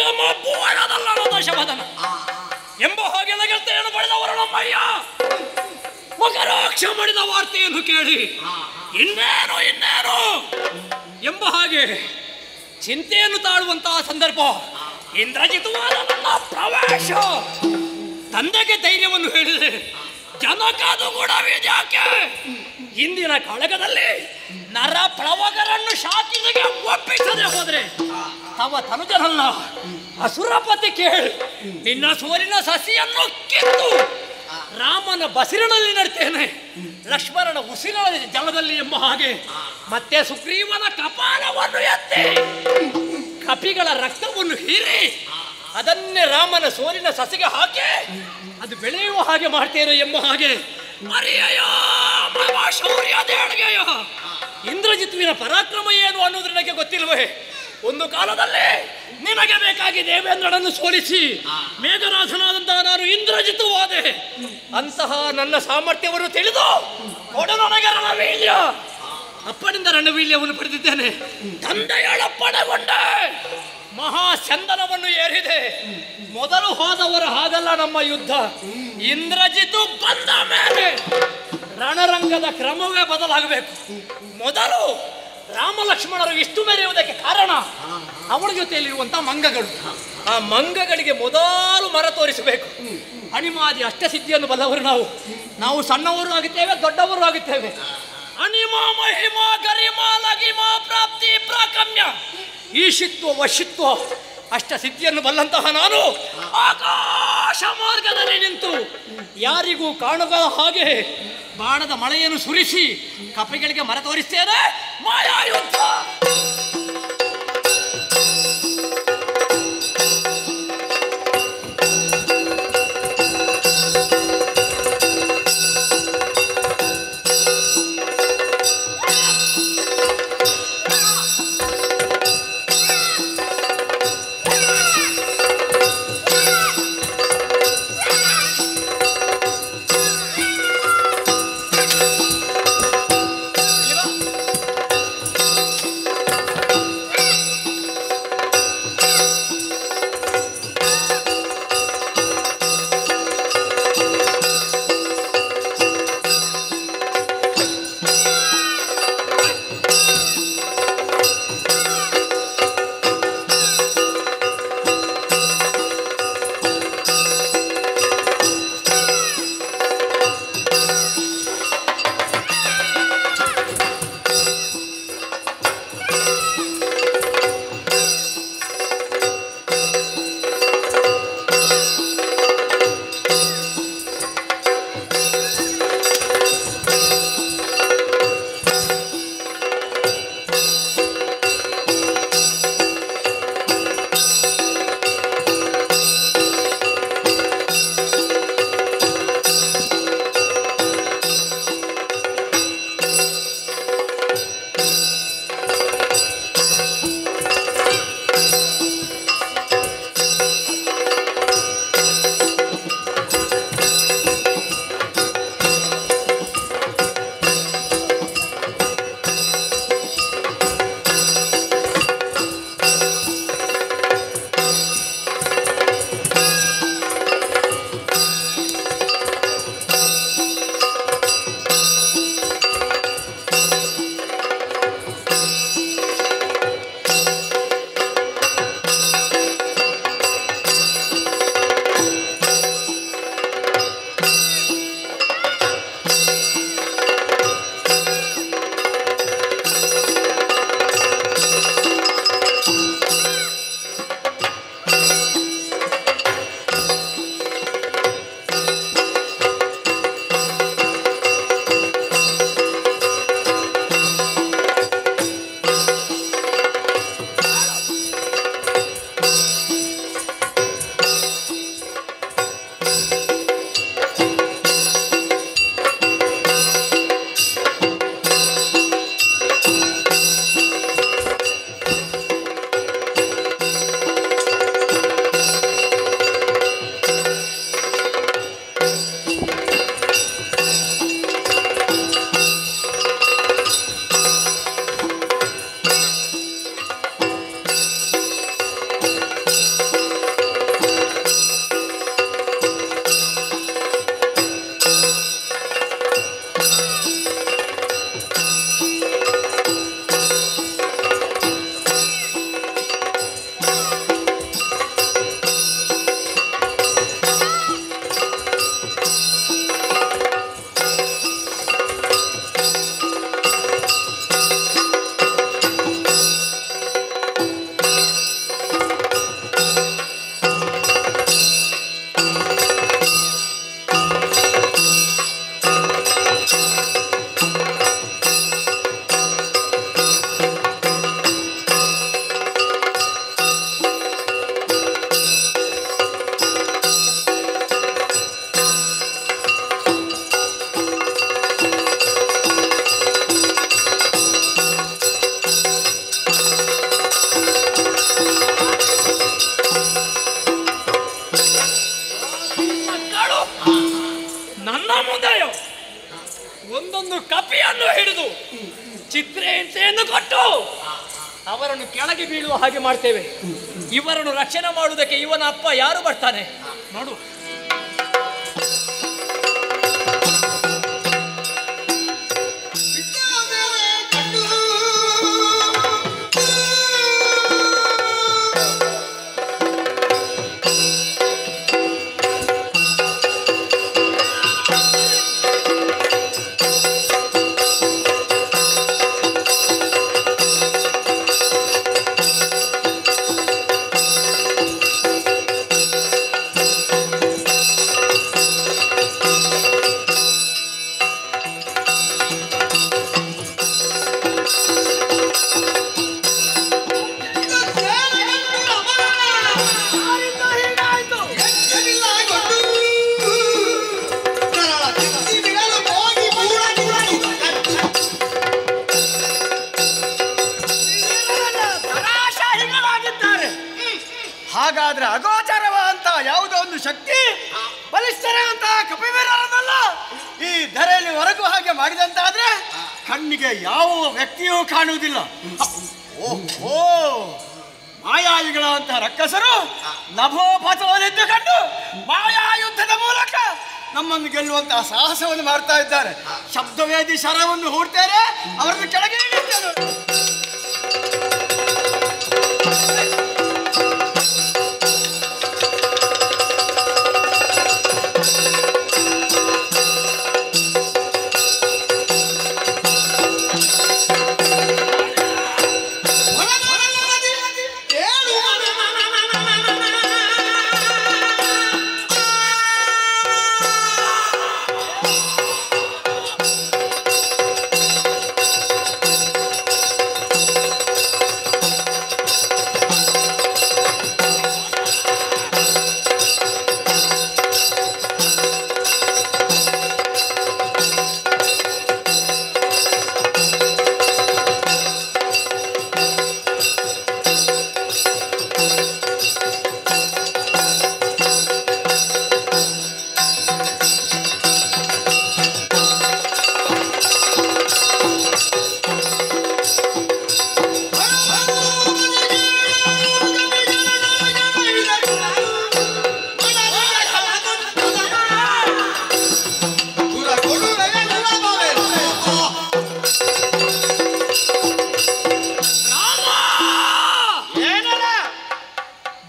ಸಂಗಮ ಪೂರ್ಣದಲ್ಲ ದಶವದನ ಎಂಬ ಹಾಗೆ ನಗರ್ತೆಯನ್ನು ಪಡೆದವರು ನಮ್ಮಯ್ಯ ಮಕರಾಕ್ಷ ಮಾಡಿದ ವಾರ್ತೆಯನ್ನು ಕೇಳಿ ಇನ್ನೇನು ಎಂಬ ಹಾಗೆ ಚಿಂತೆಯನ್ನು ತಾಳುವಂತಹ ಸಂದರ್ಭ ಇಂದ್ರಜಿತವಾದ ನನ್ನ ಪ್ರವೇಶ. ತಂದೆಗೆ ಧೈರ್ಯವನ್ನು ಹೇಳಿದೆ. ಜನಕದು ಕೂಡ ಯಾಕೆ ಇಂದಿನ ಕಾಳಗದಲ್ಲಿ ನರ ಪ್ರವಗರನ್ನು ಶಾಕಿನಿಗೆ ಒಪ್ಪಿಸದೆ ಹೋದ್ರೆ ತವ ತನುಜನಲ್ಲ ಅಸುರಪತಿ ಕೇಳಿ ನಿನ್ನ ಸೂರಿನ ಸಸಿಯನ್ನು ಕಿತ್ತು ರಾಮನ ಬಸಿರಿನಲ್ಲಿ ನಡ್ತೇನೆ, ಲಕ್ಷ್ಮಣನ ಉಸಿರ ಜಲದಲ್ಲಿ ಎಂಬ ಹಾಗೆ ಮತ್ತೆ ಸುಗ್ರೀವನ ಕಪಾಲವನ್ನು ಎತ್ತಿ ಕಪಿಗಳ ರಕ್ತವನ್ನು ಹೀರಿ ಅದನ್ನೇ ರಾಮನ ಸೋಲಿನ ಸಸಿಗೆ ಹಾಕಿ ಅದು ಬೆಳೆಯುವ ಹಾಗೆ ಮಾಡ್ತೇನೆ ಎಂಬ ಹಾಗೆ ಶೌರ್ಯದೇಳಿಗೆಯ ಇಂದ್ರಜಿತ್ವಿನ ಪರಾಕ್ರಮ ಏನು ಅನ್ನೋದು ನನಗೆ ಗೊತ್ತಿಲ್ವೇ? ಒಂದು ಕಾಲದಲ್ಲಿ ನಿನಗೆ ಬೇಕಾಗಿ ದೇವೇಂದ್ರನನ್ನು ಸೋಲಿಸಿ ಮೇಘರಾಜನಾದಂತಹ ನಾನು ಇಂದ್ರಜಿತುವಾದೆ. ಅಂತಹ ನನ್ನ ಸಾಮರ್ಥ್ಯವನ್ನು ತಿಳಿದು ಕೊಡು ನನಗೆ ರಣವೀಳ್ಯ. ಅಪ್ಪನಿಂದ ರಣವೀಳ್ಯವನ್ನು ಪಡೆದಿದ್ದೇನೆ. ತಂದೆಯಳಪ್ಪಣಗೊಂಡೆ ಮಹಾಚಂದನವನ್ನು ಏರಿದೆ. ಮೊದಲು ಹೋದವರ ಹಾಗಲ್ಲ ನಮ್ಮ ಯುದ್ಧ. ಇಂದ್ರಜಿತು ಬಂದ ಮೇಲೆ ರಣರಂಗದ ಕ್ರಮವೇ ಬದಲಾಗಬೇಕು. ಮೊದಲು ರಾಮ ಲಕ್ಷ್ಮಣರು ಇಷ್ಟು ಮೆರೆಯುವುದಕ್ಕೆ ಕಾರಣ ಅವರ ಜೊತೆಯಲ್ಲಿರುವಂತಹ ಮಂಗಗಳು. ಆ ಮಂಗಗಳಿಗೆ ಮೊದಲು ಮರ ತೋರಿಸಬೇಕು. ಅಣಿಮಾದಿ ಅಷ್ಟಸಿದ್ಧಿಯನ್ನು ಬಲ್ಲವರು ನಾವು ಸಣ್ಣವರು ಆಗುತ್ತೇವೆ, ದೊಡ್ಡವರು ಆಗುತ್ತೇವೆ. ಅಣಿಮಾ ಮಹಿಮಾ ಗರಿಮಾ ಲಗಿಮಾ ಪ್ರಾಪ್ತಿ ಪ್ರಾಕಮ್ಯ ಈಶಿತ್ವ ವಶಿತ್ವ ಅಷ್ಟಸಿದ್ಧಿಯನ್ನು ಬಲ್ಲಂತಹ ನಾನು ಆಕಾಶ ಮಾರ್ಗದಲ್ಲಿ ನಿಂತು ಯಾರಿಗೂ ಕಾಣದ ಹಾಗೆ ಬಾಣದ ಮಳೆಯನ್ನು ಸುರಿಸಿ ಕಪಿಗಳಿಗೆ ಮರ ತೋರಿಸ್ತೇನೆ. ಮಾಯಾಯುದ್ಧ ಒಂದು ಕಪಿಯನ್ನು ಹಿಡಿದು ಚಿತ್ರಹಿಂಸೆಯನ್ನು ಕೊಟ್ಟು ಅವರನ್ನು ಕೆಳಗೆ ಬೀಳುವ ಹಾಗೆ ಮಾಡ್ತೇವೆ. ಇವರನ್ನು ರಕ್ಷಣೆ ಮಾಡುವುದಕ್ಕೆ ಇವನ ಅಪ್ಪ ಯಾರು ಬರ್ತಾನೆ ನೋಡು. ಹಾಗಾದ್ರೆ ಅಗೋಚರವ ಅಂತ ಯಾವುದೋ ಒಂದು ಶಕ್ತಿ ಬಲಿಷ್ಠರ ಅಂತ ಕಪಿವೀರರನ್ನಲ್ಲ ಈ ಧರೆಯಲ್ಲಿ ಹೊರಗು ಹಾಗೆ ಮಾಡಿದಂತಾದ್ರೆ ಕಣ್ಣಿಗೆ ಯಾವ ವ್ಯಕ್ತಿಯೂ ಕಾಣುವುದಿಲ್ಲ. ಓಹೋ, ಮಾಯಾಯುಗಳ ಅಂತ ರಕ್ಕಸರು ನಭೋಪಥವನ್ನೆದ್ದುಕೊಂಡು ಮಾಯಾ ಯುದ್ಧದ ಮೂಲಕ ನಮ್ಮನ್ನು ಗೆಲ್ಲುವಂತಹ ಸಾಹಸವನ್ನು ಮಾಡ್ತಾ ಇದ್ದಾರೆ. ಶಬ್ದವೇದಿ ಶರವನ್ನು ಹೂಡ್ತಾರೆ, ಅವರನ್ನು ಕೆಳಗೆ ಇಳಿಸ್ತಾರೆ.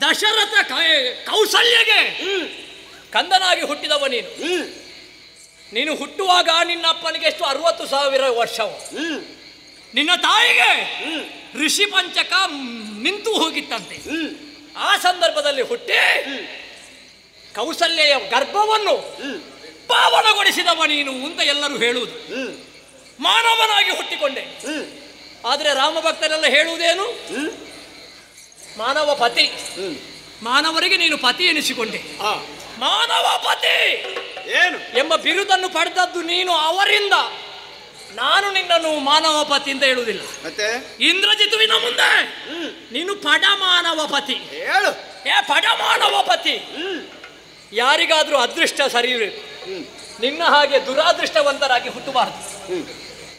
ದಶರಥ ಕೌಸಲ್ಯಗೆ ಕಂದನಾಗಿ ಹುಟ್ಟಿದವ ನೀನು. ನೀನು ಹುಟ್ಟುವಾಗ ನಿನ್ನ ಅಪ್ಪನಿಗೆ ಎಷ್ಟು 60,000 ವರ್ಷವು. ನಿನ್ನ ತಾಯಿಗೆ ಋಷಿ ಪಂಚಕ ನಿಂತು ಹೋಗಿತ್ತಂತೆ. ಆ ಸಂದರ್ಭದಲ್ಲಿ ಹುಟ್ಟಿ ಕೌಸಲ್ಯ ಗರ್ಭವನ್ನು ಪಾವನಗೊಳಿಸಿದವ ನೀನು ಅಂತ ಎಲ್ಲರೂ ಹೇಳುವುದು. ಮಾನವನಾಗಿ ಹುಟ್ಟಿಕೊಂಡೆ. ಆದರೆ ರಾಮಭಕ್ತರೆಲ್ಲ ಹೇಳುವುದೇನು? ಮಾನವ ಪತಿ. ಮಾನವರಿಗೆ ನೀನು ಪತಿ ಎನಿಸಿಕೊಂಡೆ. ಮಾನವ ಪತಿ ಏನು ಎಂಬ ಬಿರುದನ್ನು ಪಡೆದದ್ದು ನೀನು ಅವರಿಂದ. ನಾನು ನಿನ್ನನ್ನು ಮಾನವ ಪತಿ ಅಂತ ಹೇಳುವುದಿಲ್ಲ. ಮತ್ತೆ ಇಂದ್ರಜಿತುವಿನ ಮುಂದೆ ನೀನು ಪಡಮಾನವ ಪತಿ. ಹೇಳು. ಪಡಮಾನವ ಪತಿ. ಯಾರಿಗಾದ್ರೂ ಅದೃಷ್ಟ ಸರಿ ಇರಬೇಕು. ನಿನ್ನ ಹಾಗೆ ದುರಾದೃಷ್ಟವಂತರಾಗಿ ಹುಟ್ಟಬಾರದು.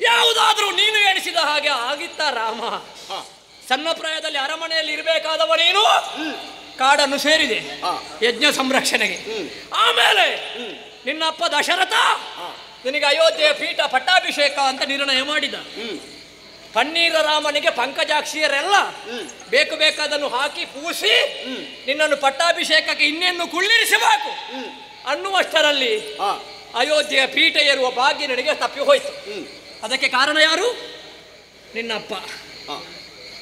ಯಾವುದಾದ್ರೂ ನೀನು ಎಣಿಸಿದ ಹಾಗೆ ಆಗಿತ್ತ ರಾಮ? ಸಣ್ಣ ಪ್ರಾಯದಲ್ಲಿ ಅರಮನೆಯಲ್ಲಿ ಇರಬೇಕಾದವ ನೀನು ಕಾಡನ್ನು ಸೇರಿದೆ ಯಜ್ಞ ಸಂರಕ್ಷಣೆಗೆ. ಆಮೇಲೆ ನಿನ್ನಪ್ಪ ದಶರಥ ನಿನಗೆ ಅಯೋಧ್ಯೆಯ ಪೀಠ ಪಟ್ಟಾಭಿಷೇಕ ಅಂತ ನಿರ್ಣಯ ಮಾಡಿದ. ಪನ್ನೀರ ರಾಮನಿಗೆ ಪಂಕಜಾಕ್ಷಿಯರೆಲ್ಲ ಬೇಕಾದನ್ನು ಹಾಕಿ ಪೂಸಿ ನಿನ್ನನ್ನು ಪಟ್ಟಾಭಿಷೇಕಕ್ಕೆ ಇನ್ನೇನು ಕುಳ್ಳಿರಿಸಬೇಕು ಅನ್ನುವಷ್ಟರಲ್ಲಿ ಅಯೋಧ್ಯೆಯ ಪೀಠ ಏರುವ ಭಾಗ್ಯ ನಿನಗೆ ತಪ್ಪಿ ಹೋಯ್ತು. ಅದಕ್ಕೆ ಕಾರಣ ಯಾರು? ನಿನ್ನಪ್ಪ.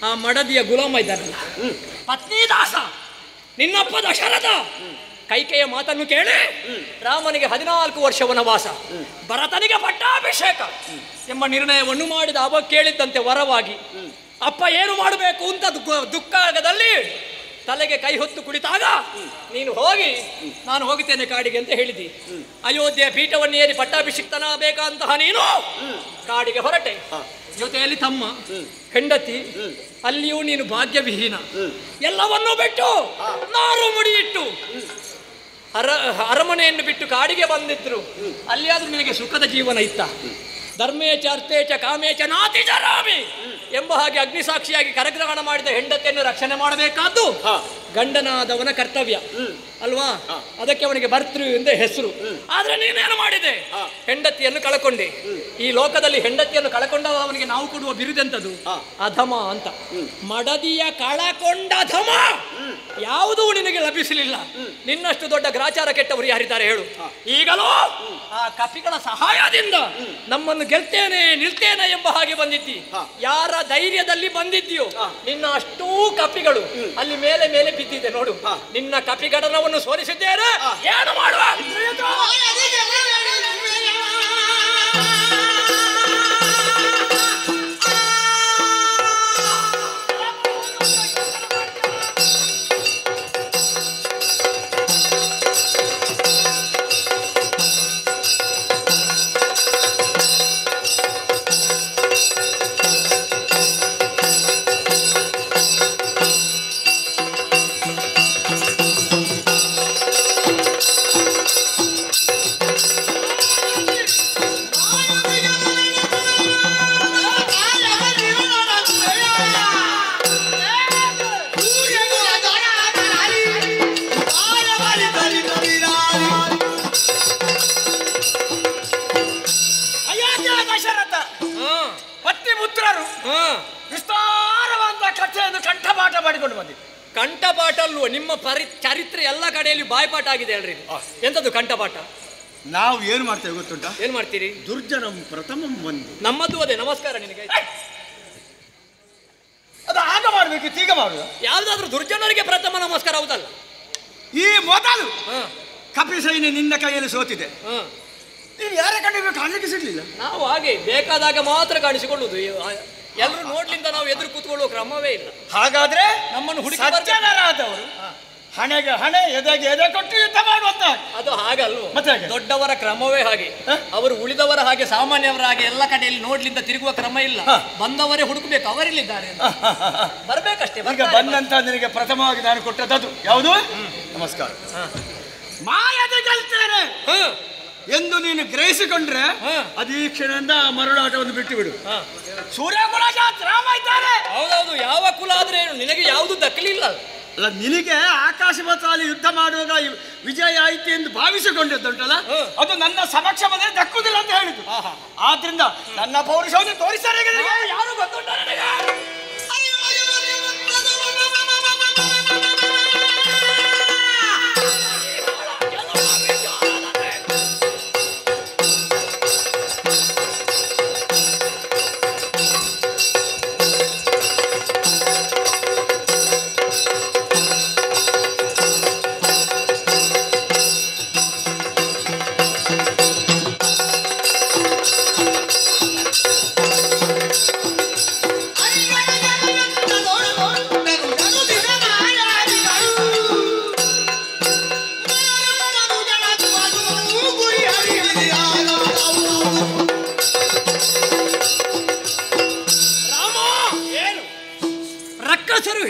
ಆ ಮಡದಿಯ ಗುಲಾಮ ಇದ್ದಾರಲ್ಲ, ಪತ್ನಿದಾಸ ನಿನ್ನಪ್ಪ ದಶರಥ. ಕೈಕೆಯ ಮಾತನ್ನು ಕೇಳಿ ರಾಮನಿಗೆ 14 ವರ್ಷ ವನವಾಸ, ಭರತನಿಗೆ ಪಟ್ಟಾಭಿಷೇಕ ಎಂಬ ನಿರ್ಣಯವನ್ನು ಮಾಡಿದ. ಅವ ಕೇಳಿದ್ದಂತೆ ವರವಾಗಿ ಅಪ್ಪ ಏನು ಮಾಡಬೇಕು ಅಂತ ದುಃಖದಲ್ಲಿ ತಲೆಗೆ ಕೈ ಹೊತ್ತು ಕುಳಿತಾಗ ನೀನು ಹೋಗಿ ನಾನು ಹೋಗುತ್ತೇನೆ ಕಾಡಿಗೆ ಅಂತ ಹೇಳಿದಿ. ಅಯೋಧ್ಯೆಯ ಪೀಠವನ್ನು ಏರಿ ಪಟ್ಟಾಭಿಷಿಕ್ತನಾಗಬೇಕಂತಹ ನೀನು ಕಾಡಿಗೆ ಹೊರಟೆ. ಜೊತೆಯಲ್ಲಿ ತಮ್ಮ, ಹೆಂಡತಿ, ಅಲ್ಲಿಯೂ ನೀನು ಭಾಗ್ಯವಿಹೀನ. ಎಲ್ಲವನ್ನೂ ಬಿಟ್ಟು ನಾರು ಮುಡಿಯಿಟ್ಟು ಅರಮನೆಯನ್ನು ಬಿಟ್ಟು ಕಾಡಿಗೆ ಬಂದಿದ್ರು. ಅಲ್ಲಿಯಾದ್ರೂ ನಿನಗೆ ಸುಖದ ಜೀವನ ಇತ್ತ? ಧರ್ಮೇಚ ಅರ್ಥೇಚ ಕಾಮೇಚ ನಾತಿ ಜರಾಮಿ ಎಂಬ ಹಾಗೆ ಅಗ್ನಿಸಾಕ್ಷಿಯಾಗಿ ಕರಗ್ರಹಣ ಮಾಡಿದ ಹೆಂಡತಿಯನ್ನು ರಕ್ಷಣೆ ಮಾಡಬೇಕಾದ್ದು ಗಂಡನಾದವನ ಕರ್ತವ್ಯ ಅಲ್ವಾ? ಅದಕ್ಕೆ ಅವನಿಗೆ ಭರ್ತೃ ಎಂದು ಹೆಸರು. ಆದ್ರೆ ನೀನೇನು ಮಾಡಿದೆ? ಹೆಂಡತಿಯನ್ನು ಕಳಕೊಂಡೆ. ಈ ಲೋಕದಲ್ಲಿ ಹೆಂಡತಿಯನ್ನು ಕಳಕೊಂಡವ ಅವನಿಗೆ ನಾವು ಕೊಡುವ ಬಿರುದೆಂತದು? ಅಧಮ ಅಂತ. ಮಡದಿಯ ಕಳಕೊಂಡ ಅಧಮ ಯಾವುದೂ ನಿನಗೆ ಲಭಿಸಲಿಲ್ಲ. ನಿನ್ನಷ್ಟು ದೊಡ್ಡ ಗ್ರಾಚಾರ ಕೆಟ್ಟವರು ಯಾರಿದ್ದಾರೆ ಹೇಳು? ಈಗಲೂ ಆ ಕಪಿಗಳ ಸಹಾಯದಿಂದ ನಮ್ಮನ್ನು ಗೆಲ್ತೇನೆ ನಿಲ್ತೇನೆ ಎಂಬ ಹಾಗೆ ಬಂದಿದ್ದಿ. ಯಾರ ಧೈರ್ಯದಲ್ಲಿ ಬಂದಿದ್ದೀಯೋ ನಿನ್ನ ಅಷ್ಟೂ ಕಪಿಗಳು ಅಲ್ಲಿ ಮೇಲೆ ಮೇಲೆ ಬಿದ್ದಿದೆ ನೋಡು. ನಿನ್ನ ಕಪಿಗಡನವನ್ನು ಸೋಲಿಸಿದ್ದೇನೆ. ಏನು ಮಾಡುವ? ವಿಸ್ತಾರವಾದ ಕಥೆಯನ್ನು ಕಂಠಪಾಠ ಮಾಡಿಕೊಂಡು ಬಂದಿದೆ. ಕಂಠಪಾಠ ಅಲ್ವ ನಿಮ್ಮ ಚರಿತ್ರೆ ಎಲ್ಲ ಕಡೆಯಲ್ಲಿ ಬಾಯ್ಪಾಠ ಆಗಿದೆ ಅಲ್ರಿ. ಎಂತದ್ದು ಕಂಠಪಾಠ? ನಾವು ಏನು ಮಾಡ್ತೇವೆ ಗೊತ್ತುಂಟ? ಏನ್ ಮಾಡ್ತೀರಿ? ದುರ್ಜನಂ ಪ್ರಥಮಂ ಬಂದು ನಮ್ಮದು ಅದೇ. ನಮಸ್ಕಾರ ನಿನಗೆ. ಅದು ಆಗ ಮಾಡ್ಬೇಕಿತ್ತು, ಈಗ ಮಾಡುವ. ಯಾವ್ದಾದ್ರು ದುರ್ಜನರಿಗೆ ಪ್ರಥಮ ನಮಸ್ಕಾರ ಹೌದಲ್ಲ? ಈ ಮೊದಲು ಕಪಿ ಸೈನ್ಯ ನಿನ್ನ ಕೈಯಲ್ಲಿ ಸೋತಿದೆ. ನೀನು ಯಾರ ಕಂಡು ಕಾಣಲಿಕ್ಕೆ ಸಿಗ್ಲಿಲ್ಲ. ನಾವು ಹಾಗೆ ಬೇಕಾದಾಗ ಮಾತ್ರ ಕಾಣಿಸಿಕೊಳ್ಳುವುದು. ಎಲ್ಲರೂ ನೋಡ್ಲಿಂದ ನಾವು ಎದುರು ಕೂತ್ಕೊಳ್ಳುವ ಕ್ರಮವೇ ಇಲ್ಲ. ಹಾಗಾದ್ರೆ ನಮ್ಮನ್ನು ಸಜ್ಜನರಾದವರು ಹಣೆಗೆ ಹಣೆ ಎದೆಗೆ ಎದೆ ಕೊಟ್ಟು ಯುದ್ಧ ಮಾಡುವಂತ ಅದು ಹಾಗಲ್ವ? ಮತ್ತೆ ದೊಡ್ಡವರ ಕ್ರಮವೇ ಹಾಗೆ. ಅವರು ಉಳಿದವರ ಹಾಗೆ ಸಾಮಾನ್ಯವರ ಹಾಗೆ ಎಲ್ಲ ಕಡೆಯಲ್ಲಿ ನೋಡ್ಲಿಂದ ತಿರುಗುವ ಕ್ರಮ ಇಲ್ಲ. ಬಂದವರೇ ಹುಡುಕಬೇಕು ಅವರಿಲ್ಲಿದ್ದಾರೆ ಬರ್ಬೇಕಷ್ಟೇ. ಈಗ ಬಂದಂತ ನಿನಗೆ ಪ್ರಥಮವಾಗಿ ನಾನು ಕೊಟ್ಟದ್ದು ಯಾವುದು? ನಮಸ್ಕಾರ. ಮಾಯದ ಗೆಲ್ತೇನೆ ಎಂದು ನೀನು ಗ್ರಹಿಸಿಕೊಂಡ್ರೆ ಅದೇ ಕ್ಷಣದಿಂದ ಮರುಳಾಟವನ್ನು ಬಿಟ್ಟು ಬಿಡು. ಸೂರ್ಯಕುಲ ರಾಮ ಇದ್ದಾರೆ. ಹೌದೌದು. ಯಾವ ಕುಲ ಆದ್ರೆ ನಿನಗೆ ಯಾವುದು ದಕ್ಕಲಿಲ್ಲ ಅಲ್ಲ. ನಿನಗೆ ಆಕಾಶ ಮತಾಲಿ ಯುದ್ಧ ಮಾಡುವಾಗ ವಿಜಯ ಆಯ್ತು ಎಂದು ಭಾವಿಸಿಕೊಂಡಿದ್ದುಂಟಲ್ಲ, ಅದು ನನ್ನ ಸಮಕ್ಷಮದಲ್ಲಿ ದಕ್ಕುವುದಿಲ್ಲ ಅಂತ ಹೇಳಿದ್ದು. ಆದ್ರಿಂದ ನನ್ನ ಪೌರುಷವನ್ನು ತೋರಿಸ್ತಾರೆ. ಯಾರು ಗೊತ್ತುಂಟ ನನಗೆ?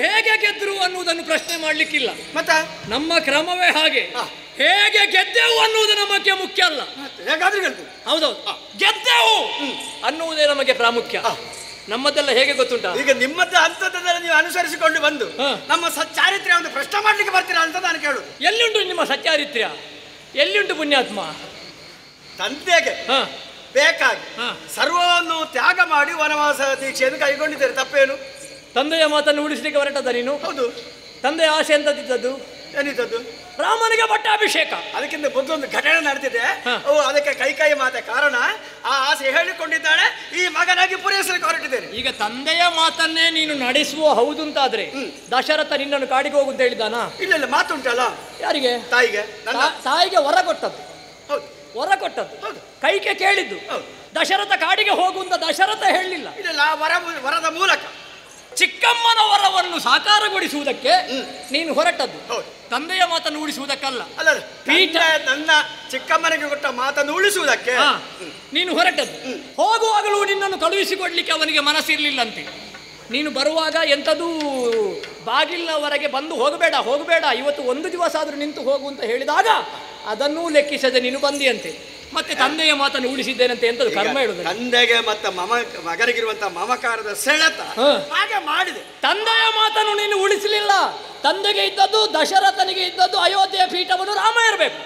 ಹೇಗೆ ಗೆದ್ರು ಅನ್ನುವುದನ್ನು ಪ್ರಶ್ನೆ ಮಾಡ್ಲಿಕ್ಕಿಲ್ಲ. ಮತ್ತೆ ನಮ್ಮ ಕ್ರಮವೇ ಹಾಗೆ. ಹೇಗೆ ಗೆದ್ದೆವು ಅನ್ನುವುದು ನಮಗೆ ಮುಖ್ಯ ಅಲ್ಲ. ಹೌದೌದು, ಗೆದ್ದೆವು ಅನ್ನುವುದೇ ನಮಗೆ ಪ್ರಾಮುಖ್ಯ. ನಮ್ಮದೆಲ್ಲ ಹೇಗೆ ಗೊತ್ತುಂಟ? ಈಗ ನಿಮ್ಮದ್ದು ಅಂತದ್ದೆಲ್ಲ ನೀವು ಅನುಸರಿಸಿಕೊಂಡು ಬಂದು ನಮ್ಮ ಸಚ್ಚಾರಿತ್ರ್ಯ ಒಂದು ಪ್ರಶ್ನೆ ಮಾಡ್ಲಿಕ್ಕೆ ಬರ್ತೀರಾ ಅಂತ ನಾನು ಕೇಳು. ಎಲ್ಲಿಂಟು ನಿಮ್ಮ ಸಚ್ಚಾರಿತ್ರ್ಯ? ಎಲ್ಲಿಂಟು ಪುಣ್ಯಾತ್ಮ? ತಂದೆಗೆ ಬೇಕಾಗಿ ಸರ್ವವನ್ನು ತ್ಯಾಗ ಮಾಡಿ ವನವಾಸ ದೀಕ್ಷೆಯನ್ನು ಕೈಗೊಂಡಿದ್ದಾರೆ. ತಪ್ಪೇನು? ತಂದೆಯ ಮಾತನ್ನು ಉಳಿಸಲಿಕ್ಕೆ ಹೊರಟದ ನೀನು? ಹೌದು. ತಂದೆಯ ಆಸೆ ಎಂತದ್ದು? ಏನಿದ್ದದ್ದು? ರಾಮನಿಗೆ ಪಟ್ಟಾಭಿಷೇಕ. ಅದಕ್ಕಿಂತ ಮೊದಲೊಂದು ಘಟನೆ ನಡೆದಿದೆ. ಅದಕ್ಕೆ ಕೈ ಮಾತೆ ಕಾರಣ ಆ ಆಸೆ ಹೇಳಿಕೊಂಡಿದ್ದಾಳೆ. ಈ ಮಗನಾಗಿ ಪೂರೈಸಲಿಕ್ಕೆ ಹೊರಟಿದ್ದೇನೆ. ಈಗ ತಂದೆಯ ಮಾತನ್ನೇ ನೀನು ನಡೆಸುವ ಹೌದು ಅಂತಾದ್ರೆ ದಶರಥ ನಿನ್ನನ್ನು ಕಾಡಿಗೆ ಹೋಗುಂತ ಹೇಳಿದಾನ? ಇಲ್ಲ, ಮಾತುಂಟಲ್ಲ. ಯಾರಿಗೆ? ತಾಯಿಗೆ. ತಾಯಿಗೆ ವರ ಕೊಟ್ಟದ್ದು. ಹೌದು, ವರ ಕೊಟ್ಟದ್ದು. ಕೈಗೆ ಕೇಳಿದ್ದು. ದಶರಥ ಕಾಡಿಗೆ ಹೋಗುವಂತ ದಶರಥ ಹೇಳಲಿಲ್ಲ. ಇಲ್ಲ, ವರದ ಮೂಲಕ ಚಿಕ್ಕಮ್ಮನ ವರವನ್ನು ಸಾಕಾರಗೊಳಿಸುವುದಕ್ಕೆ ನೀನು ಹೊರಟದ್ದು. ತಂದೆಯ ಮಾತನ್ನು ಉಳಿಸುವುದಕ್ಕಲ್ಲ. ಅಲ್ಲ, ನನ್ನ ಚಿಕ್ಕಮ್ಮನಿಗೆ ಕೊಟ್ಟ ಮಾತನ್ನು ಉಳಿಸುವುದಕ್ಕೆ ನೀನು ಹೊರಟದ್ದು. ಹೋಗುವಾಗಲೂ ನಿನ್ನನ್ನು ಕಳುಹಿಸಿಕೊಡ್ಲಿಕ್ಕೆ ಅವನಿಗೆ ಮನಸ್ಸಿರ್ಲಿಲ್ಲಂತೆ. ನೀನು ಬರುವಾಗ ಎಂಥದೂ ಬಾಗಿಲಿನವರೆಗೆ ಬಂದು ಹೋಗಬೇಡ ಇವತ್ತು ಒಂದು ದಿವಸ ಆದರೂ ನಿಂತು ಹೋಗು ಅಂತ ಹೇಳಿದಾಗ ಅದನ್ನೂ ಲೆಕ್ಕಿಸದೆ ನೀನು ಬಂದಿಯಂತೆ. ಮತ್ತೆ ತಂದೆಯ ಮಾತನ್ನು ಉಳಿಸಿದ್ದೇನಂತ ಎಂತದ್ದು ಕರ್ಮ ಹೇಳುದು. ತಂದೆಗೆ ಮತ್ತೆ ಮಗನಿಗಿರುವಂತಹ ಮಮಕಾರದ ಸೆಳೆತ ಹಾಗೆ ಮಾಡಿದೆ. ತಂದೆಯ ಮಾತನ್ನು ನೀನು ಉಳಿಸಲಿಲ್ಲ. ತಂದೆಗೆ ಇದ್ದದ್ದು, ದಶರಥನಿಗೆ ಇದ್ದದ್ದು ಅಯೋಧ್ಯೆಯ ಪೀಠವನ್ನು ರಾಮ ಇರಬೇಕು,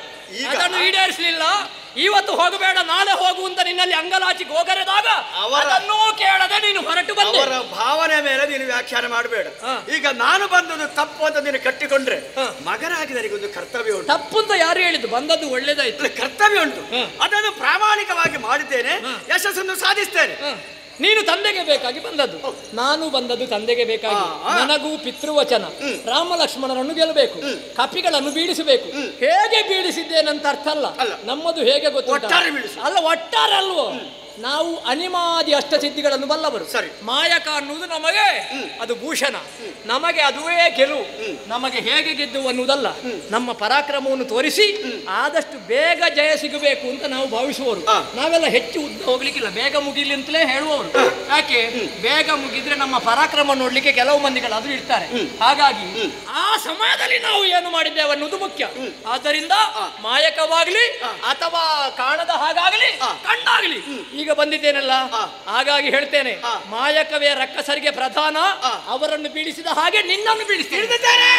ಅದನ್ನು ಈಡೇರಿಸಲಿಲ್ಲ. ಇವತ್ತು ಹೋಗಬೇಡ ನಾಳೆ ಹೋಗು ಅಂತ ನಿನ್ನಲ್ಲಿ ಅಂಗಲಾಚಿಗೆ ಹೋಗರೆದಾಗ ಅದನ್ನೂ ಕೇಳದೆ ನೀನು ಹೊರಟು ಬಂದೆ. ಅವರ ಭಾವನೆ ಮೇಲೆ ನೀನು ವ್ಯಾಖ್ಯಾನ ಮಾಡಬೇಡ. ಈಗ ನಾನು ಬಂದದ್ದು ತಪ್ಪು ಅಂತ ನೀನು ಕಟ್ಟಿಕೊಂಡ್ರೆ ಮಗನಾಗಿ ನನಗೊಂದು ಕರ್ತವ್ಯ ಉಂಟು. ತಪ್ಪು ಅಂತ ಯಾರು ಹೇಳಿದ್ದು? ಬಂದದ್ದು ಒಳ್ಳೇದಾಯ್ತು. ಕರ್ತವ್ಯ ಉಂಟು, ಅದನ್ನು ಪ್ರಾಮಾಣಿಕವಾಗಿ ಮಾಡಿದ್ದೇನೆ, ಯಶಸ್ಸನ್ನು ಸಾಧಿಸ್ತೇನೆ. ನೀನು ತಂದೆಗೆ ಬೇಕಾಗಿ ಬಂದದ್ದು, ನಾನು ಬಂದದ್ದು ತಂದೆಗೆ ಬೇಕಾಗಿ. ನನಗೂ ಪಿತೃವಚನ, ರಾಮ ಲಕ್ಷ್ಮಣರನ್ನು ಗೆಲ್ಲಬೇಕು, ಕಪಿಗಳನ್ನು ಬೀಳಿಸಬೇಕು. ಹೇಗೆ ಬೀಳಿಸಿದ್ದೇನಂತ ಅರ್ಥ ಅಲ್ಲ, ನಮ್ಮದು ಹೇಗೆ ಗೊತ್ತುಂಟ ಅಲ್ಲ, ಒಟ್ಟಾರೆ ಅಲ್ವೋ. ನಾವು ಅನಿಮಾದಿ ಅಷ್ಟಸಿದ್ಧಿಗಳನ್ನು ಬಲ್ಲವರು. ಮಾಯಕ ಅನ್ನುವುದು ನಮಗೆ ಅದು ಭೂಷಣ, ನಮಗೆ ಅದುವೇ ಗೆಲುವು. ನಮಗೆ ಹೇಗೆ ಗೆದ್ದು ಅನ್ನುವುದಲ್ಲ, ನಮ್ಮ ಪರಾಕ್ರಮವನ್ನು ತೋರಿಸಿ ಆದಷ್ಟು ಬೇಗ ಜಯ ಸಿಗಬೇಕು ಅಂತ ನಾವು ಭಾವಿಸುವವರು. ನಾವೆಲ್ಲ ಹೆಚ್ಚು ಉದ್ದ ಹೋಗ್ಲಿಕ್ಕಿಲ್ಲ, ಬೇಗ ಮುಗಿಲಿ ಅಂತಲೇ ಹೇಳುವವರು. ಯಾಕೆ ಬೇಗ ಮುಗಿದ್ರೆ ನಮ್ಮ ಪರಾಕ್ರಮ ನೋಡ್ಲಿಕ್ಕೆ ಕೆಲವು ಮಂದಿಗಳಾದ್ರೂ ಇರ್ತಾರೆ. ಹಾಗಾಗಿ ಆ ಸಮಯದಲ್ಲಿ ನಾವು ಏನು ಮಾಡಿದ್ದೇವೆ ಅನ್ನೋದು ಮುಖ್ಯ. ಆದ್ದರಿಂದ ಮಾಯಕವಾಗ್ಲಿ ಅಥವಾ ಕಾಣದ ಹಾಗಾಗಲಿ ಕಣ್ಣಾಗಲಿ ಈಗ ಬಂದಿದ್ದೇನಲ್ಲ, ಹಾಗಾಗಿ ಹೇಳ್ತೇನೆ, ಮಾಯಕವೇ ರಕ್ಕಸರಿಗೆ ಪ್ರಧಾನ. ಅವರನ್ನು ಬೀಳಿಸಿದ ಹಾಗೆ ನಿನ್ನನ್ನು ಬೀಳಿಸ್ತೇನೆ.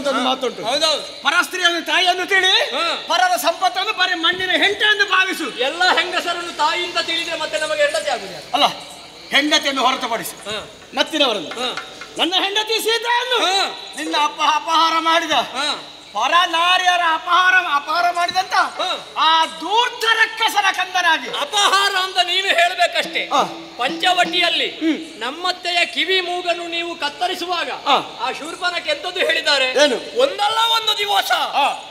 ಒಂದು ಮಾತುಂಟು. ಪರಸ್ತ್ರೀಯನ್ನು ತಾಯಿಯನ್ನು ತಿಳಿ, ಪರರ ಸಂಪತ್ತನ್ನು ಬರೀ ಮಣ್ಣಿನ ಹೆಂಡತಿ ಎಂದು ಭಾವಿಸು. ಎಲ್ಲ ಹೆಂಗಸರನ್ನು ತಾಯಿಯಿಂದ ತಿಳಿದ್ರೆ ಮತ್ತೆ ನಮಗೆ ಹೆಂಡತಿ ಆಗುದಿಲ್ಲ ಅಲ್ಲ. ಹೆಂಡತಿಯನ್ನು ಹೊರತುಪಡಿಸಿ ಮತ್ತಿನವರನ್ನು, ನನ್ನ ಹೆಂಡತಿ ಸೀತೆಯನ್ನು ನಿನ್ನ ಅಪಹಾರ ಮಾಡಿದ, ಪರ ನಾರ್ಯರ ಅಪಹಾರ ಮಾಡಿದಂತ ಆ ಧೂರ್ತ ರಕ್ಕಸನ ಕಂದನಾಗಿ. ಅಪಹಾರ ಅಂತ ನೀನು ಹೇಳ್ಬೇಕಷ್ಟೇ. ಪಂಚವಟಿಯಲ್ಲಿ ನಮ್ಮತ್ತೆಯ ಕಿವಿ ಮೂಗನ್ನು ನೀವು ಕತ್ತರಿಸುವಾಗ ಆ ಶೂರ್ಪನಕ್ಕೆ ಎಂತದ್ದು ಹೇಳಿದ್ದಾರೆ? ಒಂದಲ್ಲ ಒಂದು ದಿವಸ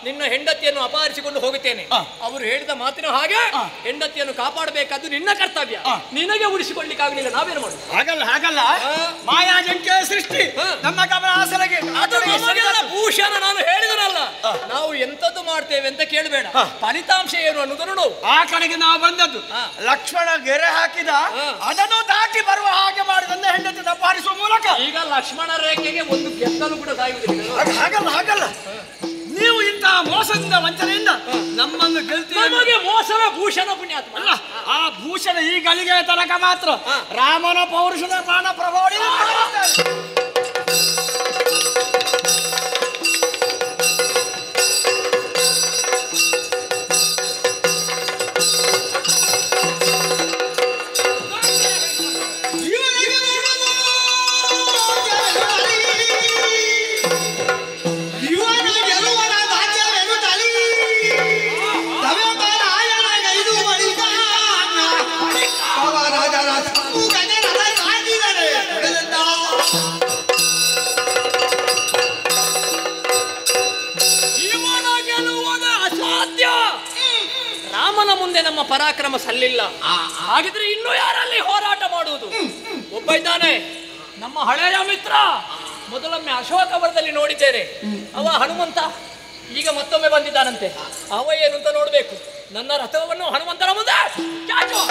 ನಿನ್ನ ಹೆಂಡತಿಯನ್ನು ಅಪಹರಿಸಿಕೊಂಡು ಹೋಗುತ್ತೇನೆ. ಅವರು ಹೇಳಿದ ಮಾತಿನ ಹಾಗೆ ಹೆಂಡತಿಯನ್ನು ಕಾಪಾಡಬೇಕಾದ್ದು ನಿನ್ನ ಕರ್ತವ್ಯ. ನಿನಗೆ ಉಳಿಸಿಕೊಳ್ಳಿಕ್ಕಾಗಲಿಲ್ಲ, ನಾವೇನು ಮಾಡುದು? ಹಾಗಲ್ಲ ಮಾಯಾಜಂಕೆ ಸೃಷ್ಟಿ ನಮ್ಮ ಗಮನ ಆಸರೆಗೆ ಅದು ನಮಗೆಲ್ಲ ಭೂಷಣ. ನಾನು ಹೇಳಿದನಲ್ಲ, ನಾವು ಎಂತದ್ದು ಮಾಡ್ತೇವೆ ಅಂತ ಕೇಳಬೇಡ, ಫಲಿತಾಂಶ ಏನು ಅನ್ನೋದು ನೋಡು. ಆ ಕಡೆಗೆ ನಾವು ಬಂದದ್ದು ಲಕ್ಷ್ಮಣ ಗೆರೆ ಹಾಕಿದ ಅದನ್ನು ದಾಟಿ ಬರುವ ಹಾಗೆ ಮಾಡಿದ ಹೆಂಡತಿ ಅಪಹರಿಸುವ ಮೂಲಕ. ಈಗ ಲಕ್ಷ್ಮಣ ರೇಖೆಗೆ ಒಂದು ಗೆದ್ದಲು ಕೂಡ ಸಾಯುವುದಿಲ್ಲ. ಹಾಗಲ್ಲ, ನೀವು ಇಂತಹ ಮೋಸದಿಂದ ವಂಚನೆಯಿಂದ ನಮ್ಮನ್ನು ಗೆಲ್ತೀವಿ. ನಮಗೆ ಮೋಸವೇ ಭೂಷಣ ಪುಣ್ಯಾತ್ಮ ಅಲ್ಲ. ಆ ಭೂಷಣ ಈ ಗಳಿಗೆ ತನಕ ಮಾತ್ರ ರಾಮನ ಪೌರುಷದ ಪ್ರಾಣ ಪ್ರಭಾವ. ರಾಮನ ಮುಂದೆ ನಮ್ಮ ಪರಾಕ್ರಮ ಸಲ್ಲಿಲ್ಲ. ಹಾಗಿದ್ರೆ ಇನ್ನು ಯಾರಲ್ಲಿ ಹೋರಾಟ ಮಾಡುವುದು? ಒಬ್ಬ ಇದ್ದಾನೆ, ನಮ್ಮ ಹಳೆಯ ಮಿತ್ರ. ಮೊದಲೊಮ್ಮೆ ಅಶೋಕವರದಲ್ಲಿ ನೋಡಿದ್ದೇನೆ, ಅವ ಹನುಮಂತ. ಈಗ ಮತ್ತೊಮ್ಮೆ ಬಂದಿದ್ದಾನಂತೆ. ಅವ ಏನು ಅಂತ ನೋಡ್ಬೇಕು. ನನ್ನ ರಥವನ್ನು ಹನುಮಂತನ ಮುಂದೆ ಚಾಚುವ.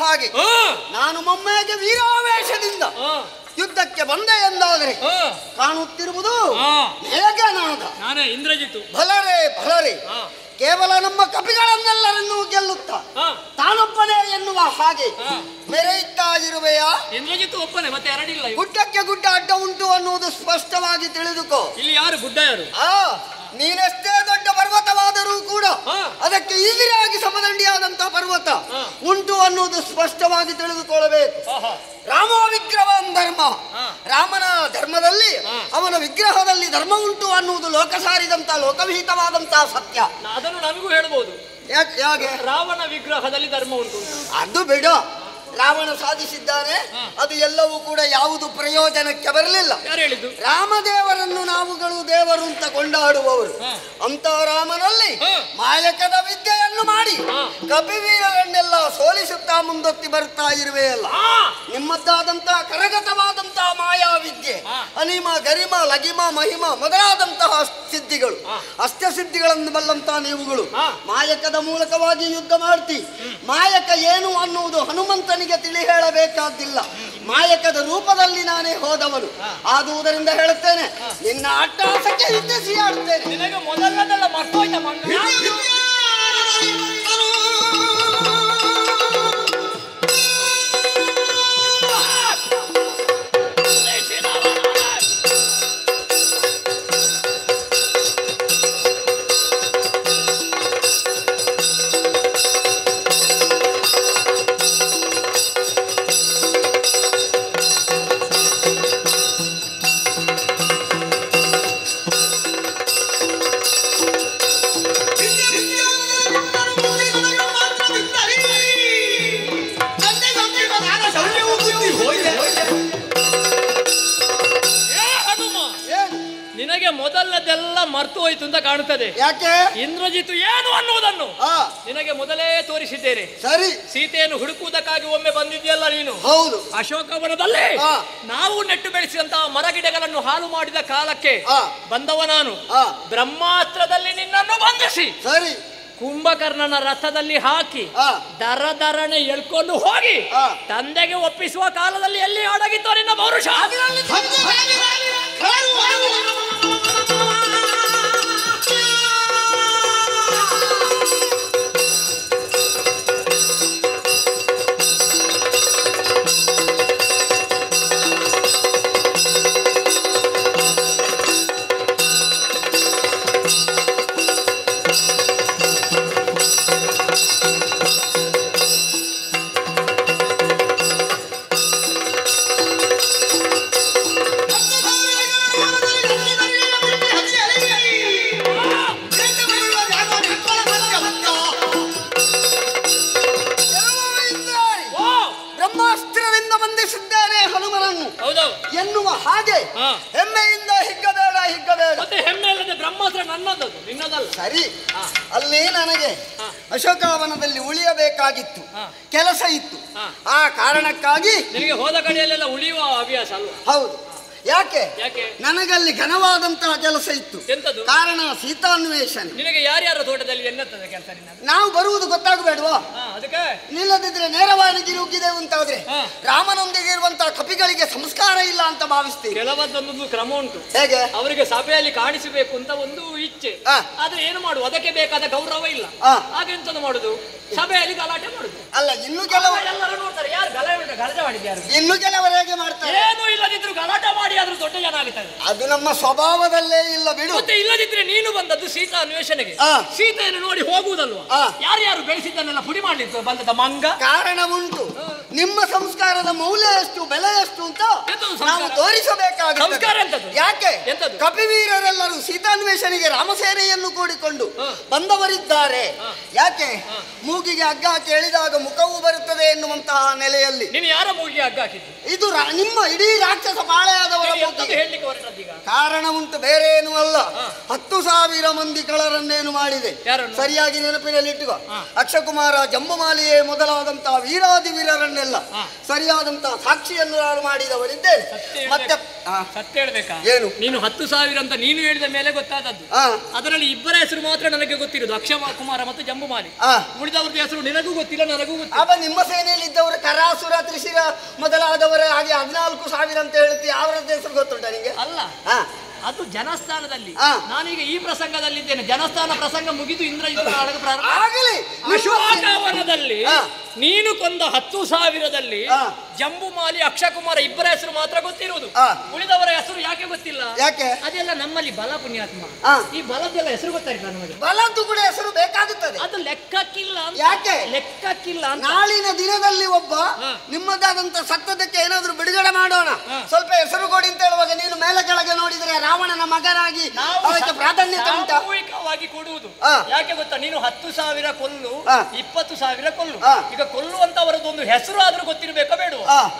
ಹಾಗೆ ನಾನು ಮೊಮ್ಮೆಗೆ ವೀರಾವೇಶದಿಂದ ಯುದ್ಧಕ್ಕೆ ಬಂದೆ ಎಂದಾದರೆ ಕಾಣುತ್ತಿರುವುದು ಮೇಘನಾದ. ನಾನೇ ಇಂದ್ರಜಿತ್ತು. ಭಲರೇ ಭಲರೇ, ಕೇವಲ ನಮ್ಮ ಕಪಿಗಳನ್ನೆಲ್ಲರನ್ನೂ ಗೆಲ್ಲುತ್ತಾ ತಾನೊಬ್ಬನೇ ಎನ್ನುವ ಹಾಗೆ ಮೆರೆಯುತ್ತಾ ಇರುವೆಯಾ? ಇಂದ್ರಜಿತ್ತು ಒಬ್ಬನೇ, ಮತ್ತೆ ಎರಡಿಲ್ಲ. ಗುಡ್ಡಕ್ಕೆ ಗುಡ್ಡ ಅಡ್ಡ ಉಂಟು ಅನ್ನುವುದು ಸ್ಪಷ್ಟವಾಗಿ ತಿಳಿದುಕೋ. ಇಲ್ಲಿ ಯಾರು ಗುಡ್ಡ ಯಾರು? ನೀನೆಷ್ಟೇ ದೊಡ್ಡ ಪರ್ವತವಾದರೂ ಕೂಡ ಅದಕ್ಕೆ ಈಗಿರಾಗಿ ಸಮದಂಡಿಯಾದಂತಹ ಪರ್ವತ ಉಂಟು ಅನ್ನುವುದು ಸ್ಪಷ್ಟವಾಗಿ ತಿಳಿದುಕೊಳ್ಳಬೇಕು. ರಾಮ ವಿಗ್ರಹಂ ಧರ್ಮ, ರಾಮನ ಧರ್ಮದಲ್ಲಿ ಅವನ ವಿಗ್ರಹದಲ್ಲಿ ಧರ್ಮ ಉಂಟು ಅನ್ನುವುದು ಲೋಕ ಸಾರಿದಂತ ಲೋಕವಿಹಿತವಾದಂತಹ ಸತ್ಯ. ಅದನ್ನು ನಮಗೂ ಹೇಳ್ಬೋದು. ಯಾಕೆ? ರಾವಣ ವಿಗ್ರಹದಲ್ಲಿ ಧರ್ಮ ಉಂಟು. ಅದು ಬಿಡ, ರಾವಣ ಸಾಧಿಸಿದ್ದಾನೆ, ಅದು ಎಲ್ಲವೂ ಕೂಡ ಯಾವುದು ಪ್ರಯೋಜನಕ್ಕೆ ಬರಲಿಲ್ಲ. ಯಾರು ಹೇಳಿದ್ದು? ರಾಮದೇವರನ್ನು ನಾವುಗಳು ದೇವರು ಅಂತ ಕೊಂಡಾಡುವವರು. ಅಂತ ರಾಮನಲ್ಲಿ ಮಾಯಕದ ವಿದ್ಯೆಯನ್ನು ಮಾಡಿ ಕಪಿವೀರರನ್ನೆಲ್ಲ ಸೋಲಿಸುತ್ತಾ ಮುಂದೊತ್ತಿ ಬರುತ್ತಾ ಇರುವೆಯಲ್ಲ. ನಿಮ್ಮದ್ದಾದಂತಹ ಕರಗತವಾದಂತಹ ಮಾಯಾವಿದ್ಯೆ, ಅನಿಮ ಗರಿಮ ಲಗಿಮ ಮಹಿಮ ಮೊದಲಾದಂತಹ ಸಿದ್ಧಿಗಳು, ಅಷ್ಟಸಿದ್ಧಿಗಳನ್ನು ಬಲ್ಲಂತಹ ನೀವುಗಳು ಮಾಯಕದ ಮೂಲಕವಾಗಿ ಯುದ್ಧ ಮಾಡ್ತಿ. ಮಾಯಕ ಏನು ಅನ್ನುವುದು ಹನುಮಂತನಿಗೆ ತಿಳಿ ಹೇಳಬೇಕಾದಿಲ್ಲ. ಮಾಯಕದ ರೂಪದಲ್ಲಿ ನಾನೇ ಹೋದವನು ಆದುದರಿಂದ ಹೇಳುತ್ತೇನೆ, ನಿನ್ನ ಅಟ್ಟಹಾಸಕ್ಕೆ ಹಿಂದಿಸಿ ಆಡುತ್ತೇನೆ. ನಿನಗೆ ಮೊದಲನೆಲ್ಲ ಮರ್ತೋಯ್ತ ಮಂಗ. ನಿನಗೆ ಮೊದಲದೆಲ್ಲ ಮರ್ತು ಹೋಯ್ತು ಅಂತ ಕಾಣುತ್ತದೆ. ಯಾಕೆ? ಇಂದ್ರಜಿತ್ತು ಏನು ಅನ್ನುವುದನ್ನು ನಿನಗೆ ಮೊದಲೇ ತೋರಿಸಿದ್ದೇನೆ. ಸರಿ, ಸೀತೆಯನ್ನು ಹುಡುಕುವುದಕ್ಕಾಗಿ ಒಮ್ಮೆ ಬಂದಿದ್ಯಲ್ಲ ನೀನು. ಹೌದು. ಅಶೋಕವನದಲ್ಲಿ ನಾವು ನೆಟ್ಟು ಬೆಳೆಸಿದಂತಹ ಮರಗಿಡಗಳನ್ನು ಹಾಳು ಮಾಡಿದ ಕಾಲಕ್ಕೆ ಬಂದವ ನಾನು. ಬ್ರಹ್ಮಾಸ್ತ್ರದಲ್ಲಿ ನಿನ್ನನ್ನು ಬಂಧಿಸಿ ಸರಿ ಕುಂಭಕರ್ಣನ ರಥದಲ್ಲಿ ಹಾಕಿ ದರದರನೆ ಎಳ್ಕೊಂಡು ಹೋಗಿ ತಂದೆಗೆ ಒಪ್ಪಿಸುವ ಕಾಲದಲ್ಲಿ ಎಲ್ಲಿ ಅಡಗಿತ್ತು ನಿನ್ನ ಪೌರುಷ? ಎನ್ನುವ ಹಾಗೆ ಹೆಮ್ಮೆಯಿಂದ ಹಿಗ್ಗಬೇಡ ಹಿಗ್ಗಬೇಡ. ಮತ್ತೆ ಹೆಮ್ಮೆ ಇಲ್ಲದೆ ಬ್ರಹ್ಮಾಸ್ತ್ರ ನನ್ನದು, ನಿನ್ನದಲ್ಲ. ಸರಿ, ಅಲ್ಲಿ ನನಗೆ ಅಶೋಕವನದಲ್ಲಿ ಉಳಿಯಬೇಕಾಗಿತ್ತು, ಕೆಲಸ ಇತ್ತು. ಆ ಕಾರಣಕ್ಕಾಗಿ ನಿನಗೆ ಹೋದ ಕಡೆಯಲ್ಲೆಲ್ಲ ಉಳಿಯುವ ಹವ್ಯಾಸ ಅಲ್ವಾ? ಹೌದು. ಯಾಕೆ? ನನಗಲ್ಲಿ ಘನವಾದಂತಹ ಕೆಲಸ ಇತ್ತು. ಎಂತದು? ಕಾರಣ ಸೀತಾನ್ವೇಷಣೆ. ನಿನಗೆ ಯಾರ್ಯಾರ ತೋಟದಲ್ಲಿ ಎನ್ನತ್ತದೆ ಕೆಲಸ? ನಾವು ಬರುವುದು ಗೊತ್ತಾಗಬೇಡವಾ? ಅದಕ್ಕೆ ನಿಲ್ಲದಿದ್ರೆ ನೇರವಾಗಿ ನುಗ್ಗಿದೆವು ಅಂತಾದ್ರೆ ರಾಮನೊಂದಿಗೆ ಇರುವಂತಹ ಕಪಿಗಳಿಗೆ ಸಂಸ್ಕಾರ ಇಲ್ಲ ಅಂತ ಭಾವಿಸ್ತೀವಿ. ಕೆಲವೊಂದೊಂದು ಕ್ರಮ ಉಂಟು. ಹೇಗೆ? ಅವರಿಗೆ ಸಭೆಯಲ್ಲಿ ಕಾಣಿಸಬೇಕು ಅಂತ ಒಂದು ಇಚ್ಛೆ, ಆದ್ರೆ ಏನು ಮಾಡುವ, ಅದಕ್ಕೆ ಬೇಕಾದ ಗೌರವ ಇಲ್ಲ. ಹಾಗೆಂತದ್ದು ಮಾಡುದು? ಸಭೆಯಲ್ಲಿ ಗಲಾಟೆ ಮಾಡುದು. ಅಲ್ಲ, ಇನ್ನು ಕೆಲವು ಎಲ್ಲರೂ ನೋಡ್ತಾರೆ, ಯಾರು ಗಲಾಟೆ ಮಾಡಿದ್ಯಾರು? ಇನ್ನು ಕೆಲವರು ಹೇಗೆ ಮಾಡ್ತಾರೆ? ಏನು ಇಲ್ಲದಿದ್ರು ಗಲಾಟೆ ಮಾಡಿ ಆದ್ರೂ ದೊಡ್ಡ ಜನ ಆಗುತ್ತದೆ. ಅದು ನಮ್ಮ ಸ್ವಭಾವದಲ್ಲೇ ಇಲ್ಲ ಬಿಡು. ಮತ್ತೆ ಇಲ್ಲದಿದ್ರೆ ನೀನು ಬಂದದ್ದು ಸೀತಾ ಅನ್ವೇಷಣೆಗೆ. ಸೀತೆಯನ್ನು ನೋಡಿ ಹೋಗುವುದಲ್ವಾ? ಯಾರ್ಯಾರು ಬೆಳೆಸಿದ್ದನ್ನೆಲ್ಲ ಪುಡಿ ಮಾಡ್ಲಿಕ್ಕೆ ಬಂದದ ಮಂಗ. ಕಾರಣ ಉಂಟು. ನಿಮ್ಮ ಸಂಸ್ಕಾರದ ಮೌಲ್ಯ ಎಷ್ಟು, ಬೆಲೆ ಎಷ್ಟು ಅಂತ ನಾವು ತೋರಿಸಬೇಕಾದ ಸಂಸ್ಕಾರ ಎಂತದ್ದು? ಯಾಕೆ? ಎಂತದ್ದು? ಕಪಿವೀರರೆಲ್ಲರೂ ಸೀತಾನ್ವೇಷಣೆಗೆ ರಾಮಸೇನೆಯನ್ನು ಕೂಡಿಕೊಂಡು ಬಂದವರಿದ್ದಾರೆ. ಯಾಕೆ? ಮೂಗಿಗೆ ಹಗ್ಗ ಹಾಕಿ ಎಳೆದಾಗ ಮುಖವೂ ಬರುತ್ತದೆ ಎನ್ನುವಂತಹ ನೆಲೆಯಲ್ಲಿ. ನೀನು ಯಾರ ಮೂಗಿಗೆ ಹಗ್ಗ ಹಾಕಿದ್ದು? ಇದು ನಿಮ್ಮ ಇಡೀ ರಾಕ್ಷಸ ಪಾಳೆಯಾದವರ ಮೂಗಿಗೆ. ಕಾರಣ ಉಂಟು, ಬೇರೆ ಏನೂ ಅಲ್ಲ. 10,000 ಮಂದಿ ಕಳರನ್ನೇನು ಮಾಡಿದೆ. ಸರಿಯಾಗಿ ನೆನಪಿನಲ್ಲಿ ಇಟ್ಟುಕೋ. ಅಕ್ಷಕುಮಾರ, ಜಂಬುಮಾಲಿಯೇ ಮೊದಲಾದಂತಹ ವೀರಾದಿ ವೀರರನ್ನೆಲ್ಲ ಇದಕ್ಕೆಲ್ಲ ಸರಿಯಾದಂತಹ ಸಾಕ್ಷಿಯನ್ನು ನಾನು ಮಾಡಿದವರಿದ್ದೇನೆ. ಮತ್ತೆ ಸತ್ಯ ಹೇಳ್ಬೇಕಾ? ಏನು? ನೀನು 10,000 ಅಂತ ನೀನು ಹೇಳಿದ ಮೇಲೆ ಗೊತ್ತಾದದ್ದು. ಅದರಲ್ಲಿ ಇಬ್ಬರ ಹೆಸರು ಮಾತ್ರ ನನಗೆ ಗೊತ್ತಿರೋದು, ಅಕ್ಷಯ ಕುಮಾರ ಮತ್ತು ಜಂಬುಮಾಲಿ. ಉಳಿದವ್ರದ್ದು ಹೆಸರು ನಿನಗೂ ಗೊತ್ತಿಲ್ಲ, ನನಗೂ ಗೊತ್ತಿಲ್ಲ. ಅವ ನಿಮ್ಮ ಸೇನೆಯಲ್ಲಿ ಇದ್ದವರು ಕರಾಸುರ, ತ್ರಿಶಿರ ಮೊದಲಾದವರ ಹಾಗೆ 14,000 ಅಂತ ಹೇಳ್ತೀವಿ. ಅವರದ್ದು ಹೆಸರು ಗೊತ್ತುಂಟ ನಿಂಗೆ? ಅಲ್ಲ, ಅದು ಜನಸ್ಥಾನದಲ್ಲಿ. ನಾನೀಗ ಈ ಪ್ರಸಂಗದಲ್ಲಿದ್ದೇನೆ. ಜನಸ್ಥಾನ ಪ್ರಸಂಗ ಮುಗಿದು ಇಂದ್ರಜಿತ್ ನಾಟಕ ಪ್ರಾರಂಭ ಆಗಲಿ. ಅಶೋಕವನದಲ್ಲಿ ನೀನು ಕೊಂದ 10,000ದಲ್ಲಿ ಜಂಬುಮಾಲಿ, ಅಕ್ಷಯಕುಮಾರ ಇಬ್ಬರ ಹೆಸರು ಮಾತ್ರ ಗೊತ್ತಿರುವುದು. ಉಳಿದವರ ಹೆಸರು ಯಾಕೆ ಗೊತ್ತಿಲ್ಲ? ಯಾಕೆ? ಅದೆಲ್ಲ ನಮ್ಮಲ್ಲಿ ಬಲ ಪುಣ್ಯಾತ್ಮ. ಈ ಬಲದ್ದೆಲ್ಲ ಹೆಸರು ಗೊತ್ತಾಗಿಲ್ಲ ನಮಗೆ. ಬಲದ್ದು ಕೂಡ ಹೆಸರು ಬೇಕಾಗುತ್ತದೆ. ಅದು ಲೆಕ್ಕಕ್ಕಿಲ್ಲ. ಯಾಕೆ ಲೆಕ್ಕಕ್ಕಿಲ್ಲ? ನಾಳಿನ ದಿನದಲ್ಲಿ ಒಬ್ಬ ನಿಮ್ಮದಾದಂತ ಸತ್ತದಕ್ಕೆ ಏನಾದ್ರೂ ಬಿಡುಗಡೆ ಮಾಡೋಣ, ಸ್ವಲ್ಪ ಹೆಸರು ಕೊಡಿ ಅಂತ ಹೇಳುವಾಗ ನೀನು ಮೇಲೆ ಕೆಳಗೆ ನೋಡಿದ್ರೆ ರಾವಣನ ಮಗನಾಗಿ ಅವಕ್ಕೆ ಪ್ರಾಧಾನ್ಯತೆ ಉಂಟಾ? ಸಾಮೂಹಿಕವಾಗಿ ಕೊಡುವುದು. ಯಾಕೆ ಗೊತ್ತಾ? ನೀನು 10,000 ಕೊಲ್ಲು, 20,000 ಕೊಲ್ಲು. ಈಗ ಕೊಲ್ಲುವಂತವರದೊಂದು ಹೆಸರು ಆದ್ರೂ ಗೊತ್ತಿರಬೇಕೋ ಬೇಡ?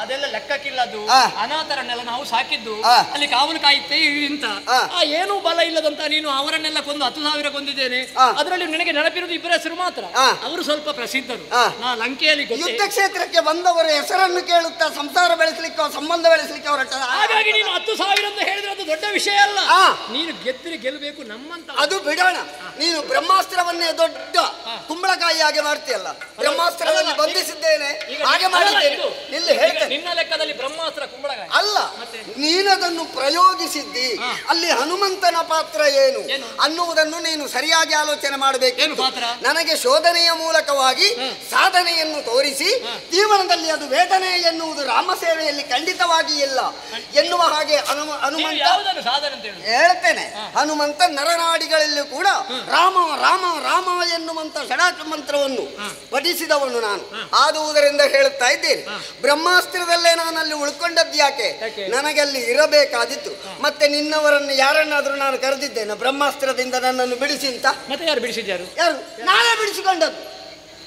ಅದೆಲ್ಲ ಲೆಕ್ಕಕ್ಕಿಲ್ಲ. ಅದು ಅನಾಥರನ್ನೆಲ್ಲ ನಾವು ಸಾಕಿದ್ದು, ಅಲ್ಲಿ ಕಾವಲು ಕಾಯುತ್ತೆ ಇಂತ. ಏನೂ ಬಲ ಇಲ್ಲದಂತ ನೀನು ಅವರನ್ನೆಲ್ಲ ಕೊಂದು 10,000 ಕೊಂದಿದ್ದೇನೆ. ಅದರಲ್ಲಿ ನಿನಗೆ ನೆನಪಿರುವುದು ಇಬ್ಬರ ಹೆಸರು ಮಾತ್ರ. ಅವರು ಸ್ವಲ್ಪ ಪ್ರಸಿದ್ಧರು. ಲಂಕೆಯಲ್ಲಿ ಯುದ್ಧ ಕ್ಷೇತ್ರಕ್ಕೆ ಬಂದವರ ಹೆಸರನ್ನು ಕೇಳುತ್ತಾ ಸಂಸಾರ ಬೆಳೆಸಲಿಕ್ಕೆ, ಸಂಬಂಧ ಬೆಳೆಸಲಿಕ್ಕೆ ಹೊರಟ. ಹಾಗಾಗಿ ನೀನು 10,000 ಅಂತ ಹೇಳಿದ್ರೆ ಅದು ದೊಡ್ಡ ವಿಷಯ ಅಲ್ಲ. ನೀನು ಗೆದ್ದರೆ ಗೆಲ್ಲಬೇಕು ನಮ್ಮಂತ. ಅದು ಬಿಡೋಣ. ನೀನು ಬ್ರಹ್ಮಾಸ್ತ್ರವನ್ನೇ ದೊಡ್ಡ ಕುಂಬಳಕಾಯಿ ಹಾಗೆ ಮಾಡ್ತೀಯಲ್ಲ. ಬ್ರಹ್ಮಾಸ್ತ್ರದಲ್ಲಿ ಬಂಧಿಸಿದ್ದೇನೆ ಹಾಗೆ ಮಾಡಿದ್ದೇನೆ. ನಿನ್ನ ಲೆಕ್ಕದಲ್ಲಿ ಬ್ರಹ್ಮಾಸ್ತ್ರ ಕುಂಬಳಕಾಯಿ ಅಲ್ಲ. ನೀನದನ್ನು ಪ್ರಯೋಗಿಸಿದ್ದಿ. ಅಲ್ಲಿ ಹನುಮಂತನ ಪಾತ್ರ ಏನು ಅನ್ನುವುದನ್ನು ನೀನು ಸರಿಯಾಗಿ ಆಲೋಚನೆ ಮಾಡಬೇಕು. ನನಗೆ ಶೋಧನೆಯ ಮೂಲಕವಾಗಿ ಸಾಧನೆಯನ್ನು ತೋರಿಸಿ ಜೀವನದಲ್ಲಿ ಅದು ವೇದನೆ ಎನ್ನುವುದು ರಾಮ ಸೇವೆಯಲ್ಲಿ ಖಂಡಿತವಾಗಿ ಇಲ್ಲ ಎನ್ನುವ ಹಾಗೆ ಹನುಮಂತ ಹೇಳ್ತೇನೆ. ಹನುಮಂತ ನರನಾಡಿಗಳಲ್ಲಿ ಕೂಡ ರಾಮ ರಾಮ ರಾಮ ಎನ್ನುವಂತ ಷಡಾಕ್ಷ ಮಂತ್ರವನ್ನು ಪಠಿಸಿದವನು ನಾನು. ಆದುದರಿಂದ ಹೇಳುತ್ತಾ ಇದ್ದೇನೆ, ಬ್ರಹ್ಮಾಸ್ತ್ರದಲ್ಲೇ ನಾನು ಅಲ್ಲಿ ಉಳ್ಕೊಂಡದ್ದು ಯಾಕೆ? ನನಗೆ ಅಲ್ಲಿ ಇರಬೇಕಾದಿತ್ತು. ಮತ್ತೆ ನಿನ್ನವರನ್ನು ಯಾರನ್ನಾದ್ರೂ ನಾನು ಕರೆದಿದ್ದೇನೆ ಬ್ರಹ್ಮಾಸ್ತ್ರದಿಂದ ನನ್ನನ್ನು ಬಿಡಿಸಿ ಅಂತ? ಮತ್ತೆ ಯಾರು ಬಿಡಿಸಿದ್ಯಾರು? ಯಾರು? ನಾನೇ ಬಿಡಿಸಿಕೊಂಡದ್ದು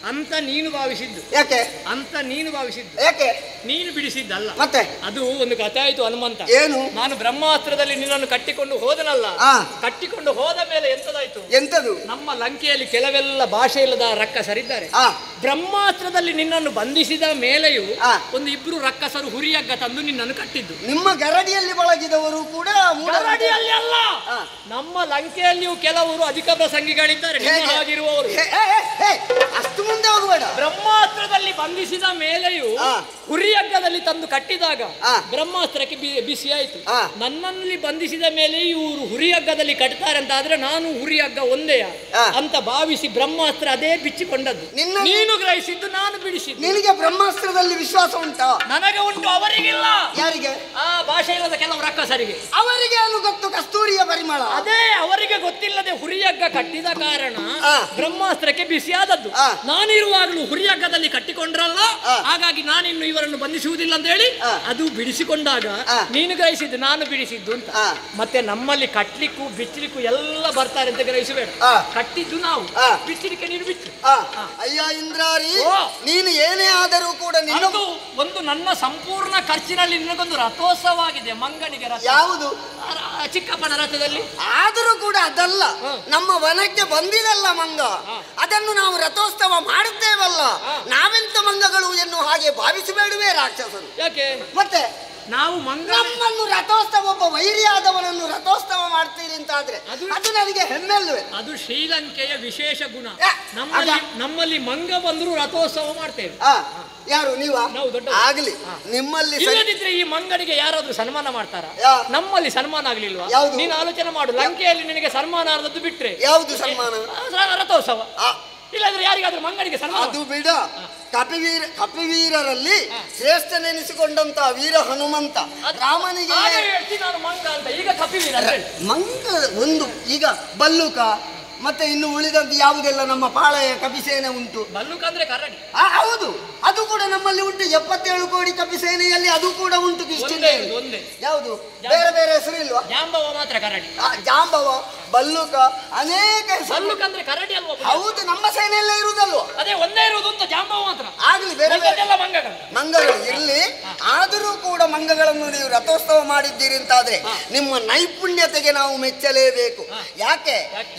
ಅಂತ ನೀನು ಭಾವಿಸಿದ್ದು. ಯಾಕೆ ಅಂತ ನೀನು ಭಾವಿಸಿದ್ದು? ಯಾಕೆ? ನೀನು ಬಿಡಿಸಿದ್ದಲ್ಲ. ಮತ್ತೆ ಅದು ಒಂದು ಕಥೆ ಆಯ್ತು. ಹನುಮಂತ ಏನು? ನಾನು ಬ್ರಹ್ಮಾಸ್ತ್ರದಲ್ಲಿ ನಿನ್ನನ್ನು ಕಟ್ಟಿಕೊಂಡು ಹೋದನಲ್ಲ, ಕಟ್ಟಿಕೊಂಡು ಹೋದ ಮೇಲೆ ಎಂತದಾಯ್ತು? ಎಂತದು? ನಮ್ಮ ಲಂಕೆಯಲ್ಲಿ ಕೆಲವೆಲ್ಲ ಭಾಷೆ ಇಲ್ಲದ ರಕ್ಕಸರಿದ್ದಾರೆ. ಬ್ರಹ್ಮಾಸ್ತ್ರದಲ್ಲಿ ನಿನ್ನನ್ನು ಬಂಧಿಸಿದ ಮೇಲೆಯೂ ಒಂದು ಇಬ್ರು ರಕ್ಕಸರು ಹುರಿಯಗ್ಗ ತಂದು ನಿನ್ನನ್ನು ಕಟ್ಟಿದ್ದು. ನಿಮ್ಮ ಗರಡಿಯಲ್ಲಿ ಬಳಗಿದವರು ಕೂಡ ಗರಡಿಯಲ್ಲಿ ಅಲ್ಲ, ನಮ್ಮ ಲಂಕೆಯಲ್ಲಿಯೂ ಕೆಲವರು ಅಧಿಕ ಪ್ರಸಂಗಿಗಳಿದ್ದಾರೆ ಹಾಗಿರುವವರು. ಅಷ್ಟು ಮುಂದೆ ಹೋಗಬೇಡ. ಬ್ರಹ್ಮಾಸ್ತ್ರದಲ್ಲಿ ಬಂಧಿಸಿದ ಮೇಲೆಯೂ ಹುರಿಯಗ್ಗದಲ್ಲಿ ತಂದು ಕಟ್ಟಿದಾಗ ಬ್ರಹ್ಮಾಸ್ತ್ರಕ್ಕೆ ಬಿಸಿ ಆಯ್ತು. ನನ್ನಲ್ಲಿ ಬಂಧಿಸಿದ ಮೇಲೆ ಇವರು ಹುರಿಯಗ್ಗದಲ್ಲಿ ಕಟ್ತಾರೆ ಅಂತ ಆದ್ರೆ ನಾನು ಹುರಿಯಗ್ಗ ಒಂದೇ ಅಂತ ಭಾವಿಸಿ ಬ್ರಹ್ಮಾಸ್ತ್ರ ಅದೇ ಬಿಚ್ಚಿಕೊಂಡದ್ದು. ನೀನು ಗ್ರಹಿಸಿದ್ದು, ನಾನು ಬಿಡಿಸಿದ್ದು. ನಿನಗೆ ಬ್ರಹ್ಮಾಸ್ತ್ರದಲ್ಲಿ ವಿಶ್ವಾಸ ಉಂಟಾ? ನನಗೆ ಉಂಟು, ಅವರಿಗಿಲ್ಲ. ಯಾರಿಗೆ? ಆ ಭಾಷೆ ಇಲ್ಲದ ಕೆಲವು ರಕ್ಕಸರಿಗೆ. ಅವರಿಗೆ ಏನು ಗೊತ್ತು ಕಸ್ತೂರಿಯ ಪರಿಮಳ? ಅದೇ ಅವರಿಗೆ ಗೊತ್ತಿಲ್ಲದೆ ಹುರಿಯಗ್ಗ ಕಟ್ಟಿದ ಕಾರಣ ಬ್ರಹ್ಮಾಸ್ತ್ರಕ್ಕೆ ಬಿಸಿ ಆದದ್ದು. ನಾನಿರುವಾಗಲೂ ಹುರಿಯಗ್ಗದಲ್ಲಿ ಕಟ್ಟಿಕೊಂಡ್ರಲ್ಲ, ಹಾಗಾಗಿ ನಾನಿನ್ನು ಇವರನ್ನು ಬಂಧಿಸುವುದಿಲ್ಲ ಅಂತ ಹೇಳಿ ಅದು ಬಿಡಿಸಿಕೊಂಡಾಗ ನೀನು ಗ್ರಹಿಸಿದ್ದು, ನಾನು ಬಿಡಿಸಿದ್ದು ಅಂತ. ಮತ್ತೆ ನಮ್ಮಲ್ಲಿ ಕಟ್ಲಿಕ್ಕೂ ಬಿಚ್ಚಲಿಕ್ಕೂ ಎಲ್ಲ ಬರ್ತಾರೆ ಅಂತ ಗ್ರಹಿಸಬೇಡ. ಕಟ್ಟಿದ್ದು ನಾವು, ಬಿಚ್ಚಲಿಕ್ಕೆ ನೀನು ಬಿಚ್ಚು. ಅಯ್ಯ ಇಂದ್ರಾರಿ, ನೀನು ಏನೇ ಆದರೂ ಕೂಡ ಒಂದು ನನ್ನ ಸಂಪೂರ್ಣ ಖರ್ಚಿನಲ್ಲಿ ನಿನಗೊಂದು ರಥೋತ್ಸವ ಆಗಿದೆ. ಮಂಗನಿಗೆ ರಥ. ಯಾವುದು? ಚಿಕ್ಕಪ್ಪನ ರಥದಲ್ಲಿ. ಆದರೂ ಕೂಡ ಅದಲ್ಲ, ನಮ್ಮ ವನಕ್ಕೆ ಬಂದಿದಲ್ಲ ಮಂಗ, ಅದನ್ನು ನಾವು ರಥೋತ್ಸವ ಮಾಡುತ್ತೇವಲ್ಲ. ನಾವೆಂತ ಮಂಗಗಳು ಎನ್ನುವ ಹಾಗೆ ಭಾವಿಸಬೇಡುವೆ ರಾಕ್ಷಸರು. ಯಾಕೆ? ಮತ್ತೆ ನಾವು ನಮ್ಮನ್ನು ರಥೋತ್ಸವ, ಒಬ್ಬ ವೈರಿಯಾದವನನ್ನು ರಥೋತ್ಸವ ಮಾಡ್ತೀರಿ ಅಂತ ಆದ್ರೆ ಅದು ನನಗೆ ಹೆಮ್ಮೆಲ್ವೇ? ಅದು ಶ್ರೀಲಂಕೆಯ ವಿಶೇಷ ಗುಣ. ನಮ್ಮಲ್ಲಿ ಮಂಗ ಬಂದ್ರು ರಥೋತ್ಸವ ಮಾಡ್ತೇವೆ. ಯಾರು? ನೀವಾ? ನಾವು ದೊಡ್ಡ ಆಗ್ಲಿ. ನಿಮ್ಮಲ್ಲಿ ಇಲ್ಲದಿದ್ರೆ ಈ ಮಂಗನಿಗೆ ಯಾರಾದ್ರೂ ಸನ್ಮಾನ ಮಾಡ್ತಾರ? ನಮ್ಮಲ್ಲಿ ಸನ್ಮಾನ ಆಗ್ಲಿಲ್ವಾ? ನೀನು ಆಲೋಚನೆ ಮಾಡು. ಲಂಕೆಯಲ್ಲಿ ನಿನಗೆ ಸನ್ಮಾನ ಆದದ್ದು ಬಿಟ್ರೆ ಯಾವುದು ಸನ್ಮಾನ? ರಥೋತ್ಸವ. ಇಲ್ಲಾಂದ್ರೆ ಯಾರಿಗಾದ್ರೂ ಮಂಗನಿಗೆ ಸನ್ಮಾನ. ಅದು ಬಿಡ. ಕಪಿವೀರರಲ್ಲಿ ಶ್ರೇಷ್ಠನೆನಿಸಿಕೊಂಡಂತ ವೀರ ಹನುಮಂತ ರಾಮನಿಗೆ ನಾನು ಮಂಗ ಅಂತ. ಈಗ ಕಪಿವೀರ ಮಂಗ ಒಂದು, ಈಗ ಬಲ್ಲುಕ, ಮತ್ತೆ ಇನ್ನು ಉಳಿದಂತೆ ಯಾವುದೆಲ್ಲ ನಮ್ಮ ಪಾಳೆಯ ಕಪಿಸೇನೆ ಉಂಟು. ಬಲ್ಲುಕ ಅಂದ್ರೆ ಕರಡಿ. ಹೌದು, ಅದು ಕೂಡ ನಮ್ಮಲ್ಲಿ ಉಂಟು. 77 ಕೋಟಿ ಕಪಿಸೇನೆಯಲ್ಲಿ ಅದು ಕೂಡ ಉಂಟು. ಒಂದೇ ಯಾವುದು? ಬೇರೆ ಬೇರೆ ಹೆಸರು ಇಲ್ವಾ? ಜಾಂಬವ ಮಾತ್ರ ಕರಡಿ. ಜಾಂಬವ, ಬಲ್ಲುಕ, ಅನೇಕ ಹೆಸರು. ಬಲ್ಲುಕ ಅಂದ್ರೆ ಕರಡಿ ಅಲ್ವಾ? ಹೌದು, ನಮ್ಮ ಸೇನೆಯಲ್ಲೇ ಇರುವುದಲ್ವ? ಅದೇ ಒಂದೇ ಇರುವುದು ಅಂತ ಜಾಂಬವ ಮಾತ್ರ. ಆಗ್ಲಿ, ಬೇರೆ ಬೇರೆ ಮಂಗಗಳು ಇರ್ಲಿ. ಆದರೂ ಕೂಡ ಮಂಗಗಳನ್ನು ನೀವು ರಥೋತ್ಸವ ಮಾಡಿದ್ದೀರಿ ಅಂತಾದ್ರೆ ನಿಮ್ಮ ನೈಪುಣ್ಯತೆಗೆ ನಾವು ಮೆಚ್ಚಲೇಬೇಕು. ಯಾಕೆ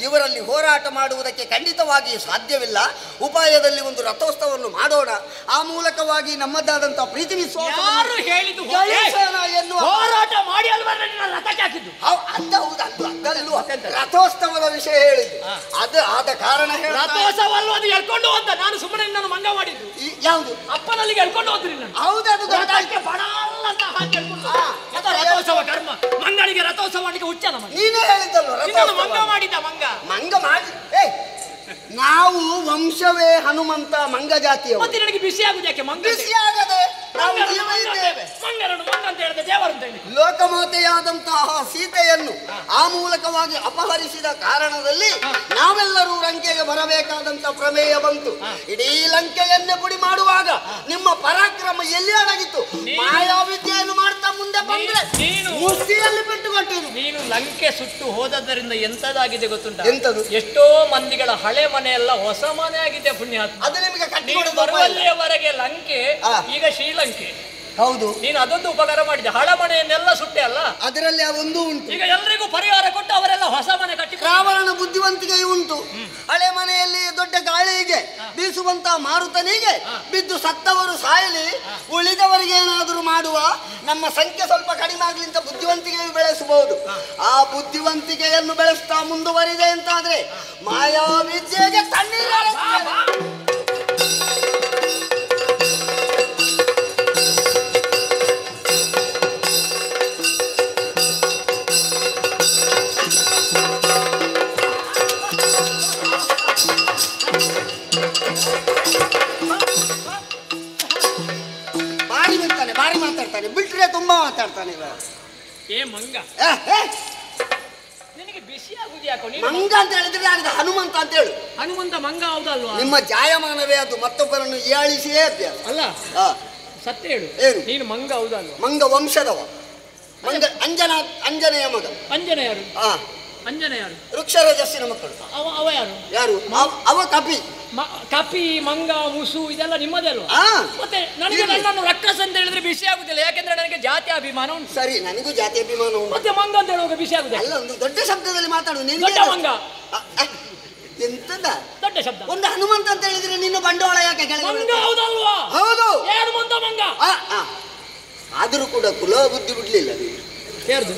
ಇವರಲ್ಲಿ ಹೋರಾಟ ಮಾಡುವುದಕ್ಕೆ ಖಂಡಿತವಾಗಿಯೂ ಸಾಧ್ಯವಿಲ್ಲ. ಉಪಾಯದಲ್ಲಿ ಒಂದು ರಥೋತ್ಸವವನ್ನು ಮಾಡೋಣ. ಆ ಮೂಲಕವಾಗಿ ನಮ್ಮದಾದಂತಹ ಪ್ರೀತಿ ವಿಶ್ವಾಸ ಹೋರಾಟ ಮಾಡಿ ರಥಕ್ಕೆ ಹಾಕಿದ್ದು ಅದಲ್ಲು ರಥೋತ್ಸವದ ವಿಷಯ ಹೇಳಿದ್ದು. ಅದು ಆದ ಕಾರಣ ರಥೋತ್ಸವ ಅಲ್ವ ಅದು ಎಳ್ಕೊಂಡು ಹೋದ. ನಾನು ಸುಮ್ಮನೆ ನಾನು ಮಂಗ ಮಾಡಿದ್ದು. ಯಾವುದು ಅಪ್ಪನಲ್ಲಿಗೆ ಎಳ್ಕೊಂಡು ಹೋದ್ರಿ ನಾನು. ಹೌದದು ರಥೋತ್ಸವ ಕರ್ಮ. ಮಂಗಳಿಗೆ ರಥೋತ್ಸವ ಮಾಡಲಿಕ್ಕೆ ಹುಚ್ಚ ನಮಗೆ. ನೀನೇ ಹೇಳಿದ್ದಲ್ವ ಮಂಗ ಮಾಡಿದ್ದ ಮಂಗ ಮಾಡಿ. ನಾವು ವಂಶವೇ ಹನುಮಂತ ಮಂಗ ಜಾತಿಯವರು. ಮತ್ತೆ ನನಗೆ ಬಿಸಿ ಆಗುದು ಯಾಕೆ? ಬಿಸಿ ಆಗದೆ ಲೋಕಮಾತೆಯಾದಂತಹ ಸೀತೆಯನ್ನು ಆ ಮೂಲಕವಾಗಿ ಅಪಹರಿಸಿದ ಕಾರಣದಲ್ಲಿ ನಾವೆಲ್ಲರೂ ಲಂಕೆಗೆ ಬರಬೇಕಾದಂತಹ ಪ್ರಮೇಯ ಬಂತು. ಇಡೀ ಲಂಕೆಯನ್ನೇ ಪುಡಿ ಮಾಡುವಾಗ ನಿಮ್ಮ ಪರಾಕ್ರಮ ಎಲ್ಲಿ ಅಡಗಿತ್ತು? ಮಾಯಾವಿದ್ಯೆಯನ್ನು ಮಾಡ್ತಾ ಮುಂದೆ ಬಂದ್ರೆ ಮುಷ್ಟಿಯಲ್ಲಿ ಬಿಟ್ಟುಕೊಟ್ಟಿರು. ನೀನು ಲಂಕೆ ಸುಟ್ಟು ಹೋದದ್ದರಿಂದ ಎಂತದಾಗಿದೆ ಗೊತ್ತುಂಟ? ಎಂತದು? ಎಷ್ಟೋ ಮಂದಿಗಳ ಹಳೆ ಮನೆಯೆಲ್ಲ ಹೊಸ ಮನೆ ಆಗಿದೆ. ಪುಣ್ಯ ಅದು ನಿಮಗೆ ಬರುವಲ್ಲಿಯವರೆಗೆ ಲಂಕೆ ಈಗ ಶ್ರೀಲಂಕೆ. ಹೌದು, ನೀನು ಅದೊಂದು ಉಪಕಾರ ಮಾಡಿದೆ. ಹಳ ಮನೆಯನ್ನೆಲ್ಲ ಸುಟ್ಟೆ ಅಲ್ಲ, ಅದರಲ್ಲಿ ಒಂದು ಉಂಟು. ಈಗ ಎಲ್ರಿಗೂ ಪರಿಹಾರ ಕೊಟ್ಟು ಅವರೆಲ್ಲ ಹೊಸ ಮನೆ ಕಟ್ಟಿ. ರಾವಣನ ಬುದ್ಧಿವಂತಿಕೆಯೂ ಉಂಟು. ಹಳೆ ಮನೆಯಲ್ಲಿ ದೊಡ್ಡ ಗಾಳಿಗೆ ಬೀಸುವಂತಹ ಮಾರುತನಿಗೆ ಬಿದ್ದು ಸತ್ತವರು ಸಾಯಲಿ, ಉಳಿದವರಿಗೆ ಏನಾದರೂ ಮಾಡುವ. ನಮ್ಮ ಸಂಖ್ಯೆ ಸ್ವಲ್ಪ ಕಡಿಮೆ ಆಗ್ಲಿ ಅಂತ ಬುದ್ಧಿವಂತಿಕೆಯು ಬೆಳೆಸಬಹುದು. ಆ ಬುದ್ಧಿವಂತಿಕೆಯನ್ನು ಬೆಳೆಸ್ತಾ ಮುಂದುವರಿದೆ ಅಂತಾದ್ರೆ ಮಾಯಾವಿದ್ಯೆಗೆ ತಣ್ಣೀರ. ಭಾರಿ ಮಾತಾಡ್ತಾನೆ, ಬಿಟ್ರೆ ತುಂಬಾ ಮಾತಾಡ್ತಾನೆ. ಏ ಮಂಗ, ನಿನಗೆ ಬಿಸಿ ಆಗುದು ಯಾಕೋ? ಮಂಗ ಅಂತ ಹೇಳಿದ್ರೆ ಅದು ಹನುಮಂತ ಅಂತ ಹೇಳು. ಹನುಮಂತ ಮಂಗ ಹೌದಲ್ವಾ? ನಿಮ್ಮ ಜಾಯಮಾನವೇ ಅದು, ಮತ್ತೊಬ್ಬರನ್ನು ಏಳಿಸಿಯೇ ಅಭ್ಯಾಸ. ಅಲ್ಲ ಸತ್ಯ ಹೇಳು, ನೀನು ಮಂಗ ಹೌದಲ್ವಾ? ಮಂಗ ವಂಶದವ. ಮಂಗ ಅಂಜನೆಯ ಮಗ. ಅಂಜನ ಯಾರು? ಅಂಜನ ಯಾರು? ವೃಕ್ಷರಜಸ್ಸಿನ ಮಕ್ಕಳು. ಅವ ಯಾರು? ಯಾರು? ಅವ ಕಪಿ. ಕಪಿ, ಮಂಗ, ಮುಸು ಇದೆಲ್ಲ ನಿಮ್ಮದೇ ಅಲ್ವಾ? ಮತ್ತೆ ನನಗೆ ನನ್ನನ್ನು ರಕ್ಕಸ ಅಂತ ಹೇಳಿದ್ರೆ ಬಿಸಿ ಆಗುದಿಲ್ಲ, ಯಾಕೆಂದ್ರೆ ನನಗೆ ಜಾತಿ ಅಭಿಮಾನ ಉಂಟು. ಸರಿ, ನನಗೂ ಜಾತಿ ಅಭಿಮಾನ ಉಂಟು. ಮತ್ತೆ ಮಂಗ ಅಂತ ಹೇಳುವಾಗ ಬಿಸಿ ಆಗುದಿಲ್ಲ. ಅಲ್ಲ, ಒಂದು ದೊಡ್ಡ ಶಬ್ದದಲ್ಲಿ ಮಾತಾಡು. ದೊಡ್ಡ ಮಂಗ ಎಂತದ ದೊಡ್ಡ ಶಬ್ದ? ಒಂದು ಹನುಮಂತ ಅಂತ ಹೇಳಿದ್ರೆ ನಿನ್ನ ಬಂಡವಾಳ ಯಾಕೆ? ಮಂಗ ಹೌದಲ್ವಾ? ಹೌದು. ಹನುಮಂತ ಮಂಗ. ಆದರೂ ಕೂಡ ಕುಲ ಬುದ್ಧಿ ಬಿಡ್ಲಿಲ್ಲ ನೀವು.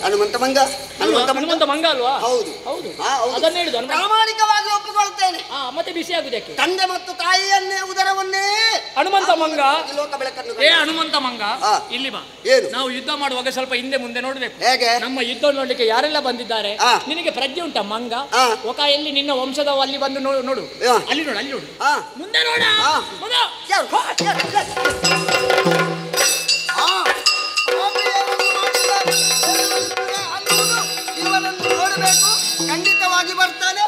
ಹನುಮಂತ ಮಂಗ. ಹನುಮಂತ ಮಂಗ ಅಲ್ವಾ? ಹೌದು ಹೌದು, ಅದನ್ನ ಹೇಳಿದ ಪ್ರಾಮಾಣಿಕವಾಗಿ ಒಪ್ಪಿಕೊಳ್ತೇನೆ. ಮತ್ತೆ ಬಿಸಿ ಆಗುದಕ್ಕೆ? ತಂದೆ ಮತ್ತು ತಾಯಿಯನ್ನೇ ಉದರವನ್ನೇ ಹನುಮಂತ ಮಂಗ. ಲೋಕ ಬೆಳಕನ್ನು. ಹನುಮಂತ ಮಂಗ, ಇಲ್ಲಿ ಬಾ. ನಾವು ಯುದ್ಧ ಮಾಡುವಾಗ ಸ್ವಲ್ಪ ಹಿಂದೆ ಮುಂದೆ ನೋಡ್ಬೇಕು. ಹೇಗೆ? ನಮ್ಮ ಯುದ್ಧ ನೋಡ್ಲಿಕ್ಕೆ ಯಾರೆಲ್ಲ ಬಂದಿದ್ದಾರೆ. ನಿನಗೆ ಪ್ರಜ್ಞೆ ಉಂಟ ಮಂಗ? ಒಕ ಎಲ್ಲಿ ನಿನ್ನ ವಂಶದವ ಅಲ್ಲಿ ಬಂದು ನೋಡು. ಅಲ್ಲಿ ನೋಡು, ಅಲ್ಲಿ ನೋಡು, ಮುಂದೆ ನೋಡ. ಇವನನ್ನು ನೋಡಬೇಕು, ಖಂಡಿತವಾಗಿ ಬರ್ತಾನೆ.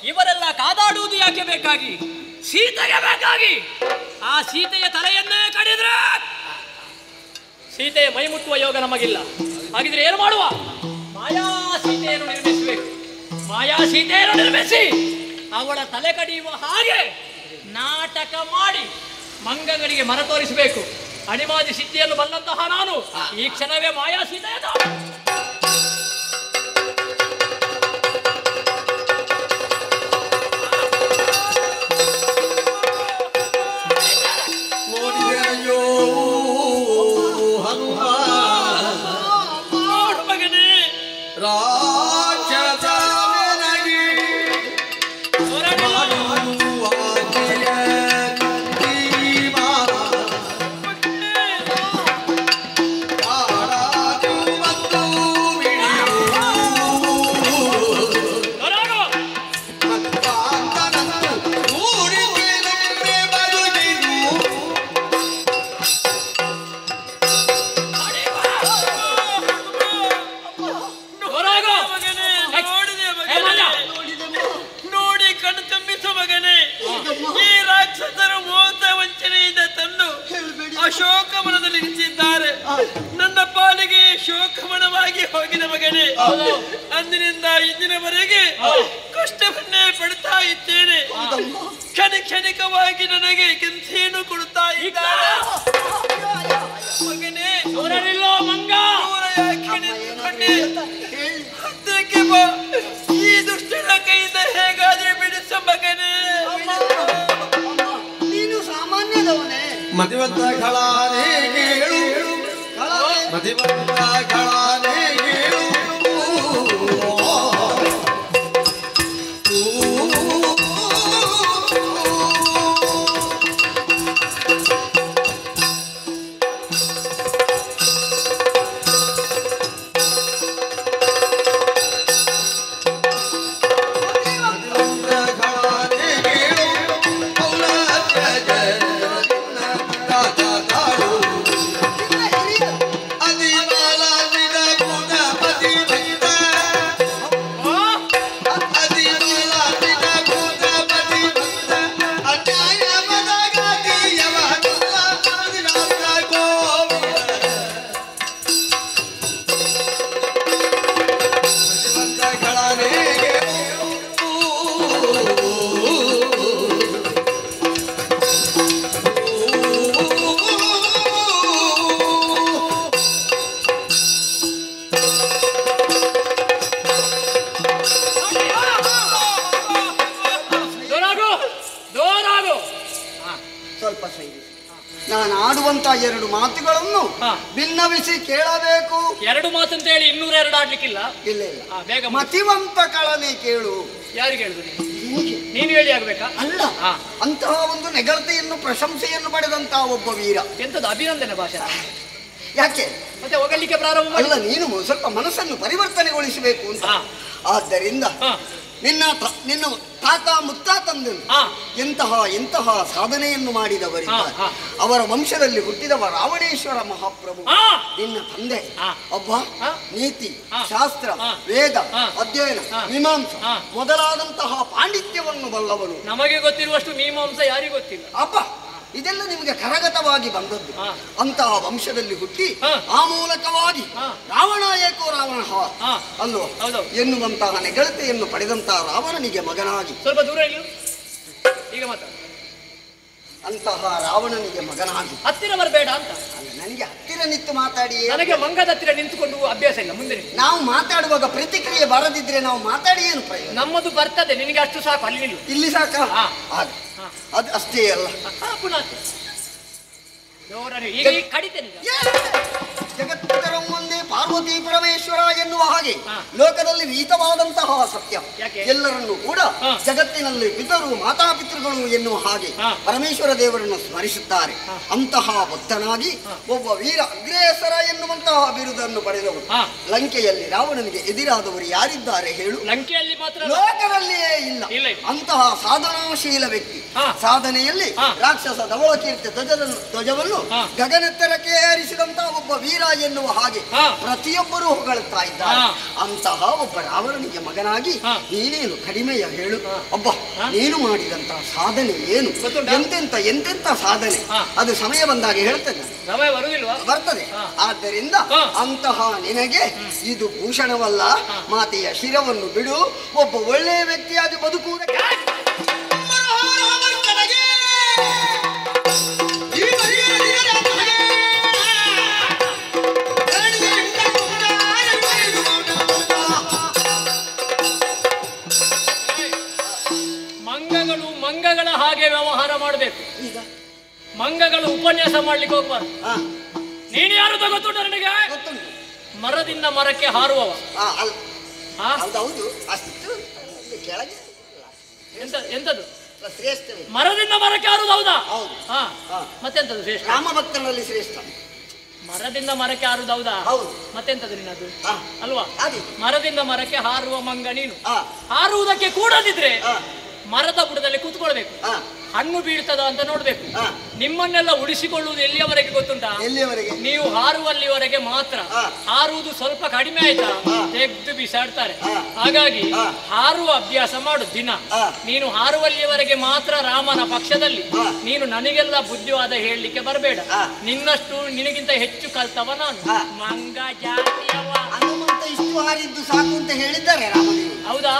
ಇವರೆಲ್ಲ ಕಾದಾಡುವುದು ಯಾಕೆ ಬೇಕಾಗಿ? ಸೀತೆಗೆ ಬೇಕಾಗಿ. ಆ ಸೀತೆಯ ತಲೆಯನ್ನೇ ಕಡಿದ್ರೆ ಸೀತೆಯ ಮೈ ಮುಟ್ಟುವ ಯೋಗ ನಮಗಿಲ್ಲ. ಹಾಗಿದ್ರೆ ಏನು ಮಾಡುವ? ಮಾಯಾ ಸೀತೆಯನ್ನು ನಿರ್ಮಿಸಬೇಕು. ಮಾಯಾ ಸೀತೆಯನ್ನು ನಿರ್ಮಿಸಿ ಅವಳ ತಲೆ ಕಡಿಯುವ ಹಾಗೆ ನಾಟಕ ಮಾಡಿ ಮಂಗಗಳಿಗೆ ಮರ ತೋರಿಸಬೇಕು. ಅಣಿಮಾದಿ ಸಿದ್ಧಿಯನ್ನು ಬಲ್ಲಂತಹ ನಾನು ಈ ಕ್ಷಣವೇ ಮಾಯಾ ಸೀತೆಯನ್ನು ಕಣ್ಣು ತುಂಬಿಸು ಮಗನೇ. ಈ ರಾಕ್ಷಸರು ಮೋಸ ವಂಚನೆಯಿಂದ ತಂದು ಅಶೋಕವನದಲ್ಲಿ ನಿಲ್ಲಿಸಿದ್ದಾರೆ. ನನ್ನ ಪಾಲಿಗೆ ಶೋಕವನವಾಗಿ ಹೋಗಿದ ಮಗನೇ. ಅಂದಿನಿಂದ ಇಂದಿನವರೆಗೆ ಕಷ್ಟವನ್ನೇ ಪಡ್ತಾ ಇದ್ದೇನೆ. ಕ್ಷಣಿಕವಾಗಿ ನನಗೆ ಹಿಂಸೆಯನ್ನು ಕೊಡುತ್ತಾ ಇದ್ದಾರೆ ಮಗನೇ. ಮಂಗ ಯಾಕೆ ನಿಂತುಕೊಂಡೆ? ಹತ್ತಿರಕ್ಕೆ ಬಾ. ಈ ದುಷ್ಟನ ಕೈಯಿಂದ ಹೇಗಾದ್ರೆ ಬಿಡಿಸು ಮಗನೇ. ನೀನು ಸಾಮಾನ್ಯದವನೇ. ಮತಿವಂತ ಗಳಾನೇ ಕೇಳು, ಮತಿವಂತ ಗಳಾನೇ ಕೇಳು. ಸ್ವಲ್ಪ ಸೈರಿ. ನಾನು ಆಡುವಂತ ಎರಡು ಮಾತುಗಳನ್ನು ಭಿನ್ನವಿಸಿ ಕೇಳಬೇಕು. ಎರಡು ಮಾತು ಅಂತ ಹೇಳಿ 202 ಆಡ್ಲಿಕ್ಕಿಲ್ಲ. ಇಲ್ಲ ಇಲ್ಲ, ಬೇಗ ಮತಿವಂತ ಕಳನೆ ಕೇಳು. ಯಾರಿಗೆ ಹೇಳಿದ್ರು? ನೀನು ಹೇಳಿ ಆಗ್ಬೇಕಾ? ಅಲ್ಲ, ಅಂತಹ ಒಂದು ನೆಗಳತೆಯನ್ನು ಪ್ರಶಂಸೆಯನ್ನು ಪಡೆದಂತಹ ಒಬ್ಬ ವೀರ. ಎಂತದ್ದು ಅಭಿನಂದನೆ ಭಾಷಣ? ಯಾಕೆ ಮತ್ತೆ ಹೊಗಳಿಕೆ ಪ್ರಾರಂಭ ಮಾಡಿ. ಅಲ್ಲ, ನೀನು ಸ್ವಲ್ಪ ಮನಸ್ಸನ್ನು ಪರಿವರ್ತನೆಗೊಳಿಸಬೇಕು ಅಂತ. ಆದ್ದರಿಂದ ನಿನ್ನ ತಾತ ಮುತ್ತಾತಂದನು ಎಂತಹ ಸಾಧನೆಯನ್ನು ಮಾಡಿದವರಿಂದ ಅವರ ವಂಶದಲ್ಲಿ ಹುಟ್ಟಿದವ ರಾವಣೇಶ್ವರ ಮಹಾಪ್ರಭು. ನಿನ್ನ ತಂದೆ ಒಬ್ಬ ನೀತಿ ಶಾಸ್ತ್ರ ವೇದ ಅಧ್ಯಯನ ಮೀಮಾಂಸ ಮೊದಲಾದಂತಹ ಪಾಂಡಿತ್ಯವನ್ನು ಬಲ್ಲವನು. ನಮಗೆ ಗೊತ್ತಿರುವಷ್ಟು ಮೀಮಾಂಸ ಯಾರಿಗೂ ಗೊತ್ತಿಲ್ಲ. ಅಬ್ಬ, ಇದೆಲ್ಲ ನಿಮಗೆ ಕರಗತವಾಗಿ ಬಂದದ್ದು. ಅಂತಹ ವಂಶದಲ್ಲಿ ಹುಟ್ಟಿ ಆ ಮೂಲಕವಾಗಿ ರಾವಣ ಏಕೋ ರಾವಣ ಅಲ್ವೋ ಎನ್ನುವಂತಹ ನೆಗಳತೆಯನ್ನು ಪಡೆದಂತಹ ರಾವಣನಿಗೆ ಮಗನಾಗಿ ಸ್ವಲ್ಪ ದೂರ ಈಗ ಅಂತಹ ರಾವಣನಿಗೆ ಮಗನಾಗಿ ಹತ್ತಿರ ಬರಬೇಡ ಅಂತ. ನನಗೆ ಹತ್ತಿರ ನಿಂತು ಮಾತಾಡಿ, ನನಗೆ ಮಂಗದ ಹತ್ತಿರ ನಿಂತುಕೊಂಡು ಅಭ್ಯಾಸ ಇಲ್ಲ. ಮುಂದೆ ನಾವು ಮಾತಾಡುವಾಗ ಪ್ರತಿಕ್ರಿಯೆ ಬರದಿದ್ರೆ ನಾವು ಮಾತಾಡಿ ಏನು ಪ್ರಯೋಜನ? ನಮ್ಮದು ಬರ್ತದೆ, ನಿನಗೆ ಅಷ್ಟು ಸಾಕು. ಅಲ್ಲಿ ಇಲ್ಲಿ ಸಾಕ? ಅದು ಅಷ್ಟೇ ಅಲ್ಲ. ಪುನಃ ಈಗ ಕಡಿತೇನೆ. ಜಗತ್ತರ ಒಂದೇ ಪಾರ್ವತಿ ಪರಮೇಶ್ವರ ಎನ್ನುವ ಹಾಗೆ ಲೋಕದಲ್ಲಿ ವಿಹಿತವಾದಂತಹ ಸತ್ಯ. ಎಲ್ಲರನ್ನೂ ಕೂಡ ಜಗತ್ತಿನಲ್ಲಿ ಪಿತರು ಮಾತಾಪಿತೃಗಳು ಎನ್ನುವ ಹಾಗೆ ಪರಮೇಶ್ವರ ದೇವರನ್ನು ಸ್ಮರಿಸುತ್ತಾರೆ. ಅಂತಹ ಭಕ್ತನಾಗಿ ಒಬ್ಬ ವೀರ ಅಗ್ರೇಸರ ಎನ್ನುವಂತಹ ಬಿರುದನ್ನು ಪಡೆದವರು. ಲಂಕೆಯಲ್ಲಿ ರಾವಣನಿಗೆ ಎದುರಾದವರು ಯಾರಿದ್ದಾರೆ ಹೇಳು? ಲಂಕೆಯಲ್ಲಿ ಮಾತ್ರ, ಲೋಕದಲ್ಲಿಯೇ ಇಲ್ಲ. ಅಂತಹ ಸಾಧನಾಶೀಲ ವ್ಯಕ್ತಿ. ಸಾಧನೆಯಲ್ಲಿ ರಾಕ್ಷಸ ಧವಳಕೀರ್ತಿ ಧ್ವಜವನ್ನು ಗಗನೆತ್ತರಕ್ಕೆ ಏರಿಸಿದಂತಹ ಒಬ್ಬ ವೀರ ಎನ್ನುವ ಹಾಗೆ ಪ್ರತಿಯೊಬ್ಬರೂ ಹೊಗಳುತ್ತಾ ಇದ್ದಾರೆ. ಅಂತಹ ಒಬ್ಬ ರಾವಣನಿಗೆ ಮಗನಾಗಿ ನೀನೇನು ಕಡಿಮೆಯ ಹೇಳು? ಒಬ್ಬ ನೀನು ಮಾಡಿದಂತಹ ಸಾಧನೆ ಏನು? ಎಂತೆಂತ ಸಾಧನೆ ಅದು ಸಮಯ ಬಂದಾಗ ಹೇಳ್ತೇನೆ, ಬರ್ತದೆ. ಆದ್ದರಿಂದ ಅಂತಹ ನಿನಗೆ ಇದು ಭೂಷಣವಲ್ಲ. ಮಾತೆಯ ಶಿರವನ್ನು ಬಿಡು. ಒಬ್ಬ ಒಳ್ಳೆಯ ವ್ಯಕ್ತಿಯಾಗಿ ಬದುಕುವುದಕ್ಕೆ ಮಂಗಗಳ ಹಾಗೆ ವ್ಯವಹಾರ ಮಾಡಬೇಕು. ಮಂಗಗಳು ಉಪನ್ಯಾಸ ಮಾಡ್ಲಿಕ್ಕೆ ಹೋಗ್ಬಾರ್ದು. ನೀನು ಯಾರು ಗೊತ್ತುಂಟ ನನಗೆ? ಮರದಿಂದ ಮರಕ್ಕೆ ಹಾರುವವ. ಎಂತದ್ದು ಮರದಿಂದ ಮರಕ್ಕೆ ಹಾರುವುದು? ಹೌದಾ? ಮತ್ತೆಂತದ್ದು ಶ್ರೇಷ್ಠ? ರಾಮಭಕ್ತನಲ್ಲಿ ಶ್ರೇಷ್ಠ. ಮರದಿಂದ ಮರಕ್ಕೆ ಹಾರುವುದು? ಹೌದಾ? ಮತ್ತೆಂತದ್ದು ನಿನ್ನದು? ಅಲ್ವಾ? ಮರದಿಂದ ಮರಕ್ಕೆ ಹಾರುವ ಮಂಗ ನೀನು. ಹಾರುವುದಕ್ಕೆ ಕೂಡದಿದ್ರೆ ಮರದ ಬುಡದಲ್ಲಿ ಕೂತ್ಕೊಳ್ಬೇಕು. ಹಣ್ಣು ಬೀಳ್ತದ ಅಂತ ನೋಡ್ಬೇಕು. ನಿಮ್ಮನ್ನೆಲ್ಲ ಉಳಿಸಿಕೊಳ್ಳುವುದು ಎಲ್ಲಿಯವರೆಗೆ ಗೊತ್ತುಂಟಾ? ಎಲ್ಲಿಯವರೆಗೆ? ನೀವು ಹಾರುವಲ್ಲಿವರೆಗೆ ಮಾತ್ರ. ಹಾರುವುದು ಸ್ವಲ್ಪ ಕಡಿಮೆ ಆಯ್ತಾ ತೆಗೆದು ಬಿಸಾಡ್ತಾರೆ. ಹಾಗಾಗಿ ಹಾರುವ ಅಭ್ಯಾಸ ಮಾಡು ದಿನ. ನೀನು ಹಾರುವಲ್ಲಿಯವರೆಗೆ ಮಾತ್ರ ರಾಮನ ಪಕ್ಷದಲ್ಲಿ. ನೀನು ನನಗೆಲ್ಲ ಬುದ್ಧಿವಾದ ಹೇಳಲಿಕ್ಕೆ ಬರಬೇಡ. ನಿನ್ನಷ್ಟು ನಿನಗಿಂತ ಹೆಚ್ಚು ಕಲ್ತವ ನಾನು. ಮಂಗ ಜಾತಿಯವ. ಹನುಮಂತ ಇಷ್ಟು ಹಾರಿದ್ದು ಸಾಕು ಅಂತ ಹೇಳಿದ್ದಾರೆ ರಾಮದೇವರು. ಹೌದಾ?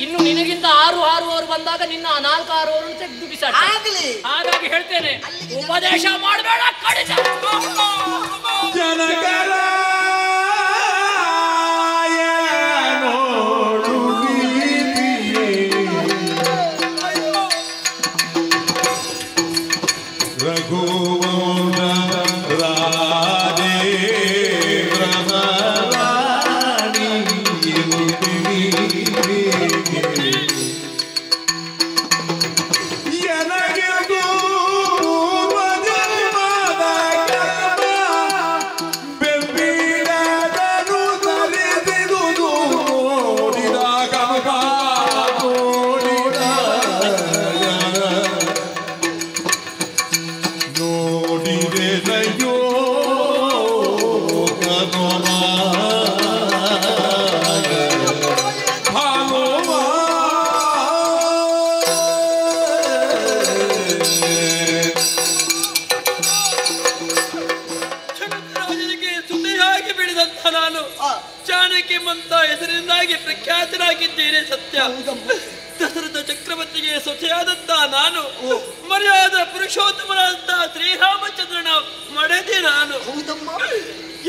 ಇನ್ನು ನಿನಗಿಂತ ಹಾರುವವರು ಬಂದಾಗ ನಿನ್ನ 4 ಹಾರುವವರನ್ನು ತೆಗೆದು ಬಿಸಾಡ್ತಾರೆ. ಹಾಗಾಗಿ ಹೇಳ್ತೇನೆ, ಉಪದೇಶ ಮಾಡಬೇಡ. ಕಡಿತ ಹೆಸರಿಂದಾಗಿ ಪ್ರಖ್ಯಾತನಾಗಿದ್ದೇನೆ. ಸತ್ಯ. ದಶರಥ ಚಕ್ರವರ್ತಿಗೆ ಸೊಸೆಯಾದಂತ ನಾನು ಮರ್ಯಾದ ಪುರುಷೋತ್ತಮನಾದಂತ ಶ್ರೀರಾಮಚಂದ್ರನ ಮಡದಿ ನಾನು.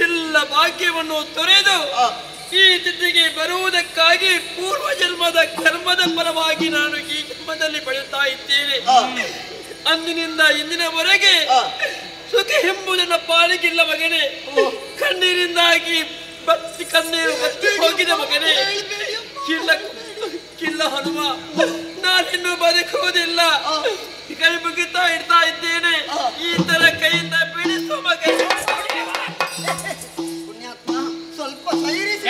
ಎಲ್ಲ ಭಾಗ್ಯವನ್ನು ತೊರೆದು ಈ ತಿಥಿಗೆ ಬರುವುದಕ್ಕಾಗಿ ಪೂರ್ವ ಜನ್ಮದ ಕರ್ಮದ ಫಲವಾಗಿ ನಾನು ಈ ಜನ್ಮದಲ್ಲಿ ಬೆಳೆಯುತ್ತಾ ಇದ್ದೇನೆ. ಅಂದಿನಿಂದ ಇಂದಿನವರೆಗೆ ಸುಖ ಎಂಬುದನ್ನ ಪಾಲಿಗಿಲ್ಲ ಮಗನೇ. ಕಣ್ಣೀರಿಂದಾಗಿ ಕಣ್ಣೀರು ಬತ್ತಿ ಹೋಗಿದೆ ಮಗನೇ. ಕಿಲ್ಲ ಹನುಮ, ನಾನಿನ್ನು ಬದುಕುವುದಿಲ್ಲ. ಕೈ ಮುಗಿತಾ ಇಡ್ತಾ ಇದ್ದೇನೆ. ಈ ತರ ಕೈಯಿಂದ ಬಿಡಿಸುವ ಮಗನೇ. ಪುಣ್ಯಾತ್ಮ, ಸ್ವಲ್ಪ ಸೈರಿಸಿ.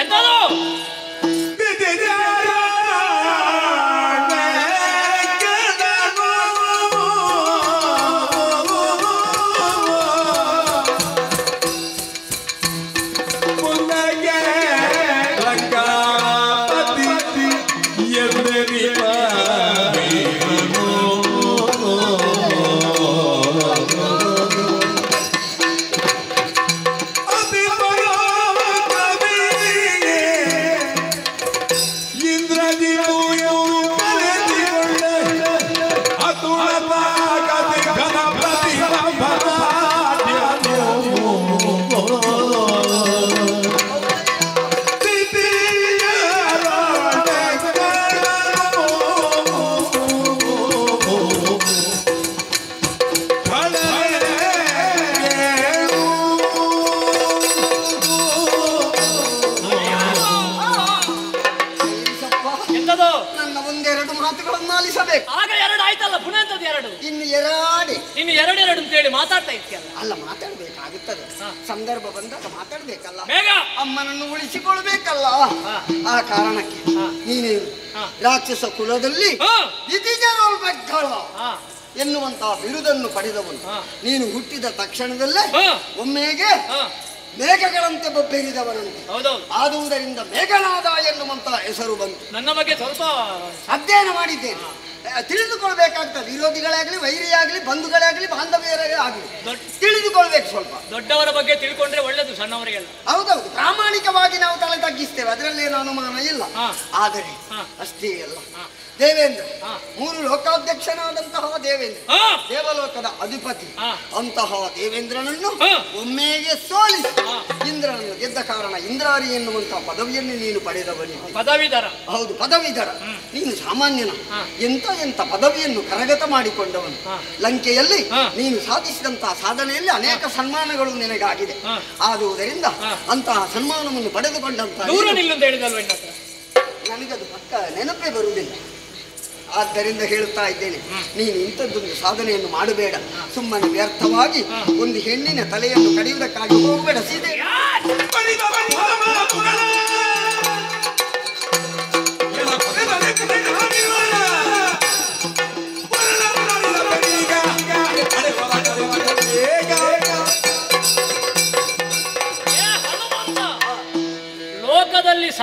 ಮಾತಾಡ್ತಾ ಇರ್ತೀಯಲ್ಲ. ಅಲ್ಲ, ಮಾತಾಡ್ಬೇಕಾಗುತ್ತದೆ. ಸಂದರ್ಭ ಬಂದಾಗ ಮಾತಾಡ್ಬೇಕಲ್ಲ. ಅಮ್ಮನನ್ನು ಉಳಿಸಿಕೊಳ್ಬೇಕಲ್ಲ. ಆ ಕಾರಣಕ್ಕೆ ನೀನೇನು ರಾಕ್ಷಸ ಕುಲದಲ್ಲಿ ಎನ್ನುವಂತಹ ಬಿರುದನ್ನು ಪಡೆದವನು. ನೀನು ಹುಟ್ಟಿದ ತಕ್ಷಣದಲ್ಲೇ ಒಮ್ಮೆಗೆ ಮೇಘಗಳಂತೆ ಬೊಬ್ಬೆರಿದವನಂತೆ. ಆದುದರಿಂದ ಮೇಘನಾದ ಎನ್ನುವಂತಹ ಹೆಸರು ಬಂತು. ನನ್ನ ಬಗ್ಗೆ ಸ್ವಲ್ಪ ಅಧ್ಯಯನ ಮಾಡಿದ್ದೇನೆ. ತಿಳಿದುಕೊಳ್ಬೇಕಾಗ್ತದೆ. ವಿರೋಧಿಗಳಾಗ್ಲಿ, ವೈರಿಯಾಗ್ಲಿ, ಬಂಧುಗಳಾಗ್ಲಿ, ಬಾಂಧವ್ಯರೇ ಆಗ್ಲಿ ತಿಳಿದುಕೊಳ್ಬೇಕು. ಸ್ವಲ್ಪ ದೊಡ್ಡವರ ಬಗ್ಗೆ ತಿಳ್ಕೊಂಡ್ರೆ ಒಳ್ಳೇದು ಸಣ್ಣವರಿಗೆಲ್ಲ. ಹೌದೌದು, ಪ್ರಾಮಾಣಿಕವಾಗಿ ನಾವು ತಲೆ ತಗ್ಗಿಸ್ತೇವೆ, ಅದರಲ್ಲೇನು ಅನುಮಾನ ಇಲ್ಲ. ಆದರೆ ಅಷ್ಟೇ ಅಲ್ಲ, ದೇವೇಂದ್ರ 3 ಲೋಕಾಧ್ಯಕ್ಷನಾದಂತಹ ದೇವೇಂದ್ರ, ದೇವಲೋಕದ ಅಧಿಪತಿ ಅಂತಹ ದೇವೇಂದ್ರನನ್ನು ಒಮ್ಮೆಗೆ ಸೋಲಿಸಿ ಇಂದ್ರನನ್ನು ಗೆದ್ದ ಕಾರಣ ಇಂದ್ರಾರಿ ಎನ್ನುವಂತಹ ಪದವಿಯನ್ನು ನೀನು ಪಡೆದವನಿ. ಪದವೀಧರ. ಹೌದು, ಪದವೀಧರ. ನೀನು ಸಾಮಾನ್ಯನ. ಎಂತ ಪದವಿಯನ್ನು ಕರಗತ ಮಾಡಿಕೊಂಡವನು. ಲಂಕೆಯಲ್ಲಿ ನೀನು ಸಾಧಿಸಿದಂತಹ ಸಾಧನೆಯಲ್ಲಿ ಅನೇಕ ಸನ್ಮಾನಗಳು ನಿನಗಾಗಿದೆ. ಆದುದರಿಂದ ಅಂತಹ ಸನ್ಮಾನವನ್ನು ಪಡೆದುಕೊಂಡಂತಹ ನನಗದು ಪಕ್ಕ ನೆನಪೇ ಬರುವುದಿಲ್ಲ. ಆದ್ದರಿಂದ ಹೇಳುತ್ತಾ ಇದ್ದೇನೆ, ನೀನು ಇಂಥದ್ದೊಂದು ಸಾಧನೆಯನ್ನು ಮಾಡಬೇಡ. ಸುಮ್ಮನೆ ವ್ಯರ್ಥವಾಗಿ ಒಂದು ಹೆಣ್ಣಿನ ತಲೆಯನ್ನು ಕಡಿಯುವುದಕ್ಕಾಗಿ ಹೋಗಬೇಡ. ಸೀದೆ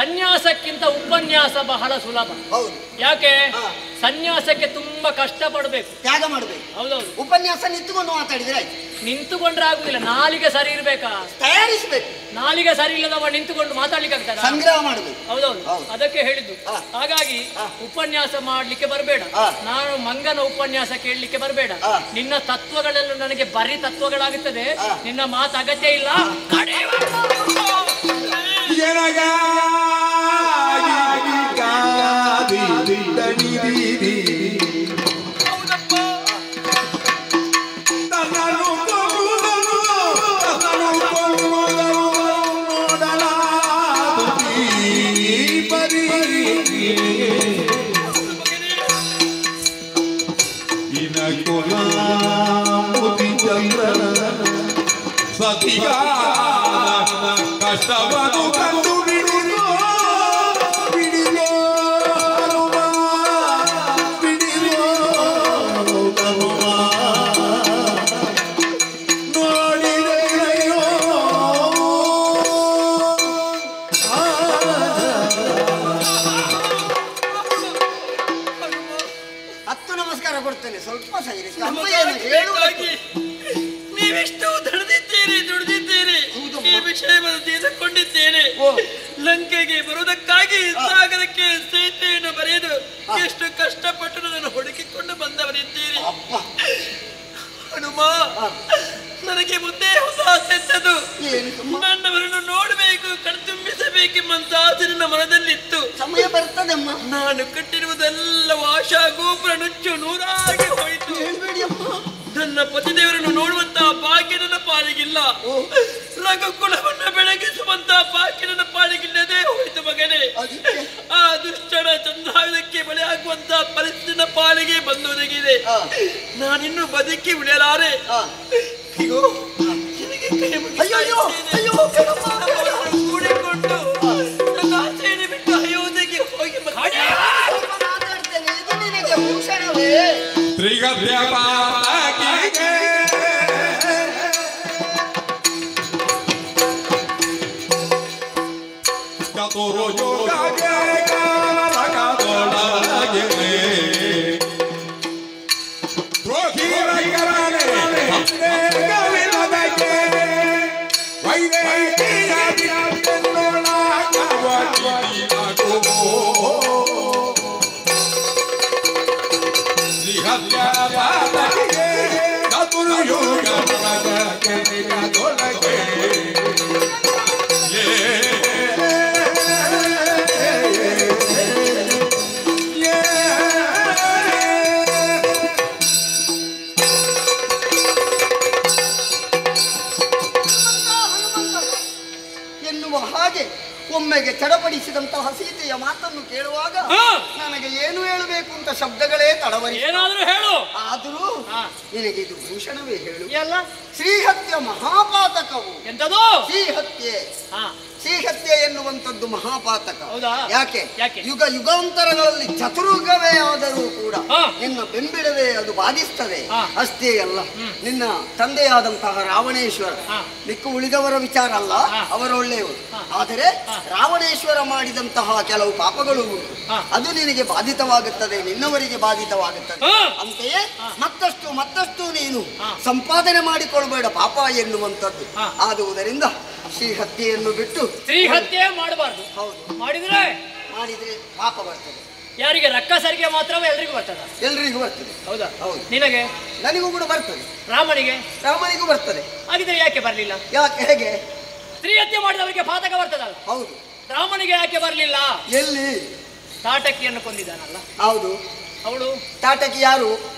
ಸನ್ಯಾಸಕ್ಕಿಂತ ಉಪನ್ಯಾಸ ಬಹಳ ಸುಲಭ. ಹೌದು. ಯಾಕೆ? ಹಾ. ಸನ್ಯಾಸಕ್ಕೆ ತುಂಬಾ ಕಷ್ಟ ಪಡಬೇಕು, ತ್ಯಾಗ ಮಾಡಬೇಕು. ಹೌದೌದು. ಉಪನ್ಯಾಸ ನಿಂತುಕೊಂಡು ಮಾತಾಡಿದ್ರೆ ಆಯ್ತು. ನಿಂತುಕೊಂಡ್ರೆ ಆಗುದಿಲ್ಲ, ನಾಲಿಗೆ ಸರಿ ಇರ್ಬೇಕಾ. ತಯಾರಿಸಬೇಕು. ನಾಲಿಗೆ ಸರಿ ಇಲ್ಲದವ ನಿಂತುಕೊಂಡು ಮಾತಾಡ್ಲಿಕ್ಕೆ ಆಗ್ತದ? ಸಂಗ್ರಹ ಮಾಡಬೇಕು. ಹೌದೌದು, ಹೌದು. ಅದಕ್ಕೆ ಹೇಳಿದ್ದು. ಹಾ. ಹಾಗಾಗಿ ಹಾ. ಉಪನ್ಯಾಸ ಮಾಡ್ಲಿಕ್ಕೆ ಬರಬೇಡ. ಹಾ. ನಾನು ಮಂಗನ ಉಪನ್ಯಾಸ ಕೇಳಲಿಕ್ಕೆ ಬರಬೇಡ. ಹಾ. ನಿನ್ನ ತತ್ವಗಳೆಲ್ಲ ನನಗೆ ಬರೀ ತತ್ವಗಳಾಗುತ್ತದೆ. ಹಾ. ನಿನ್ನ ಮಾತು ಅಗತ್ಯ ಇಲ್ಲ. ಕಷ್ಟವನ್ನು ಕಂಡು ಬಿಡಿದೋ ಬಿಡಿದೋ ಬಿಡಿದೋ ನೋಡಿದೆಯೋ. ಹತ್ತು ನಮಸ್ಕಾರ ಕೊಡ್ತೇನೆ, ಸ್ವಲ್ಪ ಸರಿ. ನೀವೆಷ್ಟು ದುಡಿದಿದ್ದೀರಿ. ಈ ವಿಷಯವನ್ನು ತಿಳಿದುಕೊಂಡಿದ್ದೇನೆ. ಲಂಕೆಗೆ ಬರುವುದಕ್ಕಾಗಿ ಸಾಗರಕ್ಕೆ ಸೀತೆಯನ್ನು ಬರೆದು ಎಷ್ಟು ಕಷ್ಟಪಟ್ಟು ನಾನು ಹುಡುಕಿಕೊಂಡು ಬಂದವರಿದ್ದೀರಿ. ಹನುಮ, ನನಗೆ ಮುಂದೆ ಹೊಸ ಆಸೆತ್ತದು. ನನ್ನವರನ್ನು ನೋಡಬೇಕು, ಕಣ್ತುಂಬಿಸಬೇಕೆಂಬಂತ ಆಸೆ ನನ್ನ ಮನದಲ್ಲಿತ್ತು. ಸಮಯ ಬರ್ತದಮ್ಮ. ನಾನು ಕಟ್ಟಿರುವುದೆಲ್ಲ ಆಶಾ ಗೋಪುರ ನುಚ್ಚು ನೂರಾಗಿ ಹೋಯಿತು. ನನ್ನ ಪತಿದೇವರನ್ನು ನೋಡುವಂತಹ ಭಾಗ್ಯ ನನ್ನ ಪಾಲಿಗಿಲ್ಲ. ರಘುಕುಲವನ್ನು ಬೆಳಗಿಸುವಂತಹ ಭಾಗ್ಯ ನನ್ನ ಪಾಲಿಗಿಲ್ಲದೆ ಹೋಯಿತು ಮಗನೇ. ಆ ದುಷ್ಟನ ಚಂದ್ರಾಯುಧಕ್ಕೆ ಬಲಿಯಾಗುವಂತಹ ಪರಿಸ್ಥಿತಿನ ಪಾಲಿಗೆ ಬಂದೊದಗಿದೆ. ನಾನಿನ್ನು ಬದುಕಿ ಉಳಿಯಲಾರೆ. ಕೂಡಿಕೊಂಡು ನನ್ನ ಆಸೆಯನ್ನು ಬಿಟ್ಟು ಅಯೋಧ್ಯೆಗೆ ಹೋಗಿ ಮಾತಾಡ್ತೇನೆ. ಇದು ನಿನಗೆ ಭೂಷಣವೇ? ಎನ್ನುವ ಹಾಗೆ ಒಮ್ಮೆಗೆ ಚಡಪಡಿಸಿದಂತಹ ಸೀತೆಯ ಮಾತನ್ನು ಕೇಳುವಾಗ ನನಗೆ ಏನು ಹೇಳಬೇಕು ಅಂತ ಶಬ್ದಗಳೇ ತಡವರಿ. ಏನಾದ್ರೂ ಹೇಳು. ಆದರೂ ನಿನಗೆ ಇದು ಭೂಷಣವೇ ಹೇಳು. ಎಲ್ಲ ಶ್ರೀಹತ್ಯ ಮಹಾಪಾತಕವು. ಎಂತದು? ಶ್ರೀಹತ್ಯೆ. ಶ್ರೀಹತ್ಯೆ ಎನ್ನುವಂಥದ್ದು ಮಹಾಪಾತಕ. ಹೌದಾ? ಯಾಕೆ? ಯಾಕೆ? ಯುಗ ಯುಗಾಂತರಗಳಲ್ಲಿ ಚತುರ್ಯುಗವೇ ಆದರೂ ಕೂಡ ನಿನ್ನ ಬೆಂಬಿಡದೆ ಅದು ಬಾಧಿಸ್ತದೆ. ಅಷ್ಟೇ ಅಲ್ಲ, ನಿನ್ನ ತಂದೆಯಾದಂತಹ ರಾವಣೇಶ್ವರ, ಮಿಕ್ಕ ಉಳಿದವರ ವಿಚಾರ ಅಲ್ಲ, ಅವರೊಳ್ಳೆಯವರು. ಆದರೆ ರಾವಣೇಶ್ವರ ಮಾಡಿದಂತಹ ಕೆಲವು ಪಾಪಗಳು ಉಂಟು. ಅದು ನಿನಗೆ ಬಾಧಿತವಾಗುತ್ತದೆ, ನಿನ್ನವರಿಗೆ ಬಾಧಿತವಾಗುತ್ತದೆ. ಅಂತೆಯೇ ಮತ್ತಷ್ಟು ಮತ್ತಷ್ಟು ನೀನು ಸಂಪಾದನೆ ಮಾಡಿಕೊಳ್ಬೇಡ ಪಾಪ ಎನ್ನುವಂಥದ್ದು. ಆದುದರಿಂದ ಶ್ರೀಹತ್ಯೆಯನ್ನು ಬಿಟ್ಟು ಶ್ರೀಹತ್ಯೆ ಮಾಡಬಾರ್ದು. ಹೌದು, ಮಾಡಿದ್ರೆ ಪಾಪ ಬರ್ತದೆ. ಯಾರಿಗೆ? ರಕ್ಕಸರಿಗೆ ಮಾತ್ರವೇ ಎಲ್ರಿಗೂ ಬರ್ತದ? ಎಲ್ರಿಗೂ ಬರ್ತದೆ. ಹೌದಾ? ಹೌದು. ನಿನಗೆ? ನನಗೂ ಕೂಡ ಬರ್ತದೆ. ರಾಮನಿಗೂ ಬರ್ತದೆ. ಹಾಗಿದ್ರೆ ಯಾಕೆ ಬರ್ಲಿಲ್ಲ? ಯಾಕೆ? ಹೇಗೆ? ಸ್ತ್ರೀಹತ್ಯೆ ಮಾಡಿದವರಿಗೆ ಪಾತಕ ಬರ್ತದಲ್ಲ. ಹೌದು. ರಾಮನಿಗೆ ಯಾಕೆ ಬರ್ಲಿಲ್ಲ? ಎಲ್ಲಿ? ತಾಟಕಿಯನ್ನು ಕೊಂದಿದ್ದಾನಲ್ಲ. ಹೌದು. ಅವಳು ತಾಟಕಿ ಯಾರು?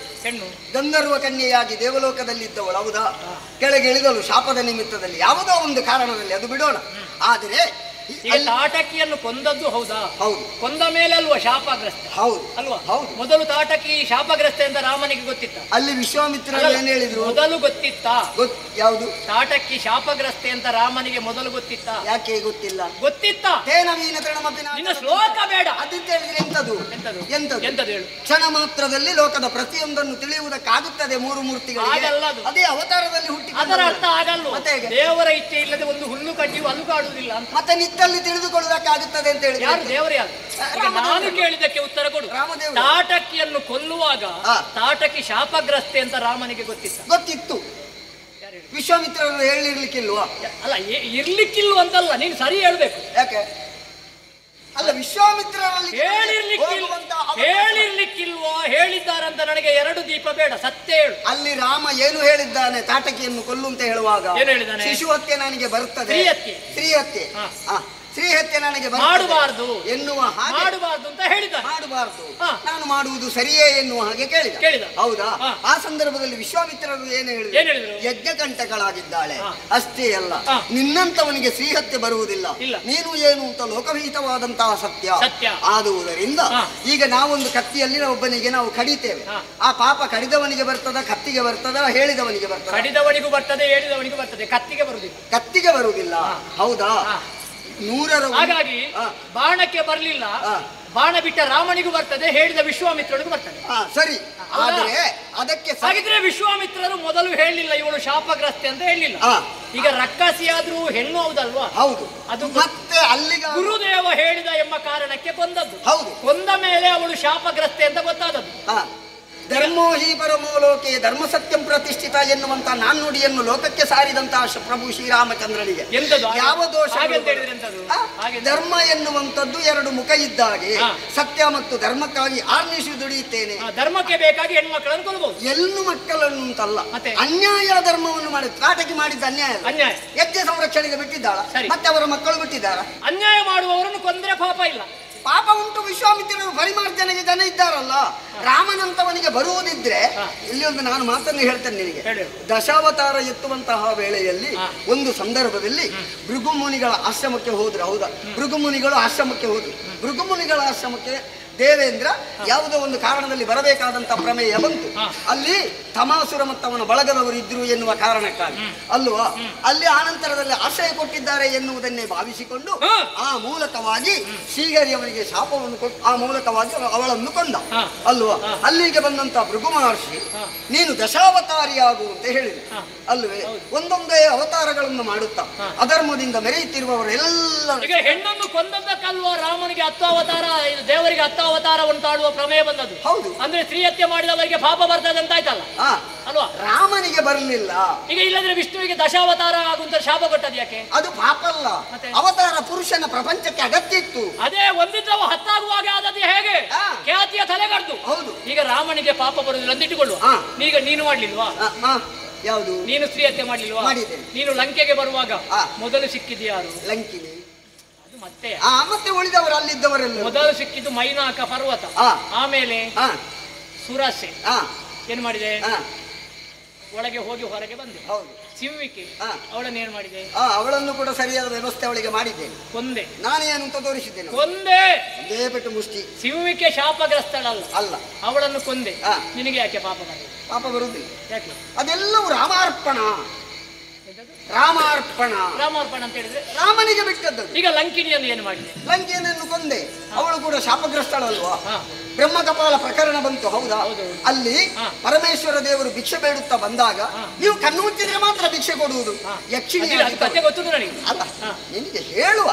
ಹೆಣ್ಣು. ಗಂಧರ್ವ ಕನ್ಯೆಯಾಗಿ ದೇವಲೋಕದಲ್ಲಿದ್ದವಳು. ಹೌದಾ? ಕೆಳಗೆ ಇಳಿದಳು ಶಾಪದ ನಿಮಿತ್ತದಲ್ಲಿ, ಯಾವುದೋ ಒಂದು ಕಾರಣದಲ್ಲಿ, ಅದು ಬಿಡೋಣ. ಆದರೆ ತಾಟಕಿಯನ್ನು ಕೊಂದದ್ದು ಹೌದಾ? ಹೌದು. ಕೊಂದ ಮೇಲೆ ಅಲ್ವಾ ಶಾಪಗ್ರಸ್ತ? ಹೌದು ಅಲ್ವಾ? ಹೌದು. ಮೊದಲು ತಾಟಕಿ ಶಾಪಗ್ರಸ್ತ ಅಂತ ರಾಮನಿಗೆ ಗೊತ್ತಿತ್ತ? ಅಲ್ಲಿ ವಿಶ್ವಾಮಿತ್ರರು ಏನ್ ಹೇಳಿದ್ರು? ಮೊದಲು ಗೊತ್ತಿತ್ತ? ಯಾವುದು? ತಾಟಕಿ ಶಾಪಗ್ರಸ್ತೆ ಅಂತ ರಾಮನಿಗೆ ಮೊದಲು ಗೊತ್ತಿತ್ತ? ಯಾಕೆ ಗೊತ್ತಿಲ್ಲ? ಗೊತ್ತಿತ್ತ. ನಿನ್ನ ಶ್ಲೋಕ ಬೇಡ. ಅದಿತ್ತು ಹೇಳಿದ್ರೆ ಎಂತದು? ಎಂತದು? ಎಂತದು? ಎಂತದು ಹೇಳು. ಕ್ಷಣ ಮಾತ್ರದಲ್ಲಿ ಲೋಕದ ಪ್ರತಿಯೊಂದನ್ನು ತಿಳಿಯುವುದಕ್ಕಾಗುತ್ತದೆ ಮೂರು ಮೂರ್ತಿಗಳಿಗೆ. ಆಗಲ್ಲ ಅದು. ಅದೇ ಅವತಾರದಲ್ಲಿ ಹುಟ್ಟಿ. ಅದರ ಅರ್ಥ ಆಗಲ್ಲ. ಮತ್ತೆ ದೇವರ ಇಚ್ಛೆ ಇಲ್ಲದೆ ಒಂದು ಹುಲ್ಲು ಕಡ್ಡಿಯು ಅಲುಗಾಡುವುದಿಲ್ಲ ಅಂತ. ಮತ್ತೆ ಇತ್ತಲ್ಲಿ ತಿಳಿದುಕೊಳ್ಳುವುದಕ್ಕಾಗುತ್ತದೆ ಅಂತ ಹೇಳಿ ಯಾರು ದೇವರು ಯಾರು? ಈಗ ನಾನು ಕೇಳಿದಕ್ಕೆ ಉತ್ತರ ಕೊಡು. ರಾಮದೇವರು. ತಾಟಕಿಯನ್ನು ಕೊಲ್ಲುವಾಗ ಹಾ. ತಾಟಕಿ ಶಾಪಗ್ರಸ್ತೆ ಅಂತ ರಾಮನಿಗೆ ಗೊತ್ತಿತ್ತು. ವಿಶ್ವಾಮಿತ್ರರು ಹೇಳಿರ್ಲಿಕ್ಕಿಲ್ವಾ? ಅಲ್ಲ, ಇರ್ಲಿಕ್ಕಿಲ್ವ ಅಂತಲ್ಲ, ನೀನು ಸರಿ ಹೇಳ್ಬೇಕು. ಯಾಕೆ ಅಲ್ಲ, ವಿಶ್ವಾಮಿತ್ರರಲ್ಲಿ ಹೇಳಿರ್ಲಿಕ್ಕಿಲ್ವೋ? ಹೇಳಿದ್ದಾರಂತ ನನಗೆ 2 ದೀಪ ಬೇಡ, ಸತ್ಯ ಹೇಳು. ಅಲ್ಲಿ ರಾಮ ಏನು ಹೇಳಿದ್ದಾನೆ? ತಾಟಕಿಯನ್ನು ಕೊಲ್ಲು ಅಂತ ಹೇಳುವಾಗ ಏನು ಹೇಳಿದ್ದಾನೆ? ಶಿಶು ಹತ್ಯೆ ನನಗೆ ಬರ್ತದೆ, ಸ್ತ್ರೀ ಹತ್ಯೆ ಸ್ತ್ರೀ ಹತ್ಯೆ ನನಗೆ ಮಾಡಬಾರ್ದು ಎನ್ನುವ ಹಾಗೆ ಮಾಡಬಾರ್ದು ಅಂತ ಹೇಳಿದ. ಮಾಡಬಾರ್ದು, ನಾನು ಮಾಡುವುದು ಸರಿಯೇ ಎನ್ನುವ ಹಾಗೆ ಕೇಳಿದ. ಹೌದಾ? ಆ ಸಂದರ್ಭದಲ್ಲಿ ವಿಶ್ವಾಮಿತ್ರರು ಏನು ಹೇಳಿದ್ರು? ಯಜ್ಞಕಂಠಗಳಾಗಿದ್ದಾಳೆ, ಅಷ್ಟೇ ಅಲ್ಲ, ನಿನ್ನಂತವನಿಗೆ ಸ್ತ್ರೀ ಹತ್ಯೆ ಬರುವುದಿಲ್ಲ, ನೀನು ಏನು ಅಂತ ಲೋಕಭೀತವಾದಂತಹ ಸತ್ಯ ಆದುದರಿಂದ ಈಗ ನಾವೊಂದು ಕತ್ತಿಯಲ್ಲಿ ಒಬ್ಬನಿಗೆ ನಾವು ಕಡಿತೇವೆ, ಆ ಪಾಪ ಕಡಿದವನಿಗೆ ಬರ್ತದ, ಕತ್ತಿಗೆ ಬರ್ತದ, ಹೇಳಿದವನಿಗೆ ಬರ್ತದ? ಕಡಿದವನಿಗೂ ಬರ್ತದೆ, ಹೇಳಿದವನಿಗೂ ಬರ್ತದೆ, ಕತ್ತಿಗೆ ಬರುವುದಿಲ್ಲ. ಹೌದಾ? 100 ಹಾಗಾಗಿ ಬಾಣಕ್ಕೆ ಬರ್ಲಿಲ್ಲ, ಬಾಣ ಬಿಟ್ಟ ರಾಮನಿಗೂ ಬರ್ತದೆ, ಹೇಳಿದ ವಿಶ್ವಾಮಿತ್ರನಿಗೂ ಬರ್ತದೆ. ಸರಿ, ಆದರೆ ಅದಕ್ಕೆ ಹಾಗಿದ್ರೆ ವಿಶ್ವಾಮಿತ್ರರು ಮೊದಲು ಹೇಳಲಿಲ್ಲ ಇವಳು ಶಾಪಗ್ರಸ್ತೆ ಅಂತ ಹೇಳಲಿಲ್ಲ. ಈಗ ರಕ್ಕಸಿಯಾದ್ರೂ ಹೆಣ್ಣು ಹೌದಲ್ವಾ? ಹೌದು. ಅದು ಮತ್ತೆ ಅಲ್ಲಿಗೆ ಗುರುದೇವ ಹೇಳಿದ ಎಂಬ ಕಾರಣಕ್ಕೆ ಕೊಂದದ್ದು. ಹೌದು. ಕೊಂದ ಮೇಲೆ ಅವಳು ಶಾಪಗ್ರಸ್ತೆ ಅಂತ ಗೊತ್ತಾದದ್ದು. ಧರ್ಮೋ ಹಿ ಪರಮೋ ಲೋಕೆ ಧರ್ಮ ಸತ್ಯಂ ಪ್ರತಿಷ್ಠಿತ ಎನ್ನುವಂತ ನಾಣ್ಣುಡಿಯನ್ನು ಲೋಕಕ್ಕೆ ಸಾರಿದಂತಹ ಪ್ರಭು ಶ್ರೀರಾಮಚಂದ್ರನಿಗೆ ಯಾವ ದೋಷ? ಧರ್ಮ ಎನ್ನುವಂಥದ್ದು 2 ಮುಖ ಇದ್ದಾಗೆ, ಸತ್ಯ ಮತ್ತು ಧರ್ಮಕ್ಕಾಗಿ ಆರ್ನಿಸಿ ದುಡಿಯುತ್ತೇನೆ, ಧರ್ಮಕ್ಕೆ ಬೇಕಾಗಿ ಹೆಣ್ಮಕ್ಕಳನ್ನು ಕೊಲ್ಲಬಹುದು. ಹೆಣ್ಣು ಮಕ್ಕಳನ್ನು ಅಂತಲ್ಲ, ಅನ್ಯಾಯ ಧರ್ಮವನ್ನು ಮಾಡಿ ತಾಟಕಿ ಮಾಡಿದ್ದ ಅನ್ಯಾಯ. ಯಜ್ಞ ಸಂರಕ್ಷಣೆಗೆ ಬಿಟ್ಟಿದ್ದಾಳ, ಮತ್ತೆ ಅವರ ಮಕ್ಕಳು ಬಿಟ್ಟಿದ್ದಾರ. ಅನ್ಯಾಯ ಮಾಡುವವರನ್ನು ಕೊಂದ್ರೆ ಪಾಪ ಇಲ್ಲ, ಪಾಪ ಉಂಟು. ವಿಶ್ವಾಮಿತ್ರರು ಪರಿಮಾರ್ಜನೆಗೆ ಜನ ಇದ್ದಾರಲ್ಲ, ರಾಮನಂತವನಿಗೆ ಬರುವುದಿದ್ರೆ ಇಲ್ಲಿ ಒಂದು ನಾನು ಮಾತನ್ನು ಹೇಳ್ತೇನೆ ನಿನಗೆ. ದಶಾವತಾರ ಎತ್ತುವಂತಹ ವೇಳೆಯಲ್ಲಿ ಒಂದು ಸಂದರ್ಭದಲ್ಲಿ ಭೃಗುಮುನಿಗಳ ಆಶ್ರಮಕ್ಕೆ ಹೋದ್ರು. ಹೌದಾ? ಭೃಗುಮುನಿಗಳು ಆಶ್ರಮಕ್ಕೆ ಹೋದ್ರು. ಭೃಗುಮುನಿಗಳ ಆಶ್ರಮಕ್ಕೆ ದೇವೇಂದ್ರ ಯಾವುದೋ ಒಂದು ಕಾರಣದಲ್ಲಿ ಬರಬೇಕಾದಂತ ಪ್ರಮೇಯ ಬಂತು. ಅಲ್ಲಿ ತಮಾಸುರ ಮತ್ತು ಅವನ ಬಳಗದವರು ಇದ್ರು ಎನ್ನುವ ಕಾರಣಕ್ಕಾಗಿ ಅಲ್ವಾ, ಅಲ್ಲಿ ಆನಂತರದಲ್ಲಿ ಆಶ್ರಯ ಕೊಟ್ಟಿದ್ದಾರೆ ಎನ್ನುವುದನ್ನೇ ಭಾವಿಸಿಕೊಂಡು ಆ ಮೂಲಕವಾಗಿ ಶ್ರೀಹರಿಯವನಿಗೆ ಶಾಪವನ್ನು ಕೊಟ್ಟು ಆ ಮೂಲಕವಾಗಿ ಅವಳನ್ನು ಕೊಂದ ಅಲ್ವಾ. ಅಲ್ಲಿಗೆ ಬಂದಂತ ಭೃಗು ಮಹರ್ಷಿ ನೀನು ದಶಾವತಾರಿಯಾಗು ಅಂತ ಹೇಳಿದೆ ಅಲ್ವೇ. ಒಂದೊಂದೇ ಅವತಾರಗಳನ್ನು ಮಾಡುತ್ತಾ ಅಧರ್ಮದಿಂದ ಮೆರೆಯುತ್ತಿರುವವರೆಲ್ಲ ಹೆಣ್ಣನ್ನು ಕೊಂದದ್ದಕ್ಕಲ್ವಾ ರಾಮನಿಗೆ 10 ಅವತಾರ, ದೇವರಿಗೆ 10 ಅವತಾರ ಉಂಟಾಡುವ ಪ್ರಮೇಯ ಬಂದದ್ದು. ಹೌದು. ಅಂದ್ರೆ ಸ್ತ್ರೀ ಹತ್ಯೆ ಮಾಡಿದವರಿಗೆ ಪಾಪ ಬರ್ತದೆ ಅಂತ ಆಯ್ತಲ್ಲ ಅಲ್ವಾ? ರಾಮನಿಗೆ ಬರಲಿಲ್ಲ. ಈಗ ಇಲ್ಲದ್ರೆ ವಿಷ್ಣುವಿಗೆ ದಶಾವತಾರ ಆಗುವಂತ ಶಾಪ ಕೊಟ್ಟದ್ದು ಯಾಕೆ? ಅದು ಪಾಪ ಅಲ್ಲ, ಅವತಾರ ಪುರುಷನ ಪ್ರಪಂಚಕ್ಕೆ ಅಗತ್ಯ ಇತ್ತು. ಅದೇ ಒಂದಿದ್ದವ 10 ಆಗುವಾಗ ಆದದ್ದು ಹೇಗೆ? ಖ್ಯಾತಿಯ ತಲೆಗಡ್ದು. ಹೌದು. ಈಗ ರಾಮನಿಗೆ ಪಾಪ ಬರುದಿಲ್ಲ ಅಂತ ಇಟ್ಟುಕೊಳ್ಳುವ. ಈಗ ನೀನು ಮಾಡ್ಲಿಲ್ವಾ? ಯಾವುದು? ನೀನು ಸ್ತ್ರೀ ಹತ್ಯೆ ಮಾಡ್ಲಿಲ್ವಾ? ಮಾಡಿದ್ದೇನೆ. ನೀನು ಲಂಕೆಗೆ ಬರುವಾಗ ಮೊದಲು ಸಿಕ್ಕಿದ್ಯಾರು? ಲಂಕಿನಿ. ಮತ್ತೆ ಮತ್ತೆ ಉಳಿದವರು ಅಲ್ಲಿದ್ದವರೆಲ್ಲ ಮೊದಲು ಸಿಕ್ಕಿದ್ದು ಮೈನಾಕ ಪರ್ವತ, ಆಮೇಲೆ ಸುರಸೆ. ಏನ್ ಮಾಡಿದೆ? ಒಳಗೆ ಹೋಗಿ ಹೊರಗೆ ಬಂದೆ. ಹೌದು. ಸಿಂವಿಕೆ ಅವಳನ್ನು ಏನ್ ಮಾಡಿದೆ? ಅವಳನ್ನು ಕೂಡ ಸರಿಯಾದ ವ್ಯವಸ್ಥೆ ಅವಳಿಗೆ ಮಾಡಿದ್ದೇನೆ. ಕೊಂದೆ. ನಾನೇನು ಅಂತ ತೋರಿಸಿದ್ದೇನೆ. ಕೊಂದೆ. ದೇಪೆಟ್ಟು ಮುಷ್ಟಿ. ಸಿಂವಿಕೆ ಶಾಪಗ್ರಸ್ತಳಲ್ಲ, ಅಲ್ಲ, ಅವಳನ್ನು ಕೊಂದೆ. ನಿನಗೆ ಯಾಕೆ ಪಾಪ ಬರುವುದು? ಪಾಪ ಬರುವುದಿಲ್ಲ. ಯಾಕೆ? ಅದೆಲ್ಲವೂ ರಾಮಾರ್ಪಣ. ರಾಮಾರ್ಪಣ. ರಾಮಾರ್ಪಣ ಅಂತ ಹೇಳಿದ್ರೆ ರಾಮನಿಗೆ ಬಿಟ್ಟದ್ದು. ಈಗ ಲಂಕಿಣಿಯನ್ನು ಏನು ಮಾಡಿದೆ? ಲಂಕಿಯನ್ನು ಕೊಂದೆ. ಅವಳು ಕೂಡ ಶಾಪಗ್ರಸ್ತಳಲ್ವಾ? ಬ್ರಹ್ಮಕಪಾಲ ಪ್ರಕರಣ ಬಂತು. ಹೌದಾ? ಅಲ್ಲಿ ಪರಮೇಶ್ವರ ದೇವರು ಭಿಕ್ಷೆ ಬೇಡುತ್ತಾ ಬಂದಾಗ ನೀವು ಕಣ್ಣು ಮುಚ್ಚಿದ್ರೆ ಮಾತ್ರ ಭಿಕ್ಷೆ ಕೊಡುವುದು. ಯಕ್ಷಿಣಿ ಗೊತ್ತು ನನಗೆ. ಅಲ್ಲ, ನಿನಗೆ ಹೇಳುವ.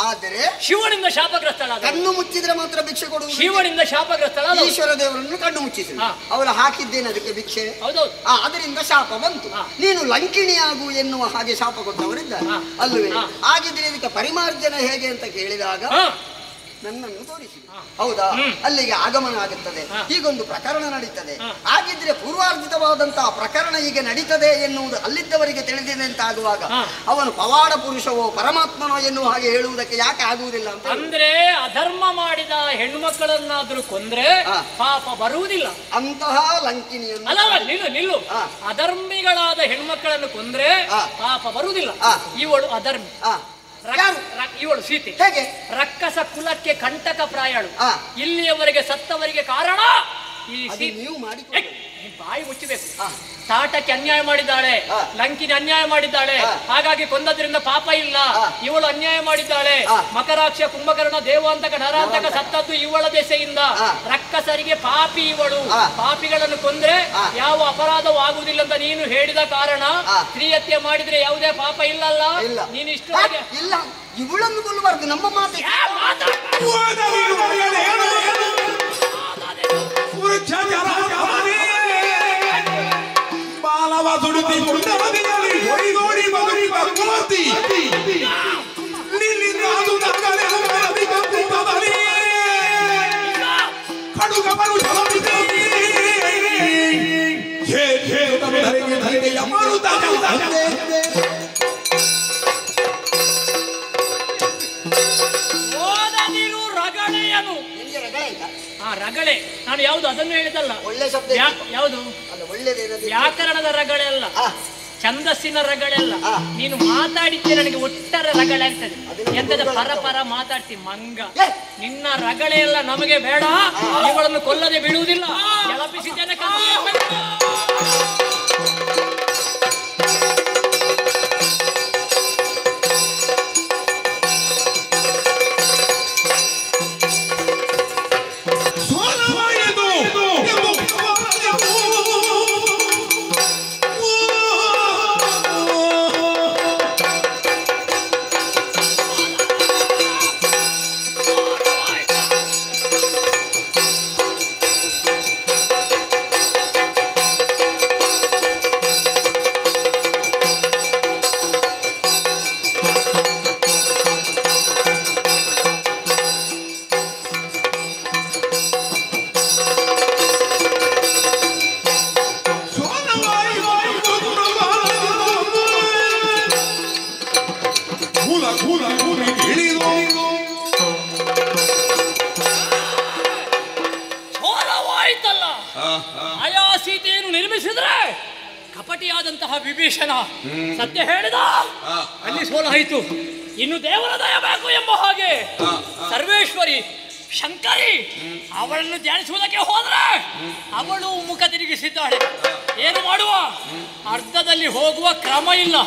ಆದರೆ ಶಿವನಿಂದ ಶಾಪಗ್ರಸ್ತಳ, ಕಣ್ಣು ಮುಚ್ಚಿದ್ರೆ ಮಾತ್ರ ಭಿಕ್ಷೆ ಕೊಡುವುದು. ಶಿವನಿಂದ ಶಾಪಗ್ರಸ್ತಳ. ಈಶ್ವರ ದೇವರನ್ನು ಕಣ್ಣು ಮುಚ್ಚಿಸಿ ಅವಳು ಹಾಕಿದ್ದೇನೆ ಅದಕ್ಕೆ ಭಿಕ್ಷೆ. ಹೌದೌದು. ಅದರಿಂದ ಶಾಪ ಬಂತು. ನೀನು ಲಂಕಿಣಿಯಾಗು ಎನ್ನುವ ಹಾಗೆ ಶಾಪ ಕೊಟ್ಟವರಿದ್ದಾರೆ ಅಲ್ಲವೇ? ಹಾಗಿದ್ರೆ ಇದಕ್ಕೆ ಪರಿಮಾರ್ಜನೆ ಹೇಗೆ ಅಂತ ಕೇಳಿದಾಗ ನನ್ನನ್ನು ತೋರಿಸಿ. ಹೌದಾ? ಅಲ್ಲಿಗೆ ಆಗಮನ ಆಗುತ್ತದೆ. ಹೀಗೊಂದು ಪ್ರಕರಣ ನಡೀತದೆ. ಹಾಗಿದ್ರೆ ಪೂರ್ವಾರ್ಜಿತವಾದಂತಹ ಪ್ರಕರಣ ಹೀಗೆ ನಡೀತದೆ ಎನ್ನುವುದು ಅಲ್ಲಿದ್ದವರಿಗೆ ತಿಳಿದಿದೆ ಅಂತ ಆಗುವಾಗ ಅವನು ಪವಾಡ ಪುರುಷವೋ ಪರಮಾತ್ಮನೋ ಎನ್ನುವ ಹಾಗೆ ಹೇಳುವುದಕ್ಕೆ ಯಾಕೆ ಆಗುವುದಿಲ್ಲ ಅಂತ. ಅಂದ್ರೆ ಅಧರ್ಮ ಮಾಡಿದ ಹೆಣ್ಣು ಮಕ್ಕಳನ್ನಾದ್ರೂ ಕೊಂದ್ರೆ ಪಾಪ ಬರುವುದಿಲ್ಲ. ಅಂತಹ ಲಂಕಿನಿಯನ್ನು ಅಲ್ಲ, ನಿಲ್ಲು. ಅಧರ್ಮಿಗಳಾದ ಹೆಣ್ಮಕ್ಕಳನ್ನು ಕೊಂದ್ರೆ ಪಾಪ ಬರುವುದಿಲ್ಲ. ಇವಳು ಅಧರ್ಮಿ. ಇವಳು ಸೀತೆ ಹೇಗೆ? ರಕ್ಕಸ ಕುಲಕ್ಕೆ ಕಂಟಕ ಪ್ರಾಯಳು. ಇಲ್ಲಿಯವರೆಗೆ ಸತ್ತವರಿಗೆ ಕಾರಣ ಈ ನೀವು ಮಾಡಿ ನೀನ್ ಬಾಯಿ ಮುಚ್ಚಬೇಕು. ತಾಟಕ್ಕೆ ಅನ್ಯಾಯ ಮಾಡಿದ್ದಾಳೆ, ಲಂಕಿನ ಅನ್ಯಾಯ ಮಾಡಿದ್ದಾಳೆ, ಹಾಗಾಗಿ ಕೊಂದದ್ರಿಂದ ಪಾಪ ಇಲ್ಲ. ಇವಳು ಅನ್ಯಾಯ ಮಾಡಿದ್ದಾಳೆ. ಮಕರಾಕ್ಷ, ಕುಂಭಕರ್ಣ, ದೇವಾಂತಕ, ನರಾಂತಕ ಸತ್ತದ್ದು ಇವಳ ದೆಸೆಯಿಂದ. ರಕ್ಕಸರಿಗೆ ಪಾಪಿ ಇವಳು. ಪಾಪಿಗಳನ್ನು ಕೊಂದ್ರೆ ಯಾವ ಅಪರಾಧವೂ ಆಗುವುದಿಲ್ಲ ಅಂತ ನೀನು ಹೇಳಿದ ಕಾರಣ ಸ್ತ್ರೀಹತ್ಯೆ ಮಾಡಿದ್ರೆ ಯಾವುದೇ ಪಾಪ ಇಲ್ಲಲ್ಲ. ನೀನು ಇಷ್ಟು ಇಲ್ಲ, ಇವಳನ್ನು ಕೊಲ್ಲಬಾರ್ದು. ನಮ್ಮ ಮಾತು ಬಾಲವ ದುಡಿತಿ ಕಡುಗಮನು ರಗಳೆ. ನಾನು ಯಾವುದು ಅದನ್ನು ಹೇಳಿದಲ್ಲ, ಒಳ್ಳೆ ಶಬ್ದ. ಯಾವುದು ಒಳ್ಳೆದೇನದು? ವ್ಯಾಕರಣದ ರಗಳೆ ಅಲ್ಲ, ಛಂದಸ್ಸಿನ ರಗಳೆ ಅಲ್ಲ. ನೀನು ಮಾತಾಡಿದ್ದೆ ನನಗೆ ಒಟ್ಟಾರೆ ರಗಳೆ ಆಗ್ತದೆ. ಎಂತದ ಪರ ಮಾತಾಡ್ತಿ ಮಂಗ. ನಿನ್ನ ರಗಳೆ ಎಲ್ಲ ನಮಗೆ ಬೇಡ. ಇವುಗಳನ್ನು ಕೊಲ್ಲದೆ ಬಿಡುವುದಿಲ್ಲ. ಕೆಲಪಿಸಿದ್ದೇನೆ. ಸೀತೆಯನ್ನು ನಿರ್ಮಿಸಿದ್ರೆ ಕಪಟಿಯಾದಂತಹ ವಿಭೀಷಣ ಸತ್ಯ ಹೇಳಿದ, ಅಲ್ಲಿ ಸೋಲಾಯಿತು. ಇನ್ನು ದೇವರ ದಯ ಬೇಕು ಎಂಬ ಹಾಗೆ ಸರ್ವೇಶ್ವರಿ ಶಂಕರಿ ಅವಳನ್ನು ಧ್ಯಾನಿಸುವುದಕ್ಕೆ ಹೋದ್ರೆ ಅವಳು ಮುಖ ತಿರುಗಿಸಿದ್ದಾಳೆ. ಏನು ಮಾಡುವ? ಅರ್ಧದಲ್ಲಿ ಹೋಗುವ ಕ್ರಮ ಇಲ್ಲ.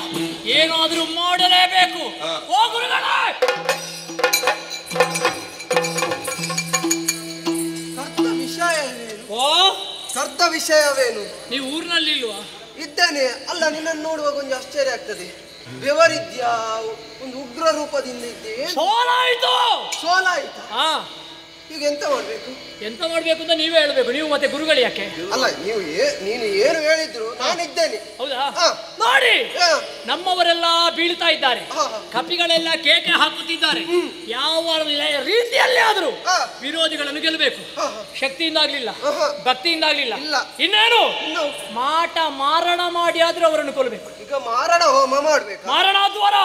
ಏನಾದರೂ ಮಾಡಲೇಬೇಕು. ಹೋಗುರುಗಳೇ, ಕರ್ತ ವಿಷಯವೇನು? ನೀವು ಊರಿನಲ್ಲಿ ಇಲ್ವಾ? ಇದ್ದೇನೆ. ಅಲ್ಲ, ನಿನ್ನನ್ನು ನೋಡುವಾಗ ಒಂದು ಆಶ್ಚರ್ಯ ಆಗ್ತದೆ. ಬೆವರಿದ್ಯಾ? ಒಂದು ಉಗ್ರ ರೂಪದಿಂದ ಇದ್ದೆ. ಸೋಲಾಯ್ತಾ? ಈಗ ಎಂತ ಮಾಡ್ಬೇಕು? ಎಂತ ಮಾಡ್ಬೇಕು ಅಂತ ನೀವೇ ಹೇಳ್ಬೇಕು. ನೀವು ಮತ್ತೆ ಗುರುಗಳು ಯಾಕೆ? ಅಲ್ಲ, ನೀನು ಏನು ಹೇಳಿದ್ರು ನಾನಿದ್ದೇನೆ. ಹೌದಾ? ನೋಡಿ, ನಮ್ಮವರೆಲ್ಲ ಬೀಳ್ತಾ ಇದ್ದಾರೆ, ಕಪಿಗಳೆಲ್ಲ ಕೇಕೆ ಹಾಕುತ್ತಿದ್ದಾರೆ. ಯಾವ ರೀತಿಯಲ್ಲಿ ಆದ್ರೂ ವಿರೋಧಿಗಳನ್ನು ಗೆಲ್ಲಬೇಕು. ಶಕ್ತಿಯಿಂದ ಆಗ್ಲಿಲ್ಲ, ಭಕ್ತಿಯಿಂದ ಆಗ್ಲಿಲ್ಲ, ಇನ್ನೇನು ಮಾರಣ ಮಾಡಿ ಆದ್ರೂ ಅವರನ್ನು ಕೊಲ್ಲಬೇಕು. ಈಗ ಮಾರಣ ಹೋಮ ಮಾಡ್ಬೇಕು. ಮಾರಣಾದ್ವಾರ.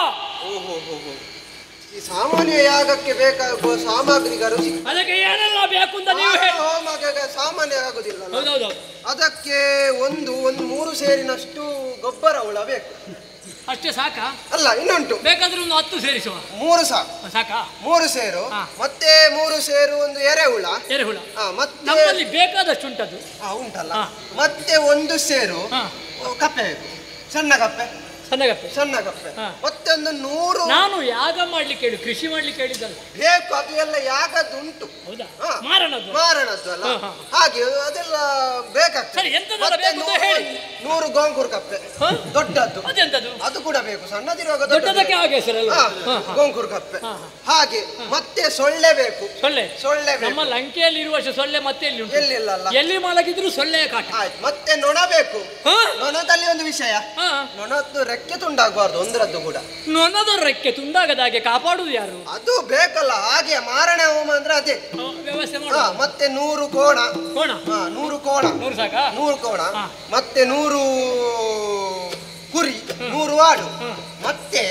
ಈ ಸಾಮಾನ್ಯ ಯಾಗಕ್ಕೆ ಬೇಕಾಗುವ ಸಾಮಗ್ರಿಗಳು ಅದಕ್ಕೆ ಏನೆಲ್ಲ ಬೇಕು ಅಂತ ನೀವು ಹೋಮಕ್ಕೆ ಸಾಮಾನ್ಯ ಆಗುದಿಲ್ಲ. ಹೌದೌದು. ಅದಕ್ಕೆ ಒಂದು 3 ಸೇರಿನಷ್ಟು ಗೊಬ್ಬರ ಹುಳ ಬೇಕು. ಅಷ್ಟೇ ಸಾಕಾ? ಅಲ್ಲ, ಇನ್ನುಂಟು. ಬೇಕಾದ್ರೆ ಒಂದು 10 ಸೇರಿಸುವ. 3 ಸಾಕಾ? 3 ಸೇರು, ಮತ್ತೆ 3 ಸೇರು ಒಂದು ಎರೆಹುಳ. ಮತ್ತೆ ನಮ್ಮಲ್ಲಿ ಬೇಕಾದಷ್ಟು ಉಂಟದು. ಉಂಟಲ್ಲ. ಮತ್ತೆ 1 ಸೇರು ಕಪ್ಪೆ ಬೇಕು. ಸಣ್ಣ ಕಪ್ಪೆ. ಮತ್ತೊಂದು 100. ನಾನು ಯಾಗ ಮಾಡ್ಲಿಕ್ಕೆ ಹೇಳಿ, ಕೃಷಿ ಮಾಡ್ಲಿಕ್ಕೆ ಹೇಳಿದ್ದಲ್ಲ. ಬೇಕು, ಅದು ಎಲ್ಲ ಯಾಗದ್ದು ಉಂಟು. ಹೌದಾ? ಮಾರಣದ್ದು ಅಲ್ಲ, ಹಾಗೆ ಅದೆಲ್ಲ ಬೇಕಾಗ್ತದೆ. 100 ಗೋಂಕೂರು ಕಪ್ಪೆ ದೊಡ್ಡದ್ದು. ಅದೆಂತದ್ದು? ಅದು ಕೂಡ ಬೇಕು. ಸಣ್ಣದಿರುವಾಗ ದೊಡ್ಡದಕ್ಕೆ ಹಾಗೆ ಗೋಂಕೂರು ಕಪ್ಪೆ. ಹಾಗೆ ಮತ್ತೆ ಸೊಳ್ಳೆ ಬೇಕು. ಸೊಳ್ಳೆ ನಮ್ಮ ಲಂಕೆಯಲ್ಲಿ ಇರುವಷ್ಟು ಸೊಳ್ಳೆ ಮತ್ತೆ ಎಲ್ಲಿ ಉಂಟು? ಎಲ್ಲಿಲ್ಲ. ಎಲ್ಲಿ ಮಲಗಿದ್ರು ಸೊಳ್ಳೆಯ ಕಾಟ. ಮತ್ತೆ ನೊಣ ಬೇಕು. ನೊಣದಲ್ಲಿ ಒಂದು ವಿಷಯ, ನೊಣದ್ದು ರೆಕ್ಕೆ ತುಂಡಾಗಬಾರ್ದು. ಒಂದರದ್ದು ಕೂಡ. ನೊಣದ ರೆಕ್ಕೆ ತುಂಡಾಗದ ಹಾಗೆ ಕಾಪಾಡುವುದು ಯಾರು? ಅದು ಬೇಕಲ್ಲ. ಹಾಗೆ ಮಾರಣ ಹೋಮ ಅಂದ್ರೆ ಅದೇ ವ್ಯವಸ್ಥೆ. ಮತ್ತೆ 100 ಕೋಣ. 100 ಕೋಣ. 100 ಸಾಕಾ? 100 ಕೋಣ. ಮತ್ತೆ 100 ಕುರಿ, 100 ಆಡು, ಮತ್ತೆ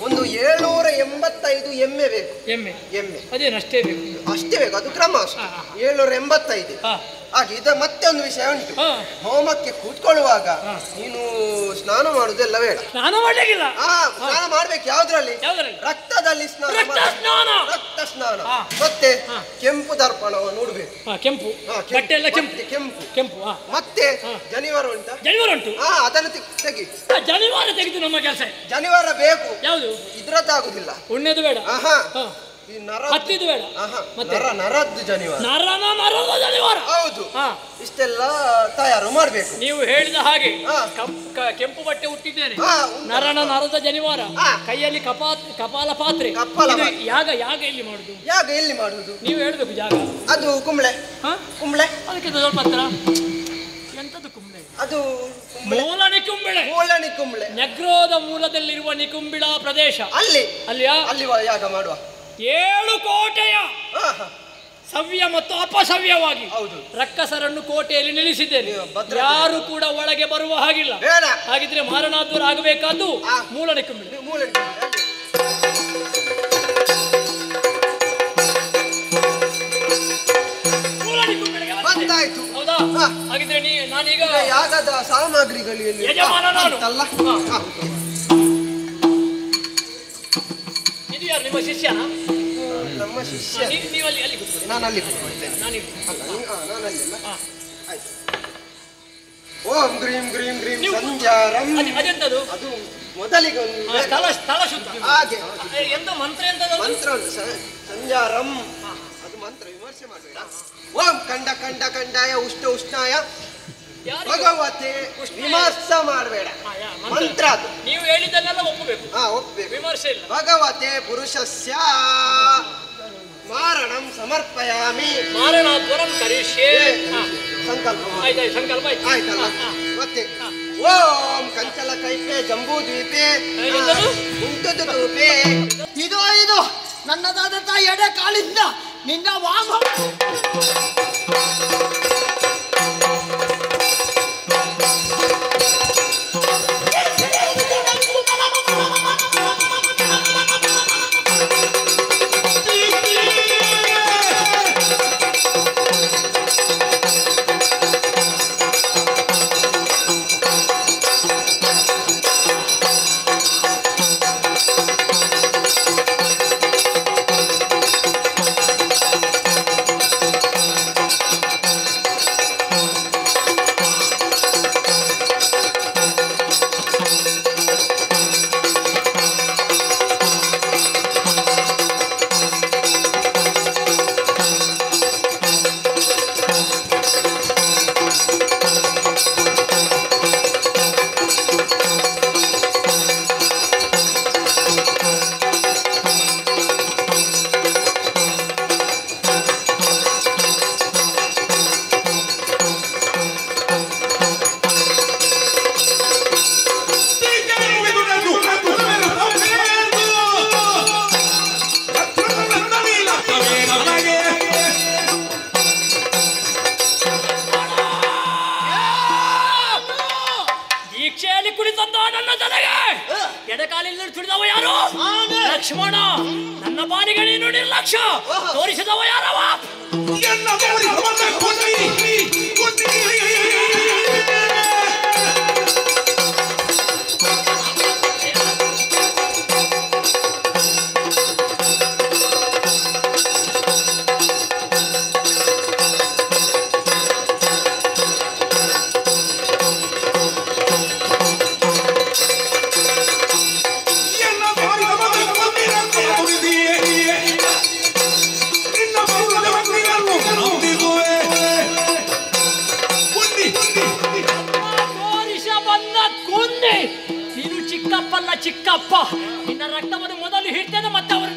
ಒಂದು 785 ಎಮ್ಮೆ ಬೇಕು. ಎಮ್ಮೆ ಎಮ್ಮೆ ಅದೇನಷ್ಟೇ ಬೇಕು. ಅಷ್ಟೇ ಬೇಕು, ಅದು ಕ್ರಮ ಅಷ್ಟೇ. 785 ಹಾಗೆ. ಮತ್ತೆ ಒಂದು ವಿಷಯ ಉಂಟು. ಹೋಮಕ್ಕೆ ಕೂತ್ಕೊಳ್ಳುವಾಗ ನೀನು ಸ್ನಾನ ಮಾಡುದೆಲ್ಲ ಬೇಡ. ಸ್ನಾನ ಮಾಡ್ಲಿಕ್ಕಿಲ್ಲ. ಸ್ನಾನ ಮಾಡ್ಬೇಕು. ಯಾವ್ದ್ರಲ್ಲಿ? ರಕ್ತದಲ್ಲಿ ಸ್ನಾನ. ರಕ್ತ ಸ್ನಾನ. ಮತ್ತೆ ಕೆಂಪು ದರ್ಪಣವನ್ನು ನೋಡ್ಬೇಕು. ಕೆಂಪು ಬಟ್ಟೆ ಎಲ್ಲ ಕೆಂಪು ಕೆಂಪು ಕೆಂಪು. ಮತ್ತೆ ಜನಿವಾರ ಉಂಟಾ? ಜನಿವಾರ ಉಂಟು. ಅದನ್ನು ತೆಗಿ. ಜನಿವಾರ ತೆಗೆದು ನಮ್ಮ ಕೆಲಸ. ಜನಿವಾರ ಬೇಕು. ಯಾವುದು? ಇದ್ರದ್ದಾಗುದಿಲ್ಲ. ಉಣ್ಣೆದು ಬೇಡ. ಈ ನರ ಹತ್ತಿದು ಬೇಡ. ನರದ್ದು ಜನಿವಾರ. ನರದ ಜನಿವಾರ. ಹೌದು. ಇಷ್ಟೆಲ್ಲ ತಯಾರು ಮಾಡ್ಬೇಕು. ನೀವು ಹೇಳಿದ ಹಾಗೆ ಕೆಂಪು ಬಟ್ಟೆ ಹುಟ್ಟಿದ್ದೇನೆ. ನರದ ಜನಿವಾರ, ಕೈಯಲ್ಲಿ ಕಪಾಲ ಪಾತ್ರೆ. ಯಾಗ ಎಲ್ಲಿ ಮಾಡುದು? ಯಾಗ ಎಲ್ಲಿ ಮಾಡುದು? ನೀವು ಹೇಳ್ಬೇಕು. ಜಾಗ ಅದು ಕುಂಬಳೆ. ಕುಂಬಳೆ ಅದಕ್ಕೆ ಸ್ವಲ್ಪ ಹತ್ರ. ಎಂತದ್ದು ಕುಂಬಳೆ? ಅದು ಮೂಲ ನಿಕುಂಬಿಳೆ. ಮೂಲ ನಿಕುಂಬಿಳೆ. ನಗ್ರೋದ ಮೂಲದಲ್ಲಿರುವ ನಿಕುಂಬಿಳ ಪ್ರದೇಶ. ಅಲ್ಲಿ ಯಾಗ ಮಾಡುವ. 7 ಕೋಟೆಯ ಸವ್ಯ ಮತ್ತು ಅಪಸವ್ಯವಾಗಿ ರಕ್ಕಸರನ್ನು ಕೋಟೆಯಲ್ಲಿ ನಿಲ್ಲಿಸಿದ್ದೇನೆ. ಯಾರು ಕೂಡ ಒಳಗೆ ಬರುವ ಹಾಗಿಲ್ಲ. ಹಾಗಿದ್ರೆ ಮಾರಣಾದ್ವರ ಆಗಬೇಕಾದ್ದು ಮೂಲ ನಿಕುಂಬಿಳೆ. ಬಂದಾಯ್ತು. ಹೌದಾ? ಹಾಗಿದ್ರೆ ನಾನೀಗ ಯಾಗದ ಸಾಮಗ್ರಿಗಳಲ್ಲಿ ಯಜಮಾನ ನಾನು. ಇದು ಯಾರು? ನಿಮ್ಮ ಶಿಷ್ಯನ? ನಮ್ಮ ಶಿಷ್ಯ. ನೀವು ಅಲ್ಲಿ ಕೂತ್ಕೊಳ್ಳಿ. ನಾನು ಅಲ್ಲಿ ಕೂತ್ಕೊಳ್ತೇನೆ. ಆಯ್ತು. ಓಂ ಗ್ರೀಂ ಗ್ರೀಂ ಗ್ರೀಂ ಸಂಜಾರಂ. ಅದೆಂತದು? ಅದು ಮೊದಲಿಗೆ ಒಂದು ಸ್ಥಳ ಶುದ್ಧ. ಹಾಗೆ ಎಂತ ಮಂತ್ರ? ಎಂತದು ಮಂತ್ರ ಉಂಟು ಸಂಜಾರಂ. ಅದು ಮಂತ್ರ ವಿಮರ್ಶೆ ಮಾಡಬೇಡ. ಓಂ ಕಂಡ ಕಂಡ ಕಂಡಾಯ ಉಷ್ಟ ಉಷ್ಣಾಯ ಭಗವತೆ. ವಿಮರ್ಶ ಮಾಡಬೇಡ. ಮಂತ್ರ ಅದು. ನೀವು ಹೇಳಿದ್ದನ್ನೆಲ್ಲ ಒಪ್ಪಬೇಕು. ಒಪ್ಪಬೇಕು. ವಿಮರ್ಶೆ ಇಲ್ಲ. ಭಗವತೆ ಪುರುಷಸ್ಯ ಮಾರಣಂ ಸಮರ್ಪಯಾಮಿ. ಮಾರಣಾದ್ವರಂ ಕರಿಷ್ಯೆ. ಸಂಕಲ್ಪ. ಸಂಕಲ್ಪ ಆಯ್ತಲ್ಲ. ಮತ್ತೆ ಓಂ ಕಂಚಲ ಕೈಪೆ ಜಂಬೂ ದ್ವೀಪೆ ಉಂಟದು ತೂಪೆ. ಇದು ನನ್ನದಾದಂತ ಎಡೆ ಕಾಲಿಂದ ನಿನ್ನ ವಾಮ ಲಕ್ಷ್ಮಣ ನನ್ನ ಬಾರಿಗೆ ನೀನು ನಿರ್ಲಕ್ಷ್ಯ ತೋರಿಸಿದವ ಯಾರವ? ನೀನು ಚಿಕ್ಕಪ್ಪಲ್ಲ ಚಿಕ್ಕಪ್ಪ. ನಿನ್ನ ರಕ್ತವನ್ನು ಮೊದಲು ಹಿಡ್ತೇನೆ ಮತ್ತೆ ಅವರು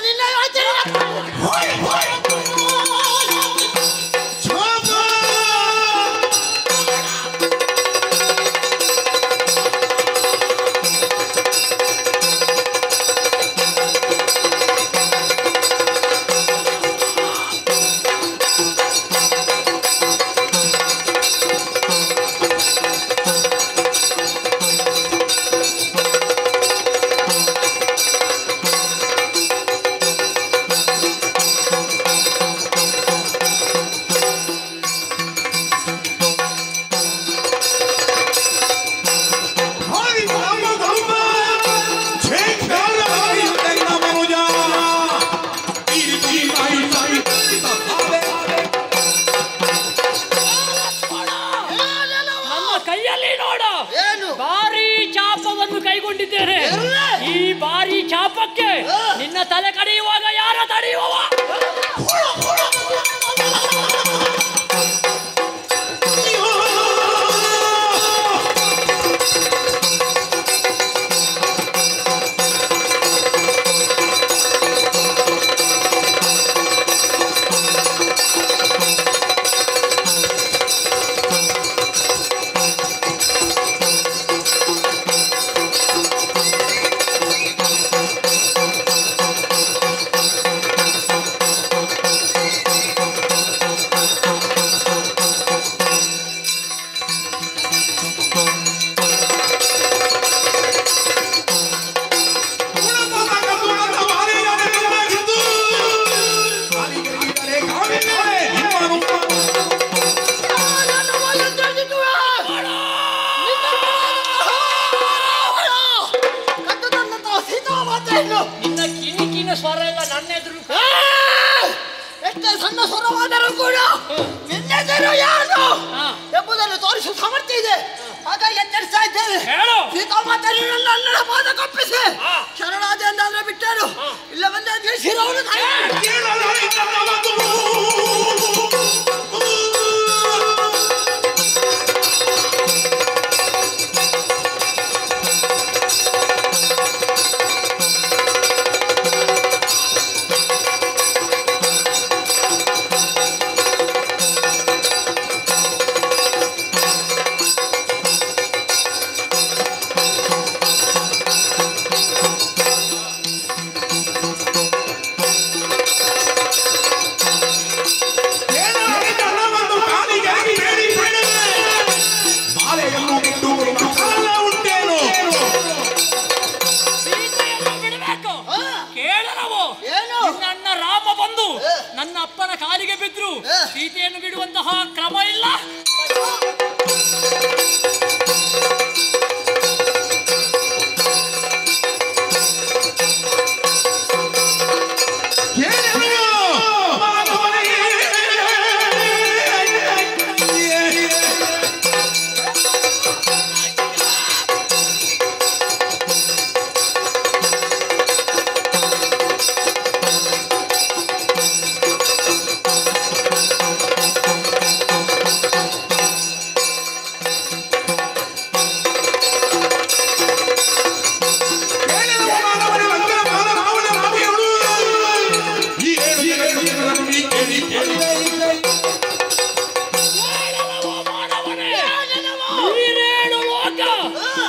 ನಿನ್ನ ಕೈಗೊಂಡಿದ್ದೇನೆ. ಈ ಬಾರಿ ಚಾಪಕ್ಕೆ ನಿನ್ನ ತಲೆ ಕಡಿಯುವಾಗ ಯಾರ ತಡೆಯುವವ? ನಿನ್ನ ಕಿಣಿಕಿನ ಸ್ವರ ಎಲ್ಲ ನನ್ನ ಎದುರು ಎಷ್ಟೇ ಸಣ್ಣ ಸ್ವರವಾದರೂ ಕೂಡ ನಿನ್ನೆದರು ಯಾರು ಎಂಬುದನ್ನು ತೋರಿಸುವ ಸಾಮರ್ಥ್ಯ ಇದೆ. ಹಾಗಾಗಿ ಎಚ್ಚರಿಸ್ತಾ ಇದ್ದೇನೆ. ಸೀತಾಮಾತನು ನನ್ನ ಅಣ್ಣನ ಪಾದ ಕಪ್ಪಿಸಿ ಶರಣಾದಿ ಎಂದಾದ್ರೆ ಬಿಟ್ಟರು, ಇಲ್ಲ ಬಂದ ಶಿರವನ್ನು ನನ್ನ ಅಪ್ಪನ ಕಾಲಿಗೆ ಬಿದ್ರು ಸೀತೆಯನ್ನು ಬಿಡುವಂತಹ ಕ್ರಮ ಇಲ್ಲ.